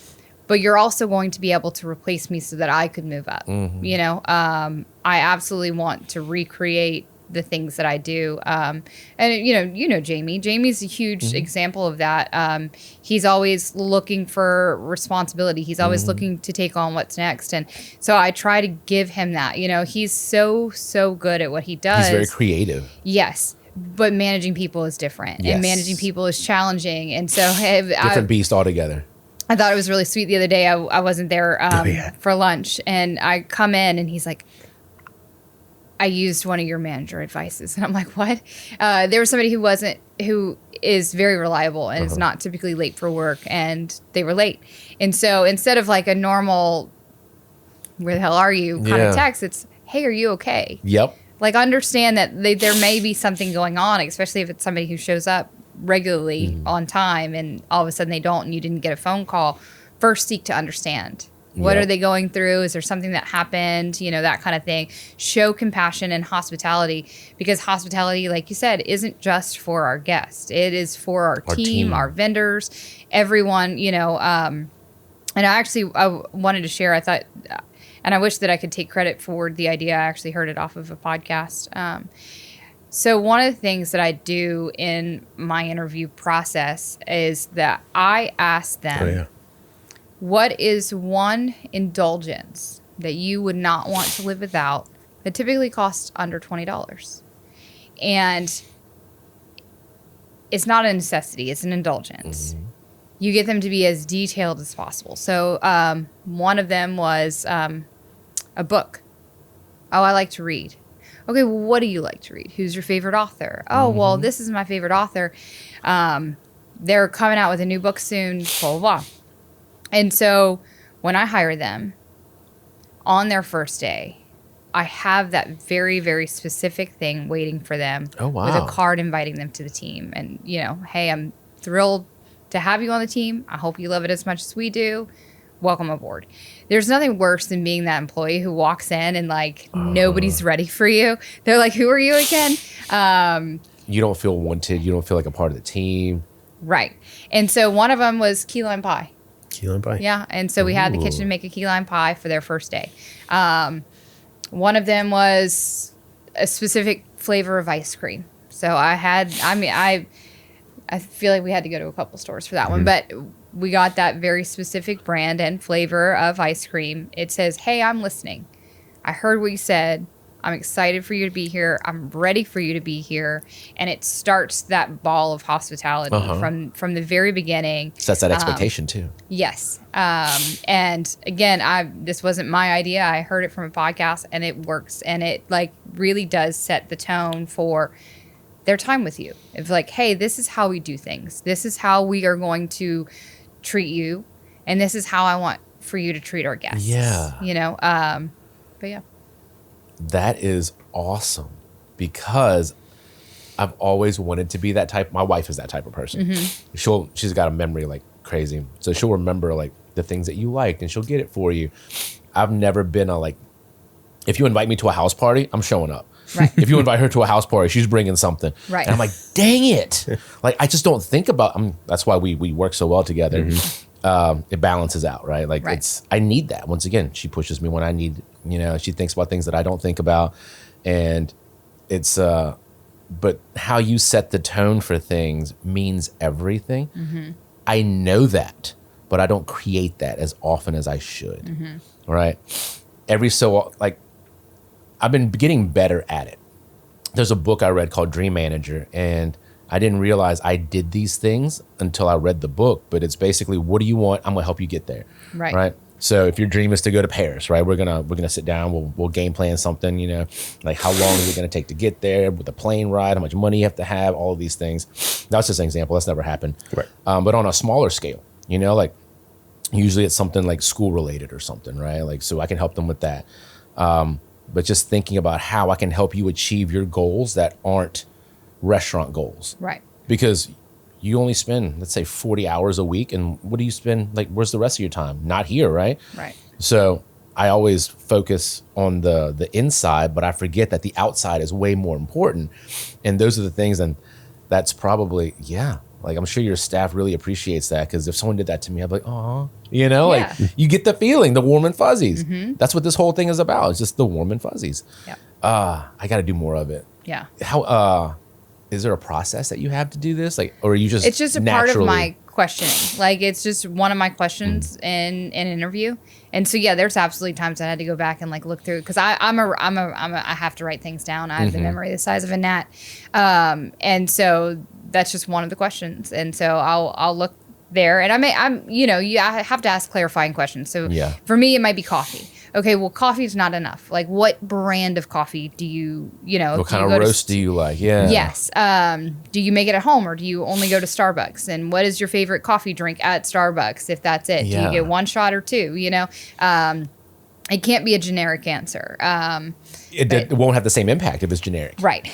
but you're also going to be able to replace me so that I could move up. You know, I absolutely want to recreate the things that I do. And you know, Jamie. Jamie's a huge example of that. He's always looking for responsibility. He's always looking to take on what's next. And so I try to give him that. You know, he's so good at what he does. He's very creative. Yes. But managing people is different. And managing people is challenging. And so different beast altogether. I thought it was really sweet the other day. I wasn't there for lunch, and I come in and he's like, I used one of your manager advices. And I'm like, what? There was somebody who is very reliable and is not typically late for work, and they were late. And so instead of like a normal, where the hell are you kind of text, it's, hey, are you okay? Yep. Like, understand that there may be something going on, especially if it's somebody who shows up regularly on time and all of a sudden they don't and you didn't get a phone call. First, seek to understand. What are they going through? Is there something that happened? You know, that kind of thing. Show compassion and hospitality, because hospitality, like you said, isn't just for our guests. It is for our team, our vendors, everyone, you know. And I wanted to share, I thought, and I wish that I could take credit for the idea. I actually heard it off of a podcast. So one of the things that I do in my interview process is that I ask them, what is one indulgence that you would not want to live without that typically costs under $20? And it's not a necessity, it's an indulgence. You get them to be as detailed as possible. So one of them was a book. Oh, I like to read. Okay, well, what do you like to read? Who's your favorite author? Oh, well, this is my favorite author. They're coming out with a new book soon, blah, blah, blah. And so when I hire them on their first day, I have that very, very specific thing waiting for them with a card inviting them to the team. And, you know, hey, I'm thrilled to have you on the team. I hope you love it as much as we do. Welcome aboard. There's nothing worse than being that employee who walks in and like nobody's ready for you. They're like, who are you again? You don't feel wanted. You don't feel like a part of the team. Right. And so one of them was key lime pie. Key lime pie. Yeah. And so we had the kitchen make a key lime pie for their first day. One of them was a specific flavor of ice cream. So I feel like we had to go to a couple stores for that one, but we got that very specific brand and flavor of ice cream. It says, hey, I'm listening. I heard what you said. I'm excited for you to be here. I'm ready for you to be here. And it starts that ball of hospitality from the very beginning. Sets that expectation too. Yes. And again, this wasn't my idea. I heard it from a podcast, and it works. And it like really does set the tone for their time with you. It's like, hey, this is how we do things. This is how we are going to treat you. And this is how I want for you to treat our guests. Yeah. You know, but yeah. That is awesome, because I've always wanted to be that type. My wife is that type of person. She's got a memory like crazy. So she'll remember like the things that you liked and she'll get it for you. I've never been if you invite me to a house party, I'm showing up. Right. If you invite her to a house party, she's bringing something. Right. And I'm like, dang it. Like, I just don't think about, that's why we work so well together. It balances out, right? Like I need that. Once again, she pushes me when I need, she thinks about things that I don't think about. And it's, but how you set the tone for things means everything. I know that, but I don't create that as often as I should. Right. I've been getting better at it. There's a book I read called Dream Manager, and I didn't realize I did these things until I read the book, but it's basically, what do you want? I'm gonna help you get there. Right. So if your dream is to go to Paris, right, we're gonna sit down, we'll game plan something, like how long is it gonna take to get there, with the plane ride, how much money you have to have, all of these things. That's just an example. That's never happened. Right. But on a smaller scale, like usually it's something like school related or something, right? Like, so I can help them with that. But just thinking about how I can help you achieve your goals that aren't restaurant goals. Right. Because you only spend, let's say, 40 hours a week. And what do you spend? Like, where's the rest of your time? Not here, right? Right. So I always focus on the inside, but I forget that the outside is way more important. And those are the things, and that's probably, like, I'm sure your staff really appreciates that, because if someone did that to me, I'd be like, oh, like you get the feeling, the warm and fuzzies. That's what this whole thing is about. It's just the warm and fuzzies. Yeah. I got to do more of it. Yeah. How, is there a process that you have to do this? Like, or are you just, it's just a part of my questioning. Like, it's just one of my questions in an interview. And so, there's absolutely times I had to go back and like look through, because I have to write things down. I have the memory the size of a gnat. And so that's just one of the questions. And so I'll look there, and I have to ask clarifying questions. So for me, it might be coffee. okay, well, coffee is not enough. Like, what brand of coffee do you what kind of roast do you like? Yeah. Yes. Do you make it at home, or do you only go to Starbucks? And what is your favorite coffee drink at Starbucks, if that's it? Yeah. Do you get one shot or two? It can't be a generic answer. It won't have the same impact if it's generic. Right.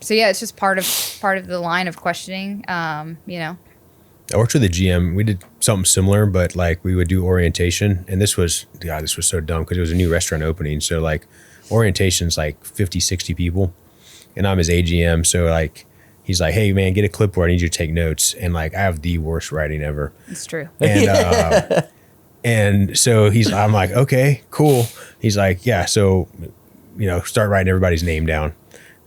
So yeah, it's just part of the line of questioning. I worked with the GM. We did something similar, but like we would do orientation. And this was so dumb because it was a new restaurant opening. So like orientation's like 50, 60 people. And I'm his AGM. So like, he's like, hey man, get a clipboard. I need you to take notes. And like, I have the worst writing ever. It's true. And, and so I'm like, okay, cool. He's like, yeah. So, start writing everybody's name down.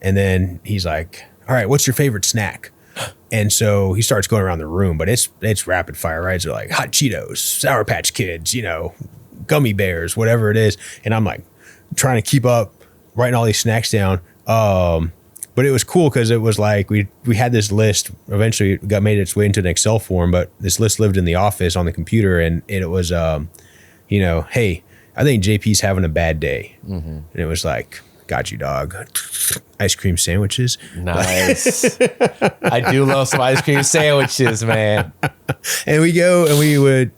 And then he's like, all right, what's your favorite snack? And so he starts going around the room, but it's rapid fire, right? So like hot Cheetos, Sour Patch Kids, gummy bears, whatever it is. And I'm like trying to keep up, writing all these snacks down. But it was cool because it was like we had this list. Eventually it made its way into an Excel form, but this list lived in the office on the computer, and it was, hey, I think JP's having a bad day. Mm-hmm. And it was like, got you, dog. Ice cream sandwiches. Nice. I do love some ice cream sandwiches, man. And we go and we would,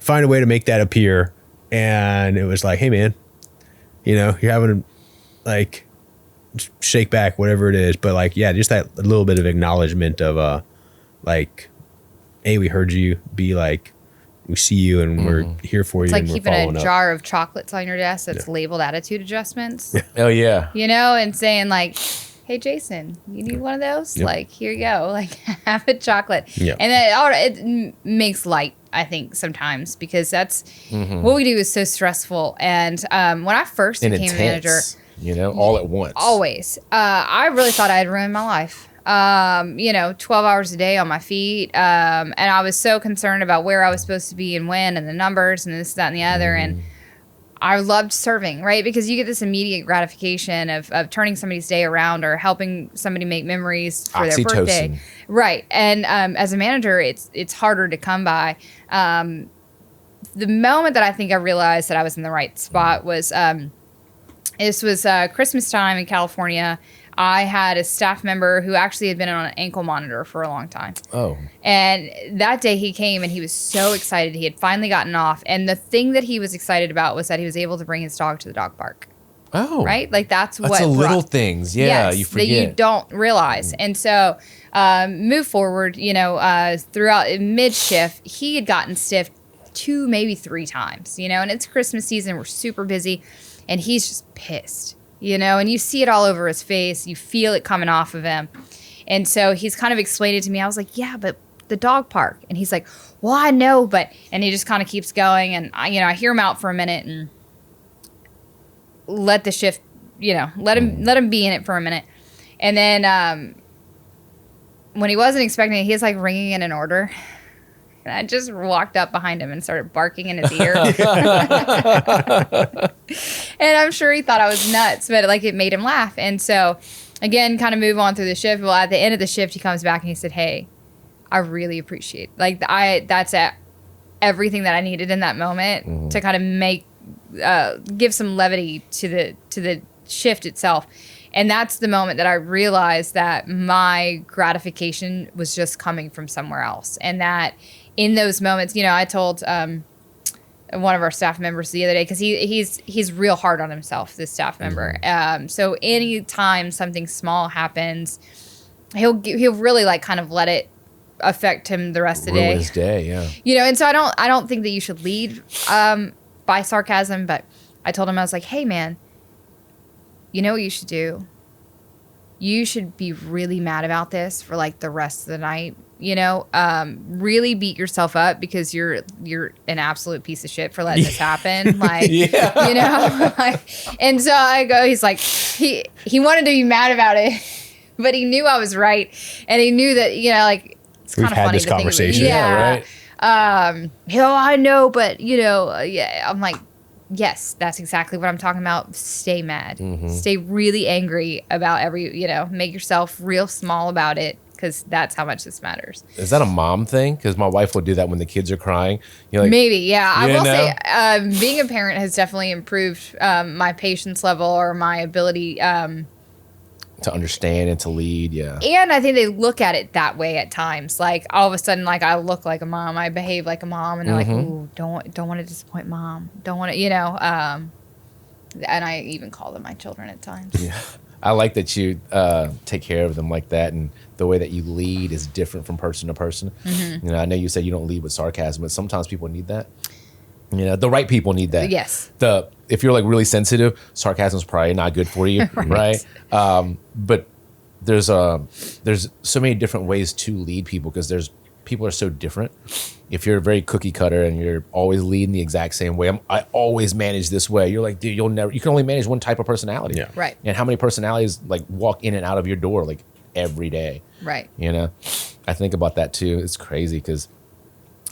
find a way to make that appear. And it was like, hey, man, you're having like shake back, whatever it is. But like, yeah, just that little bit of acknowledgement of like, hey, we heard you. Be like, we see you and we're here for you. It's like and keeping a up. jar of chocolates on your desk that's labeled attitude adjustments. Oh yeah. And saying like, hey Jason, you need one of those? Yep. Like, here you go. Like, have a chocolate. Yep. And then it makes light, I think, sometimes, because that's what we do is so stressful. And when I first became a manager, all at once. always, I really thought I had ruined my life. 12 hours a day on my feet. And I was so concerned about where I was supposed to be and when, and the numbers and this, that, and the other. And I loved serving, right? Because you get this immediate gratification of turning somebody's day around or helping somebody make memories for their birthday. Right. And, as a manager, it's harder to come by. The moment that I think I realized that I was in the right spot was, this was, Christmas time in California. I had a staff member who actually had been on an ankle monitor for a long time. Oh. And that day he came and he was so excited. He had finally gotten off. And the thing that he was excited about was that he was able to bring his dog to the dog park. Oh. Right? Like that's the little things. Yeah, yes, you forget. that you don't realize. And so move forward, throughout mid-shift, he had gotten stiff 2, maybe 3 times, and it's Christmas season. We're super busy. And he's just pissed. And you see it all over his face. You feel it coming off of him. And so he's kind of explained it to me. I was like, yeah, but the dog park. And he's like, well, I know, but, and he just kind of keeps going. And I hear him out for a minute and let the shift, let him be in it for a minute. And then, when he wasn't expecting it, he was like ringing in an order. And I just walked up behind him and started barking in his ear. And I'm sure he thought I was nuts, but like it made him laugh. And so, again, kind of move on through the shift. Well, at the end of the shift, he comes back and he said, hey, I really appreciate it. That's everything that I needed in that moment to kind of give some levity to the shift itself. And that's the moment that I realized that my gratification was just coming from somewhere else. And that in those moments, I told one of our staff members the other day, because he's real hard on himself, this staff member. So anytime something small happens, he'll really like kind of let it affect him the rest of the day. Ruin his day, yeah. And so I don't think that you should lead by sarcasm, but I told him, I was like, hey man, you know what you should do? You should be really mad about this for like the rest of the night. Really beat yourself up because you're an absolute piece of shit for letting this happen. Like, and so I go, he's like, he wanted to be mad about it, but he knew I was right. And he knew that, it's kind of funny. We've had this conversation. Yeah, right. I know, but I'm like, yes, that's exactly what I'm talking about. Stay mad. Stay really angry about make yourself real small about it. because that's how much this matters. Is that a mom thing? Because my wife will do that when the kids are crying. You're like, maybe, yeah. I will know? say being a parent has definitely improved my patience level or my ability to understand and to lead, yeah. And I think they look at it that way at times. Like all of a sudden, like I look like a mom, I behave like a mom, and they're like, "Ooh, don't want to disappoint mom. Don't want to, you know." And I even call them my children at times. Yeah. I like that you take care of them like that, and the way that you lead is different from person to person. You know, I know you said you don't lead with sarcasm, but sometimes people need that. You know, the right people need that. Yes. If you're like really sensitive, sarcasm is probably not good for you, right? But there's so many different ways to lead people because people are so different. If you're very cookie cutter and you're always leading the exact same way, I always manage this way. You're like, dude, you can only manage one type of personality. Yeah. Right. And how many personalities like walk in and out of your door like every day? Right. You know, I think about that too. It's crazy because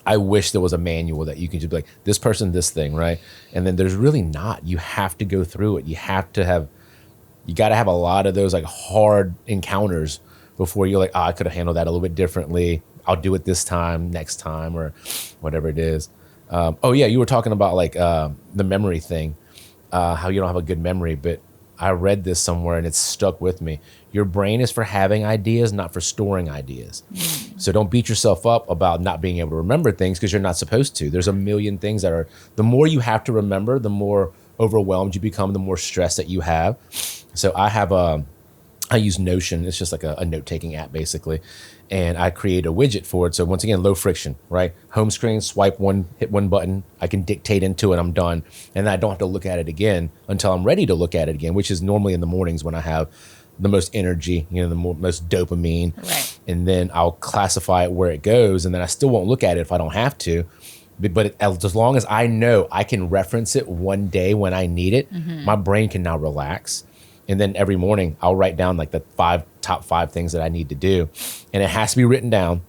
I wish there was a manual that you can just be like, this person, this thing, right? And then there's really not. You have to go through it. You got to have a lot of those like hard encounters before you're like, I could have handled that a little bit differently. I'll do it this time, next time, or whatever it is. Oh yeah, you were talking about like the memory thing, how you don't have a good memory, but I read this somewhere and it's stuck with me. Your brain is for having ideas, not for storing ideas. So don't beat yourself up about not being able to remember things because you're not supposed to. There's a million things the more you have to remember, the more overwhelmed you become, the more stress that you have. So I use Notion. It's just like a note-taking app basically. And I create a widget for it. So once again, low friction, right? Home screen, hit one button. I can dictate into it. I'm done. And I don't have to look at it again until I'm ready to look at it again, which is normally in the mornings when I have the most energy, the most dopamine. Right. And then I'll classify it where it goes. And then I still won't look at it if I don't have to. But as long as I know I can reference it one day when I need it, my brain can now relax. And then every morning I'll write down like the top five things that I need to do. And it has to be written down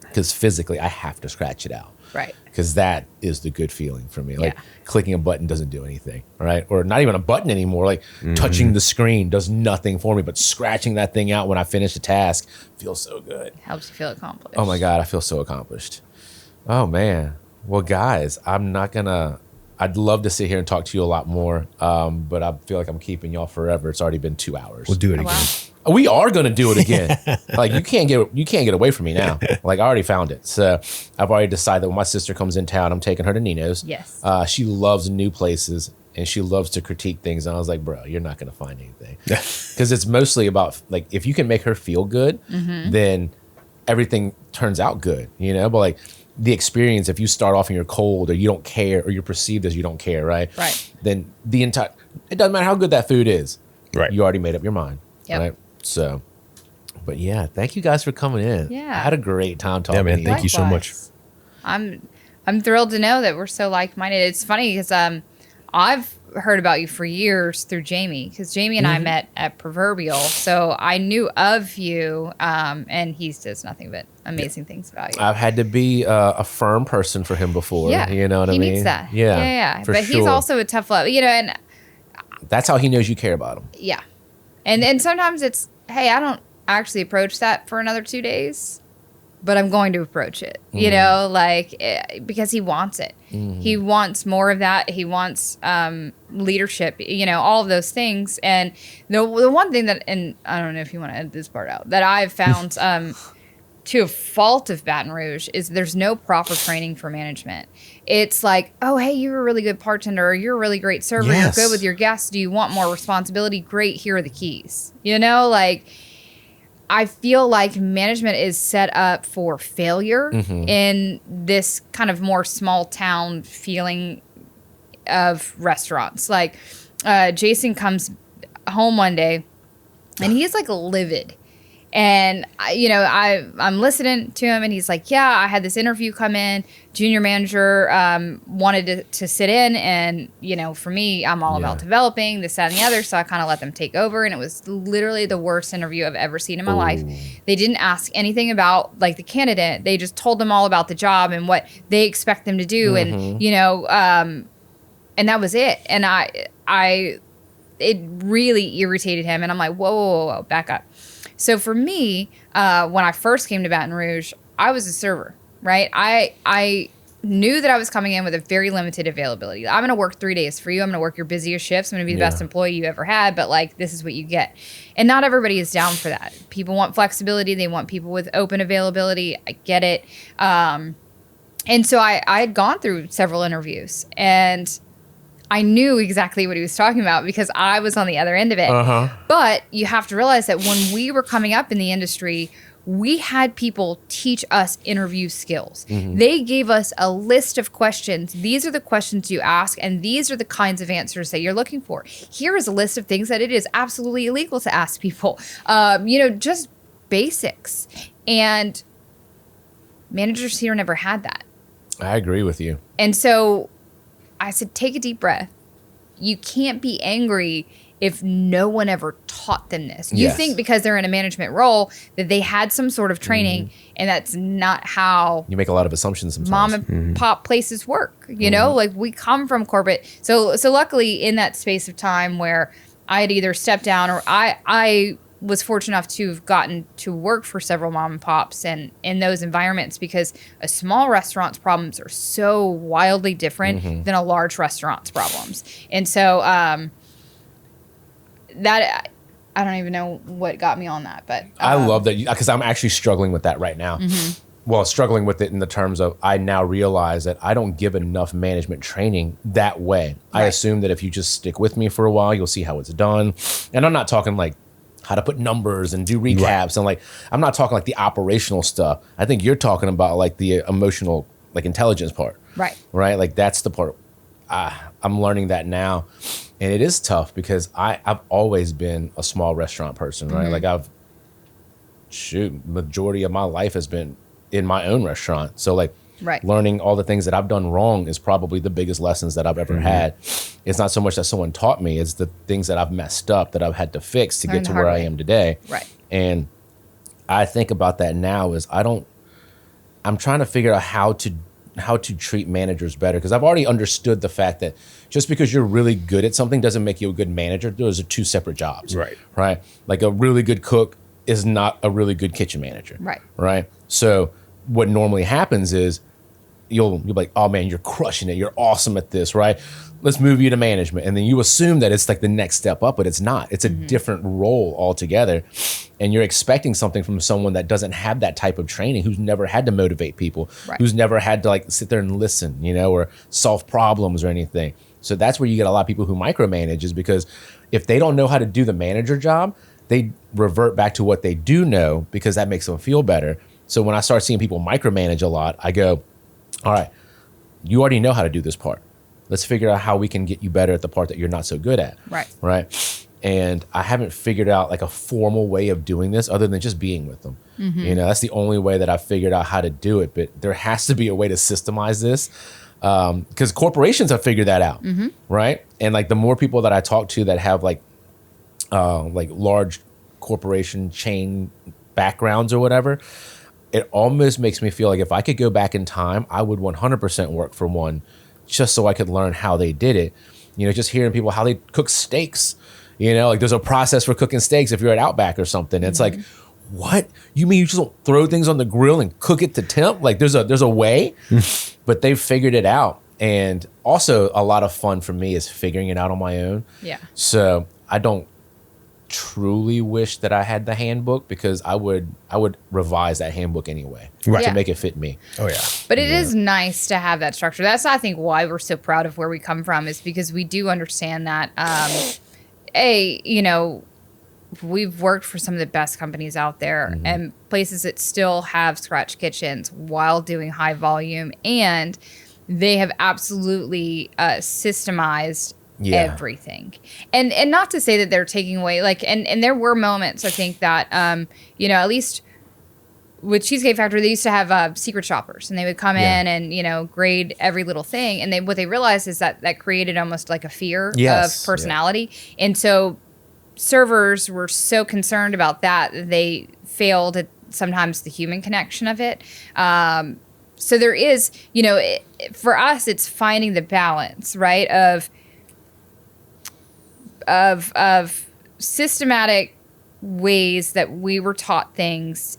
because physically I have to scratch it out. Right. Because that is the good feeling for me. Like clicking a button doesn't do anything, right? Or not even a button anymore. Like touching the screen does nothing for me, but scratching that thing out when I finish a task feels so good. Helps you feel accomplished. Oh my God, I feel so accomplished. Oh man. Well, guys, I'd love to sit here and talk to you a lot more, but I feel like I'm keeping y'all forever. It's already been 2 hours. We'll do it again. Wow. We are going to do it again. Like you can't get away from me now. Like I already found it. So I've already decided that when my sister comes in town, I'm taking her to Nino's. Yes. She loves new places and she loves to critique things. And I was like, bro, you're not going to find anything. Because it's mostly about like, if you can make her feel good, then everything turns out good, But like the experience, if you start off and you're cold or you don't care or you're perceived as you don't care, right? Right. Then it doesn't matter how good that food is. Right. You already made up your mind. Yep. Right. So, but yeah, thank you guys for coming in. Yeah. I had a great time talking. Yeah, man. to you. Thank you so much. I'm thrilled to know that we're so like-minded. It's funny because I've heard about you for years through Jamie because Jamie and I met at Proverbial, so I knew of you, and he says nothing but amazing things about you. I've had to be a firm person for him before. Yeah, You know what I mean? He needs that. Yeah. Yeah. For But sure. he's also a tough love, and That's how he knows you care about him. yeah, and sometimes it's, hey, I don't actually approach that for another 2 days, but I'm going to approach it, because he wants it. He wants more of that. He wants leadership, all of those things. And the one thing that, and I don't know if you want to edit this part out, that I've found to a fault of Baton Rouge is there's no proper training for management. It's like, oh, hey, you're a really good bartender, or you're a really great server. Yes. You're good with your guests. Do you want more responsibility? Great. Here are the keys. I feel like management is set up for failure in this kind of more small town feeling of restaurants. Like Jason comes home one day and he's like livid. And, I'm listening to him and he's like, yeah, I had this interview come in. Junior manager wanted to sit in. And, for me, I'm all about developing this, that, and the other. So I kind of let them take over. And it was literally the worst interview I've ever seen in my life. They didn't ask anything about like the candidate. They just told them all about the job and what they expect them to do. And, and that was it. And it really irritated him. And I'm like, whoa, back up. So for me, when I first came to Baton Rouge, I was a server, right? I knew that I was coming in with a very limited availability. I'm going to work 3 days for you. I'm going to work your busiest shifts. I'm going to be the best employee you ever had, but like, this is what you get. And not everybody is down for that. People want flexibility. They want people with open availability. I get it. And so I had gone through several interviews, and I knew exactly what he was talking about because I was on the other end of it. But you have to realize that when we were coming up in the industry, we had people teach us interview skills. They gave us a list of questions. These are the questions you ask, and these are the kinds of answers that you're looking for. Here is a list of things that it is absolutely illegal to ask people. Just basics. And managers here never had that. I agree with you. And so I said, take a deep breath. You can't be angry if no one ever taught them this. You think because they're in a management role that they had some sort of training, and that's not how you make a lot of assumptions sometimes. Mom and pop places work. You know, like we come from corporate. So luckily in that space of time where I had either stepped down or I was fortunate enough to have gotten to work for several mom and pops and in those environments, because a small restaurant's problems are so wildly different than a large restaurant's problems. And so that I don't even know what got me on that, but I love that because I'm actually struggling with that right now. Well, struggling with it in the terms of I now realize that I don't give enough management training that way. I assume that if you just stick with me for a while, you'll see how it's done. And I'm not talking like how to put numbers and do recaps and like, I'm not talking like the operational stuff. I think you're talking about like the emotional, like intelligence part. Right. Like that's the part. I'm learning that now. And it is tough because I've always been a small restaurant person, right? Like majority of my life has been in my own restaurant. So like learning all the things that I've done wrong is probably the biggest lessons that I've ever had. It's not so much that someone taught me, it's the things that I've messed up that I've had to fix to get to where I am today. And I think about that now is I'm trying to figure out how to treat managers better, because I've already understood the fact that just because you're really good at something doesn't make you a good manager. Those are two separate jobs. Right. Like a really good cook is not a really good kitchen manager. Right. So what normally happens is you'll be like, oh man, you're crushing it. You're awesome at this, right? Let's move you to management. And then you assume that it's like the next step up, but it's not. It's a different role altogether. And you're expecting something from someone that doesn't have that type of training, who's never had to motivate people, who's never had to like sit there and listen, or solve problems or anything. So that's where you get a lot of people who micromanage, is because if they don't know how to do the manager job, they revert back to what they do know because that makes them feel better. So when I start seeing people micromanage a lot, I go, all right, you already know how to do this part. Let's figure out how we can get you better at the part that you're not so good at. Right. And I haven't figured out like a formal way of doing this other than just being with them. That's the only way that I've figured out how to do it. But there has to be a way to systemize this, because corporations have figured that out. Right. And like the more people that I talk to that have like large corporation chain backgrounds or whatever, it almost makes me feel like if I could go back in time, I would 100% work for one, just so I could learn how they did it. Just hearing people how they cook steaks, like there's a process for cooking steaks if you're at Outback or something. It's like, what? You mean you just don't throw things on the grill and cook it to temp? Like there's a way, but they've figured it out. And also a lot of fun for me is figuring it out on my own. So I don't truly wish that I had the handbook, because I would revise that handbook anyway to make it fit me. But it is nice to have that structure. That's, I think, why we're so proud of where we come from, is because we do understand that we've worked for some of the best companies out there and places that still have scratch kitchens while doing high volume, and they have absolutely systemized everything. And not to say that they're taking away, like, and there were moments, I think, that, at least with Cheesecake Factory, they used to have secret shoppers, and they would come in and, grade every little thing. And what they realized is that created almost like a fear of personality. And so servers were so concerned about that they failed at sometimes the human connection of it. So there is, for us, it's finding the balance, right, of systematic ways that we were taught things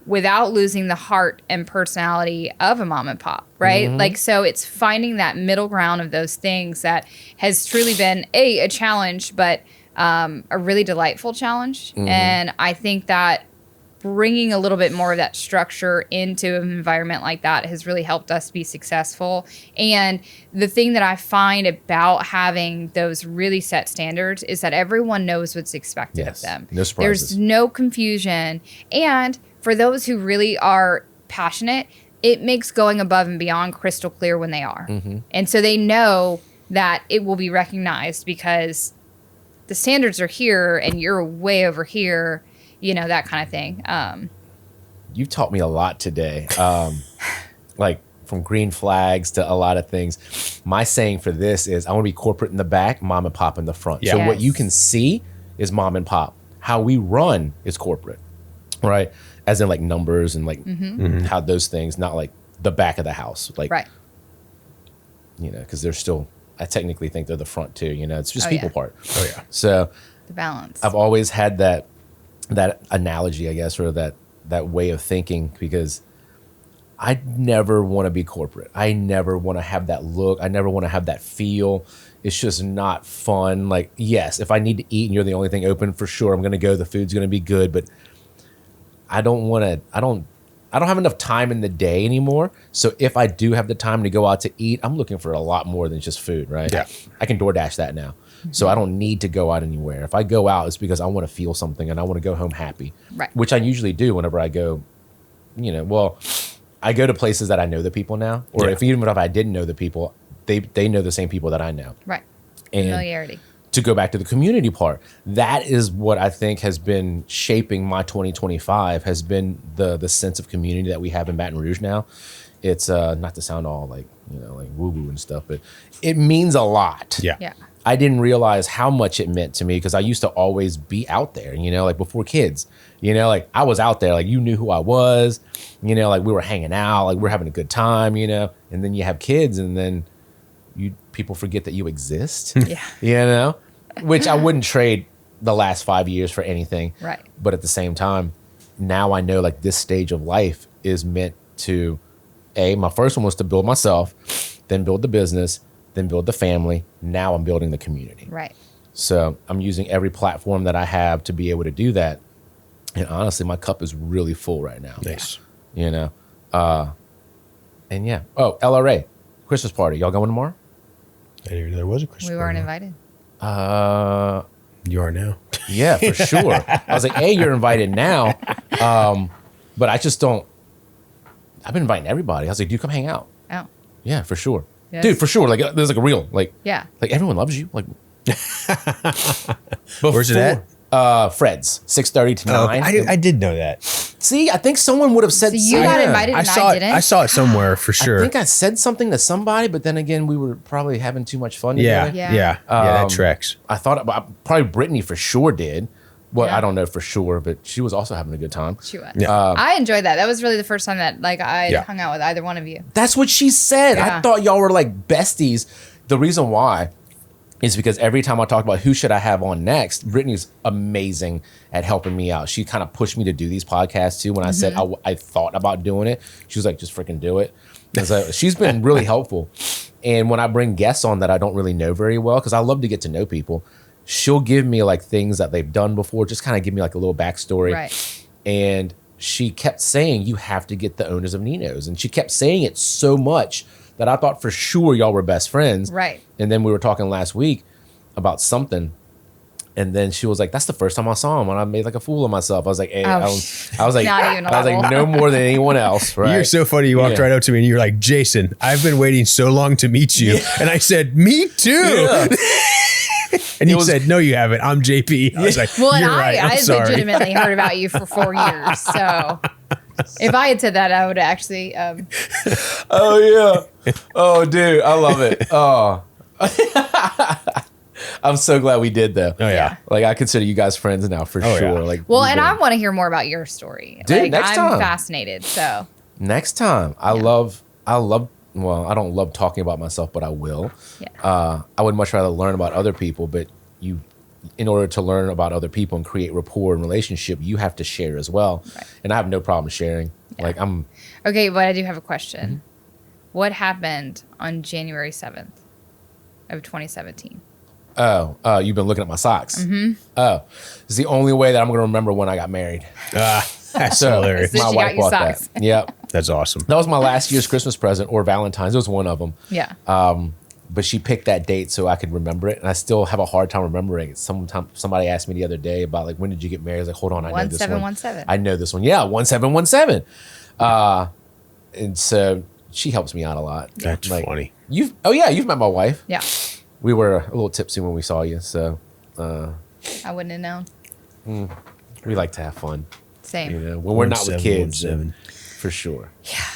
without losing the heart and personality of a mom and pop, right? Like, so it's finding that middle ground of those things that has truly been a challenge, but a really delightful challenge. And I think that bringing a little bit more of that structure into an environment like that has really helped us be successful. And the thing that I find about having those really set standards is that everyone knows what's expected of them. No surprises. There's no confusion. And for those who really are passionate, it makes going above and beyond crystal clear when they are. And so they know that it will be recognized because the standards are here and you're way over here, you know, that kind of thing. You've taught me a lot today. Like from green flags to a lot of things. My saying for this is I want to be corporate in the back, mom and pop in the front. Yeah. So Yes. what you can see is mom and pop. How we run is corporate, right? As in like numbers and like how those things, not like the back of the house. Like, Right. you know, because they're still, I technically think they're the front too, you know, it's just Oh, people yeah. part. Oh yeah. So The balance. I've always had that analogy, I guess, or that way of thinking, because I never want to be corporate. I never want to have that look. I never want to have that feel. It's just not fun. Like, yes, if I need to eat and you're the only thing open, for sure, I'm going to go. The food's going to be good, but I don't want to. I don't have enough time in the day anymore. So if I do have the time to go out to eat, I'm looking for a lot more than just food, right? Yeah. I can DoorDash that now. So I don't need to go out anywhere. If I go out, it's because I want to feel something and I want to go home happy. Right. Which I usually do whenever I go, you know, well, I go to places that I know the people now. Or Yeah. even if I didn't know the people, they know the same people that I know. Right. And Familiarity. to go back to the community part, that is what I think has been shaping my 2025, has been the sense of community that we have in Baton Rouge now. It's not to sound all like, you know, like woo-woo and stuff, but it means a lot. Yeah. Yeah. I didn't realize how much it meant to me because I used to always be out there, you know, like before kids, you know, like I was out there, like you knew who I was, you know, like we were hanging out, like we're having a good time, you know, and then you have kids and then people forget that you exist, Yeah. you know, which I wouldn't trade the last 5 years for anything. Right. But at the same time, now I know like this stage of life is meant to, my first one was to build myself, then build the business, then build the family. Now I'm building the community. Right. So I'm using every platform that I have to be able to do that. And honestly, my cup is really full right now. Nice. You know? And yeah. Oh, LRA, Christmas party. Y'all going tomorrow? I didn't even know there was a Christmas We weren't party. invited. You are now. Yeah, for sure. I was like, hey, you're invited now. But I just don't. I've been inviting everybody. I was like, dude, come hang out. Oh. Yeah, for sure. Yes. Dude, for sure. Like, there's like a real, like, Yeah. like everyone loves you. Like, Where's it at? Fred's, 6:30 to 9. I did know that. See, I think someone would have said So you got something. invited I and saw I it. didn't? I saw it somewhere for sure. I think I said something to somebody, but then again, we were probably having too much fun yeah, together. yeah, Yeah. yeah. That tracks. I thought about, probably Brittany for sure did. Well, Yeah. I don't know for sure, but she was also having a good time. She was. Yeah. I enjoyed that. That was really the first time that like I Yeah. hung out with either one of you. That's what she said. I Yeah. thought y'all were like besties. The reason why is because every time I talk about who should I have on next, Brittany's amazing at helping me out. She kind of pushed me to do these podcasts too. When I said I thought about doing it, she was like, just freaking do it. And so she's been really helpful. And when I bring guests on that I don't really know very well, because I love to get to know people, she'll give me like things that they've done before, just kind of give me like a little backstory. Right. And she kept saying, you have to get the owners of Nino's. And she kept saying it so much that I thought for sure y'all were best friends. Right. And then we were talking last week about something. And then she was like, that's the first time I saw him when I made like a fool of myself. I was like, hey, Oh, I was like, not even a I was like, little. no more than anyone else. Right. You're so funny. You walked Yeah. right up to me and you're like, Jason, I've been waiting so long to meet you. And I said, me too. Yeah. And you was- said, no, you haven't. I'm JP. I was like, Well, and you're right. I'm I sorry. legitimately heard about you for 4 years. So if I had said that, I would actually. Oh yeah. Oh dude, I love it. Oh. I'm so glad we did though. Oh, yeah. Like I consider you guys friends now for Oh, sure. yeah. Like Well, we've and been- I want to hear more about your story. Dude, like, next I'm time. fascinated. So next time. I love well, I don't love talking about myself, but I will. yeah. I would much rather learn about other people, but you in order to learn about other people and create rapport and relationship, you have to share as well. Right. And I have no problem sharing. Yeah. Like I'm. Okay, but I do have a question. What happened on January 7th of 2017? Oh, you've been looking at my socks. Oh, it's the only way that I'm going to remember when I got married. That's So hilarious. So my she wife got you bought socks. that. Yep. That's awesome. That was my last year's Christmas present or Valentine's. It was one of them. Yeah. But she picked that date so I could remember it, and I still have a hard time remembering it. Somebody asked me the other day about like, when did you get married? I was like, hold on, I know this one. 1717. I know this one. Yeah, 1717. And so she helps me out a lot. That's funny. You've met my wife. Yeah. We were a little tipsy when we saw you, so I wouldn't have known. we like to have fun. Same. You know, when we're not with kids, 1717. for sure.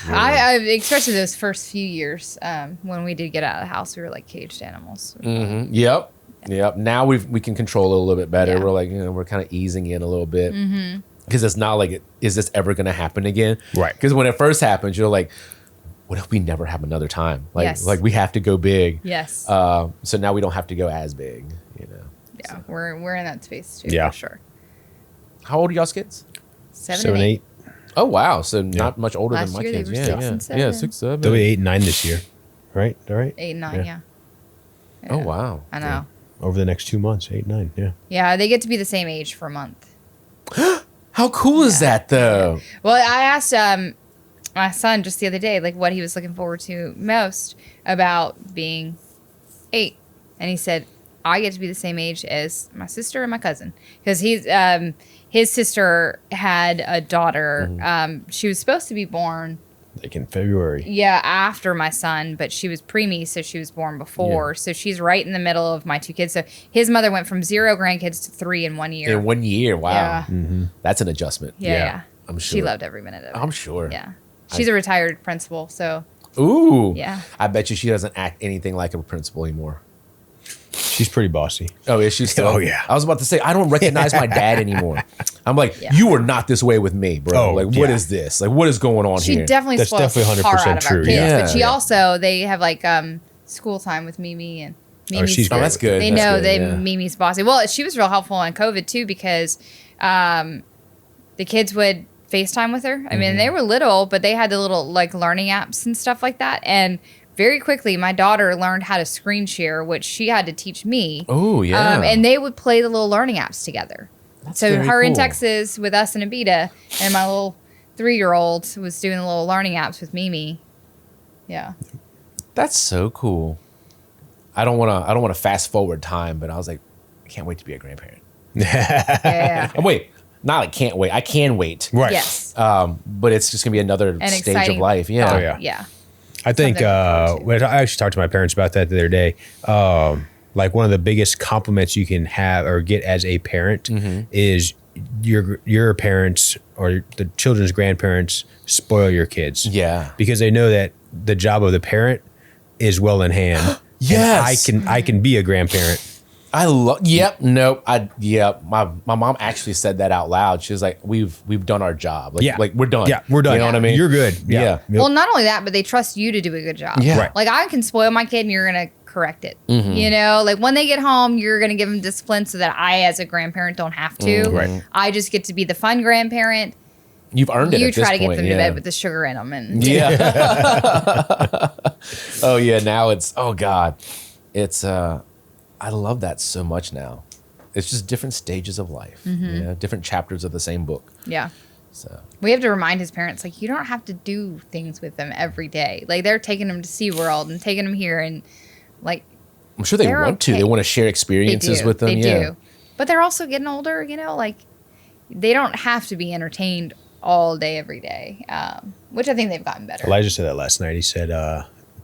I especially those first few years when we did get out of the house, we were like caged animals. Yep. Now we can control it a little bit better. Yeah. We're like, we're kind of easing in a little bit because it's not like, is this ever going to happen again? Right. Because when it first happened, you're like, what if we never have another time? Like, Yes. like we have to go big. Yes. So now we don't have to go as big. Yeah, we're in that space too. Yeah. For sure. How old are y'all's kids? 7 and 8. Oh wow, so not much older Last than my year they kids. were Yeah, 6 yeah, and 7. yeah, 6, 7. They'll be 8 and 9 this year, right? All right. 8 and 9. Yeah. Yeah. Oh wow. I know. Over the next 2 months, 8, 9. Yeah. Yeah, they get to be the same age for a month. How cool is that though? Well, I asked my son just the other day, like what he was looking forward to most about being 8, and he said, "I get to be the same age as my sister and my cousin," because his sister had a daughter. She was supposed to be born, Like in February. after my son, but she was preemie, so she was born before. Yeah. So she's right in the middle of my 2 kids. So his mother went from 0 grandkids to 3 in 1 year. In 1 year, wow. Yeah. That's an adjustment. Yeah. I'm sure. She loved every minute of it. I'm sure. Yeah. She's a retired principal, so Ooh. Yeah. I bet you she doesn't act anything like a principal anymore. She's pretty bossy. Oh, is she still? Oh, yeah. I was about to say, I don't recognize my dad anymore. I'm like, Yeah. you are not this way with me, bro. Oh, like, what yeah. is this? Like, what is going on she here? definitely That's spoils definitely the tar 100% out of our true, kids. yeah. But she Yeah. also, they have like school time with Mimi, and Mimi's she's Oh, great. that's good. They That's know good, that yeah. Mimi's bossy. Well, she was real helpful on COVID too, because the kids would FaceTime with her. I mean, they were little, but they had the little like learning apps and stuff like that. And very quickly, my daughter learned how to screen share, which she had to teach me. Oh, yeah. And they would play the little learning apps together. So very her in cool. Texas with us and Abita, and my little 3-year-old was doing the little learning apps with Mimi. Yeah. That's so cool. I don't want to fast forward time, but I was like, I can't wait to be a grandparent. Yeah. And wait, not like can't wait. I can wait. Right. Yes. But it's just gonna be another An stage exciting of life. Yeah. thought. Oh, yeah. Yeah. I think Something to look forward to. when I actually talked to my parents about that the other day. Like one of the biggest compliments you can have or get as a parent is your parents or the children's grandparents spoil your kids. Yeah. Because they know that the job of the parent is well in hand. Yes. And I can be a grandparent. I love. Yep. Nope. My mom actually said that out loud. She was like, "We've done our job. Like, Yeah. like we're done. Yeah, we're done. You know what I mean? You're good. Yeah. Yep. Well, not only that, but they trust you to do a good job. Yeah. Right. Like I can spoil my kid and you're going to correct it. You know, like when they get home, you're going to give them discipline so that I, as a grandparent, don't have to. Right. I just get to be the fun grandparent. You've earned it. You at this try to get point, them yeah. to bed with the sugar in them. And Yeah. Oh yeah. Now it's. Oh God. It's. I love that so much now. It's just different stages of life. You know, different chapters of the same book. yeah. So. We have to remind his parents, like, you don't have to do things with them every day. Like, they're taking them to SeaWorld and taking them here. And, like, I'm sure they They're want to. okay. They want to share they experiences do. with them. They Yeah. do. But they're also getting older, you know, like, they don't have to be entertained all day, every day, which I think they've gotten better. Elijah said that last night. He said,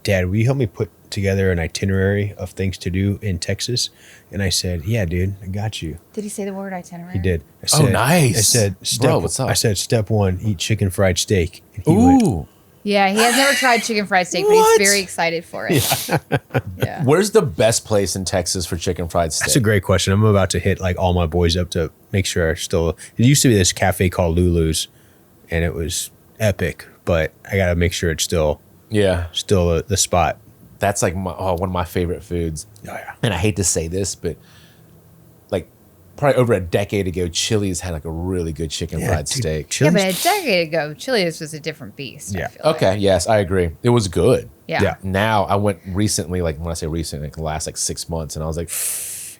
Dad, will you help me put together an itinerary of things to do in Texas? And I said, yeah, dude, I got you. Did he say the word itinerary? He did. I Oh, said, nice. I said, Bro, what's up? I said, step 1, eat chicken fried steak. And he went, Ooh. Yeah, he has never tried chicken fried steak, but What? he's very excited for it. Yeah. Where's the best place in Texas for chicken fried steak? that's a great question. I'm about to hit like all my boys up to make sure I still. It used to be this cafe called Lulu's, and it was epic. But I got to make sure it's still Yeah. the spot. That's like one of my favorite foods. Oh yeah. And I hate to say this, but like probably over a decade ago, Chili's had like a really good chicken fried steak. Yeah, but a decade ago, Chili's was a different beast. Yeah. I feel Okay, like. yes, I agree. It was good. Yeah. Now I went recently, like when I say recent, like the last like 6 months, and I was like,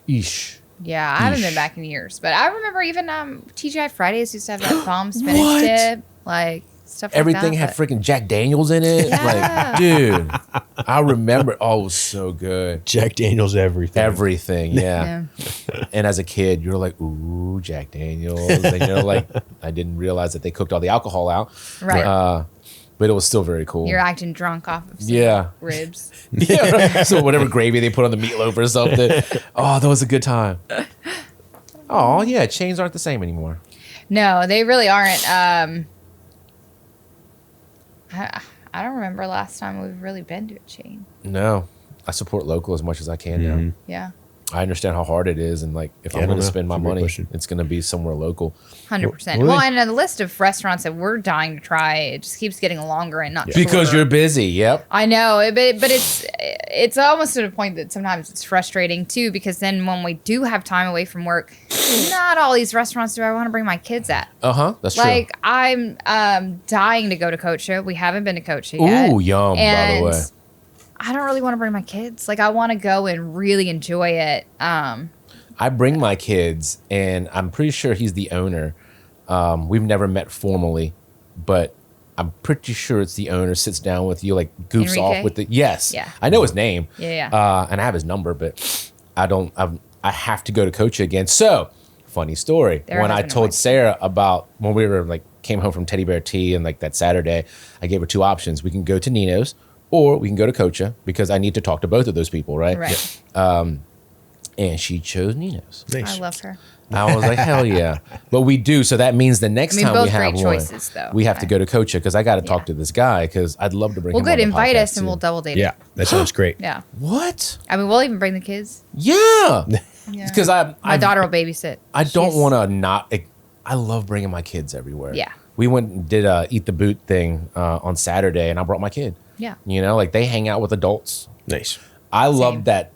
eesh. Yeah, I haven't been back in years, but I remember even TGI Fridays used to have that bomb spinach dip, like stuff. Everything like had that, freaking Jack Daniels in it. Yeah. Like, dude, I remember. Oh, it was so good. Jack Daniels, everything. Everything, yeah. And as a kid, you're like, ooh, Jack Daniels. And you're like, I didn't realize that they cooked all the alcohol out. Right. But it was still very cool. You're acting drunk off of ribs. Yeah. Right. So whatever gravy they put on the meatloaf or something. Oh, that was a good time. Oh, yeah. Chains aren't the same anymore. No, they really aren't. I don't remember last time we've really been to a chain. No. I support local as much as I can now. Yeah. I understand how hard it is, and like if I'm going to spend my money, it's going to be somewhere local. 100%. Well, and the list of restaurants that we're dying to try, it just keeps getting longer and not shorter. Because you're busy. Yep. I know, but it's almost to the point that sometimes it's frustrating too, because then when we do have time away from work, not all these restaurants do I want to bring my kids at. That's true. Like I'm dying to go to Cocha. We haven't been to Cocha yet. Ooh, yum, by the way. I don't really want to bring my kids. Like, I want to go and really enjoy it. I bring my kids, and I'm pretty sure he's the owner. We've never met formally, but I'm pretty sure it's the owner. Sits down with you, like goofs Enrique? off with the yeah. I know his name. Yeah. And I have his number, but I have to go to Coach again. So, funny story. When I told Sarah about when we were like came home from Teddy Bear Tea and like that Saturday, I gave her two options. We can go to Nino's, or we can go to Cocha, because I need to talk to both of those people, right? Right. And she chose Nino's. Nice. I love her. I was like, hell yeah. But we do. So that means the next time we have both great one, choices, though. we have to go to Cocha, because I got to talk to this guy, because I'd love to bring him on the Invite podcast us and too. we'll double date. Yeah, that sounds great. Yeah. What? I mean, we'll even bring the kids. Yeah. Yeah. Because my daughter will babysit. I don't want to not. I love bringing my kids everywhere. Yeah. We went and did a Eat the Boot thing on Saturday, and I brought my kid. Yeah. You know, like they hang out with adults. Nice. I love that.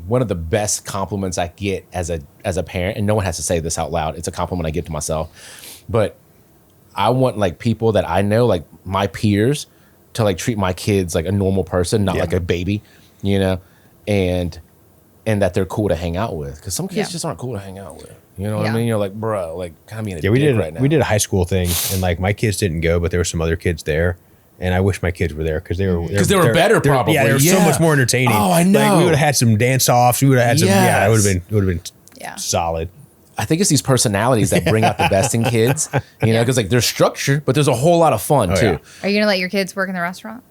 One of the best compliments I get as a parent, and no one has to say this out loud, it's a compliment I give to myself, but I want like people that I know, like my peers, to like treat my kids like a normal person, not like a baby, you know, and that they're cool to hang out with, because some kids just aren't cool to hang out with. You know what I mean? You're like, bro, like kind of being a dick right now. We did a high school thing, and like my kids didn't go, but there were some other kids there. And I wish my kids were there, because they were better, probably. Yeah, they were so much more entertaining. Oh, I know. Like, we would have had some dance offs. We would have had some. Yeah, it would have been solid. I think it's these personalities that bring out the best in kids. You know, because like there's structure, but there's a whole lot of fun too. Yeah. Are you gonna let your kids work in the restaurant?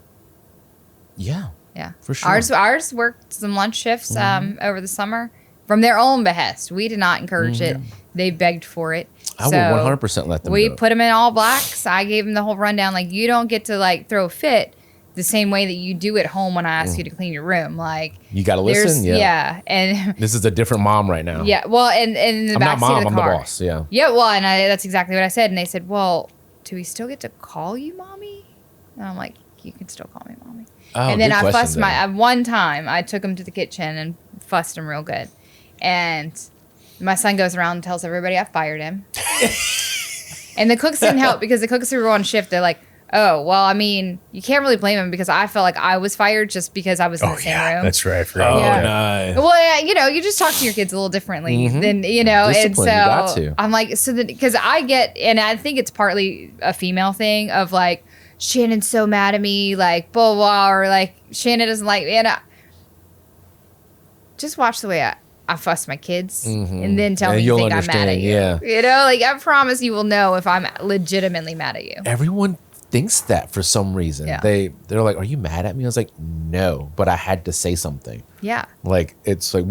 Yeah. Yeah, for sure. Ours worked some lunch shifts over the summer from their own behest. We did not encourage it. They begged for it. I will 100% let them. We put them in all blacks. I gave them the whole rundown. Like, you don't get to like throw a fit the same way that you do at home when I ask you to clean your room. Like, you got to listen. Yeah. And this is a different mom right now. Yeah. Well, and in the backseat of the car. I'm the boss. Yeah. Yeah. Well, and that's exactly what I said. And they said, "Well, do we still get to call you mommy?" And I'm like, "You can still call me mommy." Oh, and then good I fussed question, one time I took him to the kitchen and fussed him real good. And my son goes around and tells everybody I fired him. And the cooks didn't help, because the cooks who were on shift, they're like, "Oh, well, I mean, you can't really blame him, because I felt like I was fired just because I was in the same room." That's right. I forgot. Oh, Yeah. nice. Well, you know, you just talk to your kids a little differently than, you know, Discipline, and so you got to. I'm like, because I get, and I think it's partly a female thing of like, Shannon's so mad at me, like, blah, blah, or like, Shannon doesn't like me. And just watch the way I fuss my kids, and then tell me you think I'm mad at you. Yeah. You know, like, I promise you will know if I'm legitimately mad at you. Everyone thinks that for some reason. Yeah. They're like, "Are you mad at me?" I was like, "No," but I had to say something. Yeah. Like, it's like,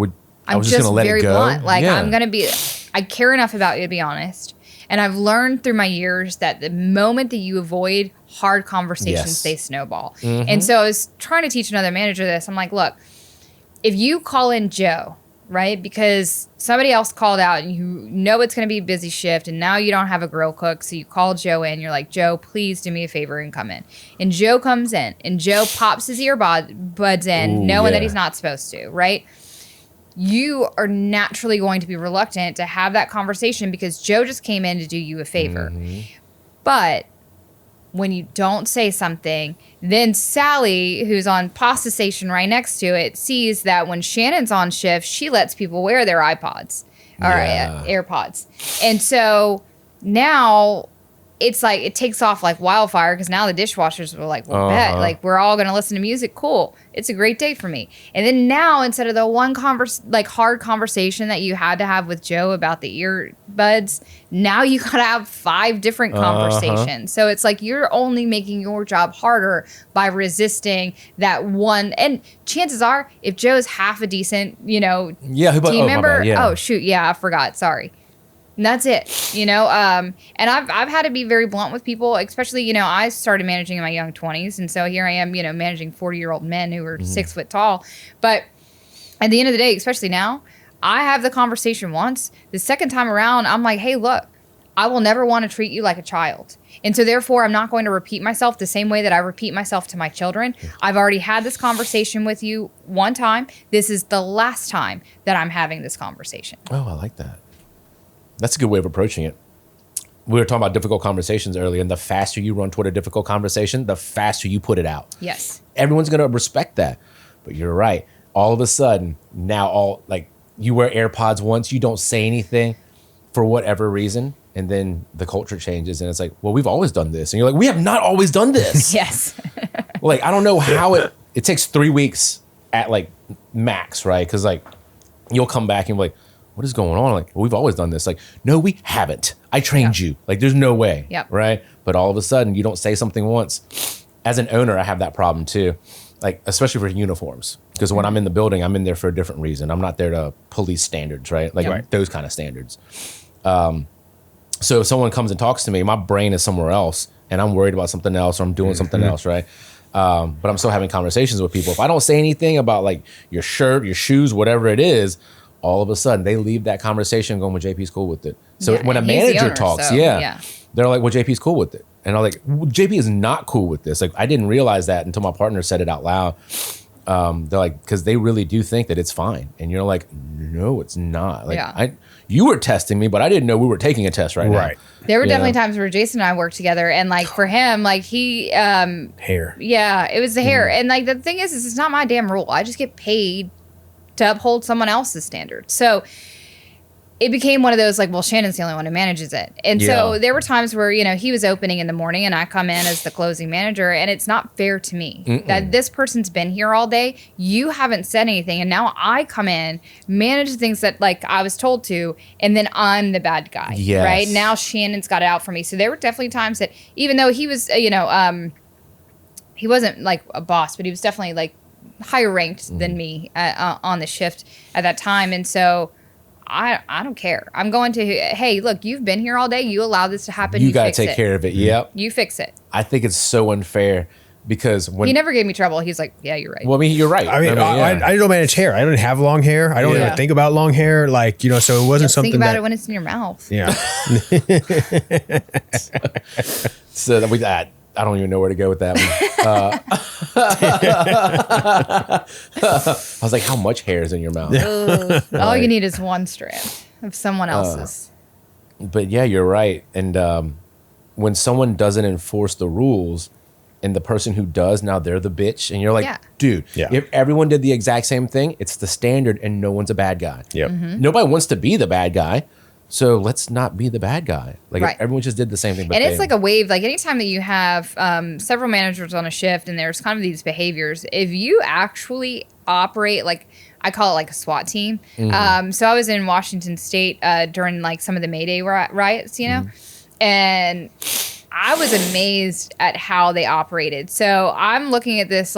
I I'm was just gonna let it go. Blunt. Like, Yeah. I care enough about you to be honest. And I've learned through my years that the moment that you avoid hard conversations, they snowball. And so I was trying to teach another manager this. I'm like, look, if you call in Joe, right, because somebody else called out and you know it's going to be a busy shift, and now you don't have a grill cook, so you call Joe in. You're like, "Joe, please do me a favor and come in." And Joe comes in, and Joe pops his earbuds in, knowing that he's not supposed to, right? you are naturally going to be reluctant to have that conversation because Joe just came in to do you a favor. But when you don't say something, then Sally, who's on pasta station right next to it, sees that when Shannon's on shift, she lets people wear their iPods or AirPods. And so now it's like it takes off like wildfire because now the dishwashers were like, well, bet. Like, we're all going to listen to music. Cool. It's a great day for me. And then now, instead of the one hard conversation that you had to have with Joe about the earbuds, now you got to have 5 different conversations. So it's like you're only making your job harder by resisting that one. And chances are, if Joe's half a decent, team member, oh, shoot. Yeah, I forgot. Sorry. And that's it, and I've had to be very blunt with people, especially, I started managing in my young 20s. And so here I am, managing 40-year-old men who are 6 foot tall. But at the end of the day, especially now, I have the conversation once. The second time around, I'm like, hey, look, I will never want to treat you like a child. And so therefore, I'm not going to repeat myself the same way that I repeat myself to my children. I've already had this conversation with you one time. This is the last time that I'm having this conversation. Oh, I like that. That's a good way of approaching it. We were talking about difficult conversations earlier, and the faster you run toward a difficult conversation, the faster you put it out. Yes. Everyone's going to respect that. But you're right. All of a sudden, now you wear AirPods once, you don't say anything for whatever reason, and then the culture changes, and it's like, well, we've always done this. And you're like, we have not always done this. Yes. I don't know how it takes 3 weeks at max, right? Because you'll come back and be like, what is going on? Well, we've always done this. No, we haven't. I trained you. There's no way. Yep. Right? But all of a sudden, you don't say something once. As an owner, I have that problem too. Especially for uniforms. Because when I'm in the building, I'm in there for a different reason. I'm not there to police standards, right? Those kind of standards. So if someone comes and talks to me, my brain is somewhere else, and I'm worried about something else, or I'm doing something else, right? But I'm still having conversations with people. If I don't say anything about your shirt, your shoes, whatever it is, all of a sudden they leave that conversation going, well, JP's cool with it. So when a manager talks, they're like, well, JP's cool with it. And I'm like, well, JP is not cool with this. I didn't realize that until my partner said it out loud. They're like, because they really do think that it's fine. And you're like, no, it's not. You were testing me, but I didn't know we were taking a test right now. There were definitely times where Jason and I worked together, and for him, he hair. Yeah, it was the hair. And the thing is it's not my damn rule. I just get paid to uphold someone else's standards. So it became one of those well, Shannon's the only one who manages it. And so there were times where, he was opening in the morning and I come in as the closing manager, and it's not fair to me that this person's been here all day. You haven't said anything. And now I come in, manage things that I was told to, and then I'm the bad guy. Yes. Right now Shannon's got it out for me. So there were definitely times that even though he was, he wasn't a boss, but he was definitely higher ranked than me on the shift at that time. And so I don't care. I'm going to, hey, look, you've been here all day. You allow this to happen. You got to take care of it. Yep. You fix it. I think it's so unfair because when he never gave me trouble. He's like, yeah, you're right. Well, you're right. I don't manage hair. I don't have long hair. I don't even think about long hair. So it wasn't something think about it when it's in your mouth. Yeah. So I don't even know where to go with that one. I was like, how much hair is in your mouth? All you need is one strand of someone else's. But yeah, you're right. And when someone doesn't enforce the rules and the person who does, now they're the bitch. And you're like, dude, if everyone did the exact same thing, it's the standard and no one's a bad guy. Yep. Nobody wants to be the bad guy. So let's not be the bad guy. If everyone just did the same thing. And it's a wave. Anytime that you have several managers on a shift and there's kind of these behaviors, if you actually operate I call it a SWAT team. So I was in Washington State during some of the May Day riots, and I was amazed at how they operated. So I'm looking at this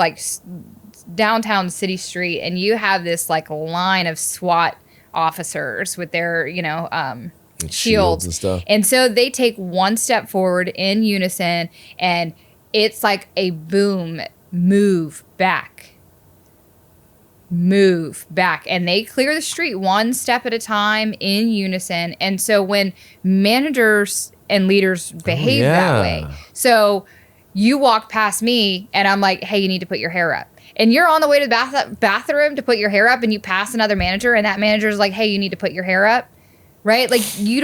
downtown city street, and you have this line of SWAT officers with their shields and stuff, and so they take one step forward in unison, and it's like a boom, move back, and they clear the street one step at a time in unison. And so when managers and leaders behave that way, so You walk past me and I'm like, hey, you need to put your hair up. And you're on the way to the bathroom to put your hair up and you pass another manager and that manager's like, hey, you need to put your hair up. Right? Like you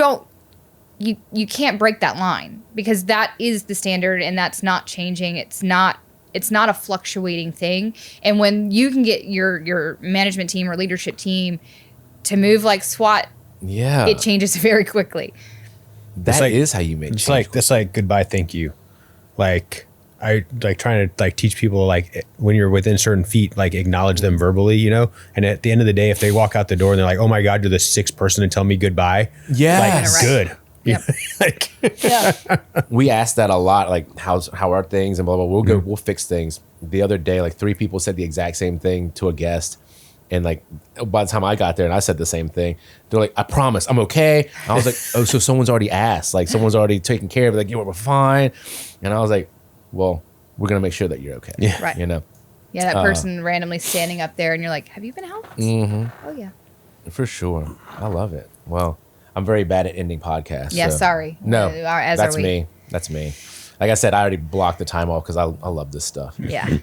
can't break that line because that is the standard and that's not changing. It's not a fluctuating thing. And when you can get your management team or leadership team to move like SWAT, it changes very quickly. That is how you make it's change. that's like goodbye, thank you. Like I like trying to like teach people like when you're within certain feet, like acknowledge them verbally, you know. And at the end of the day, if they walk out the door and they're like, "Oh my God, you're the sixth person to tell me goodbye," like good. Yep. Like, we ask that a lot, like how are things and blah blah. We'll fix things. The other day, like 3 people said the exact same thing to a guest, and like by the time I got there and I said the same thing, they're like, "I promise, I'm okay." And I was like, "Oh, so someone's already asked, like someone's already taken care of it, like we're fine." And I was like, "Well, we're gonna make sure that you're okay." Yeah, right. You know. Yeah, that person randomly standing up there, and you're like, "Have you been helped?" Oh yeah, for sure. I love it. Well, I'm very bad at ending podcasts. Yeah, so. sorry. No, As that's are we. me. That's me. Like I said, I already blocked the time off because I love this stuff. Yeah.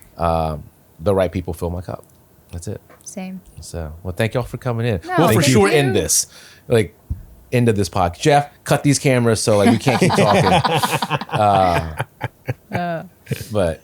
The right people fill my cup. That's it. Same. So, well, thank y'all for coming in. No, we'll for thank sure you. end this. Like, end of this podcast. Jeff, cut these cameras so like we can't keep talking. But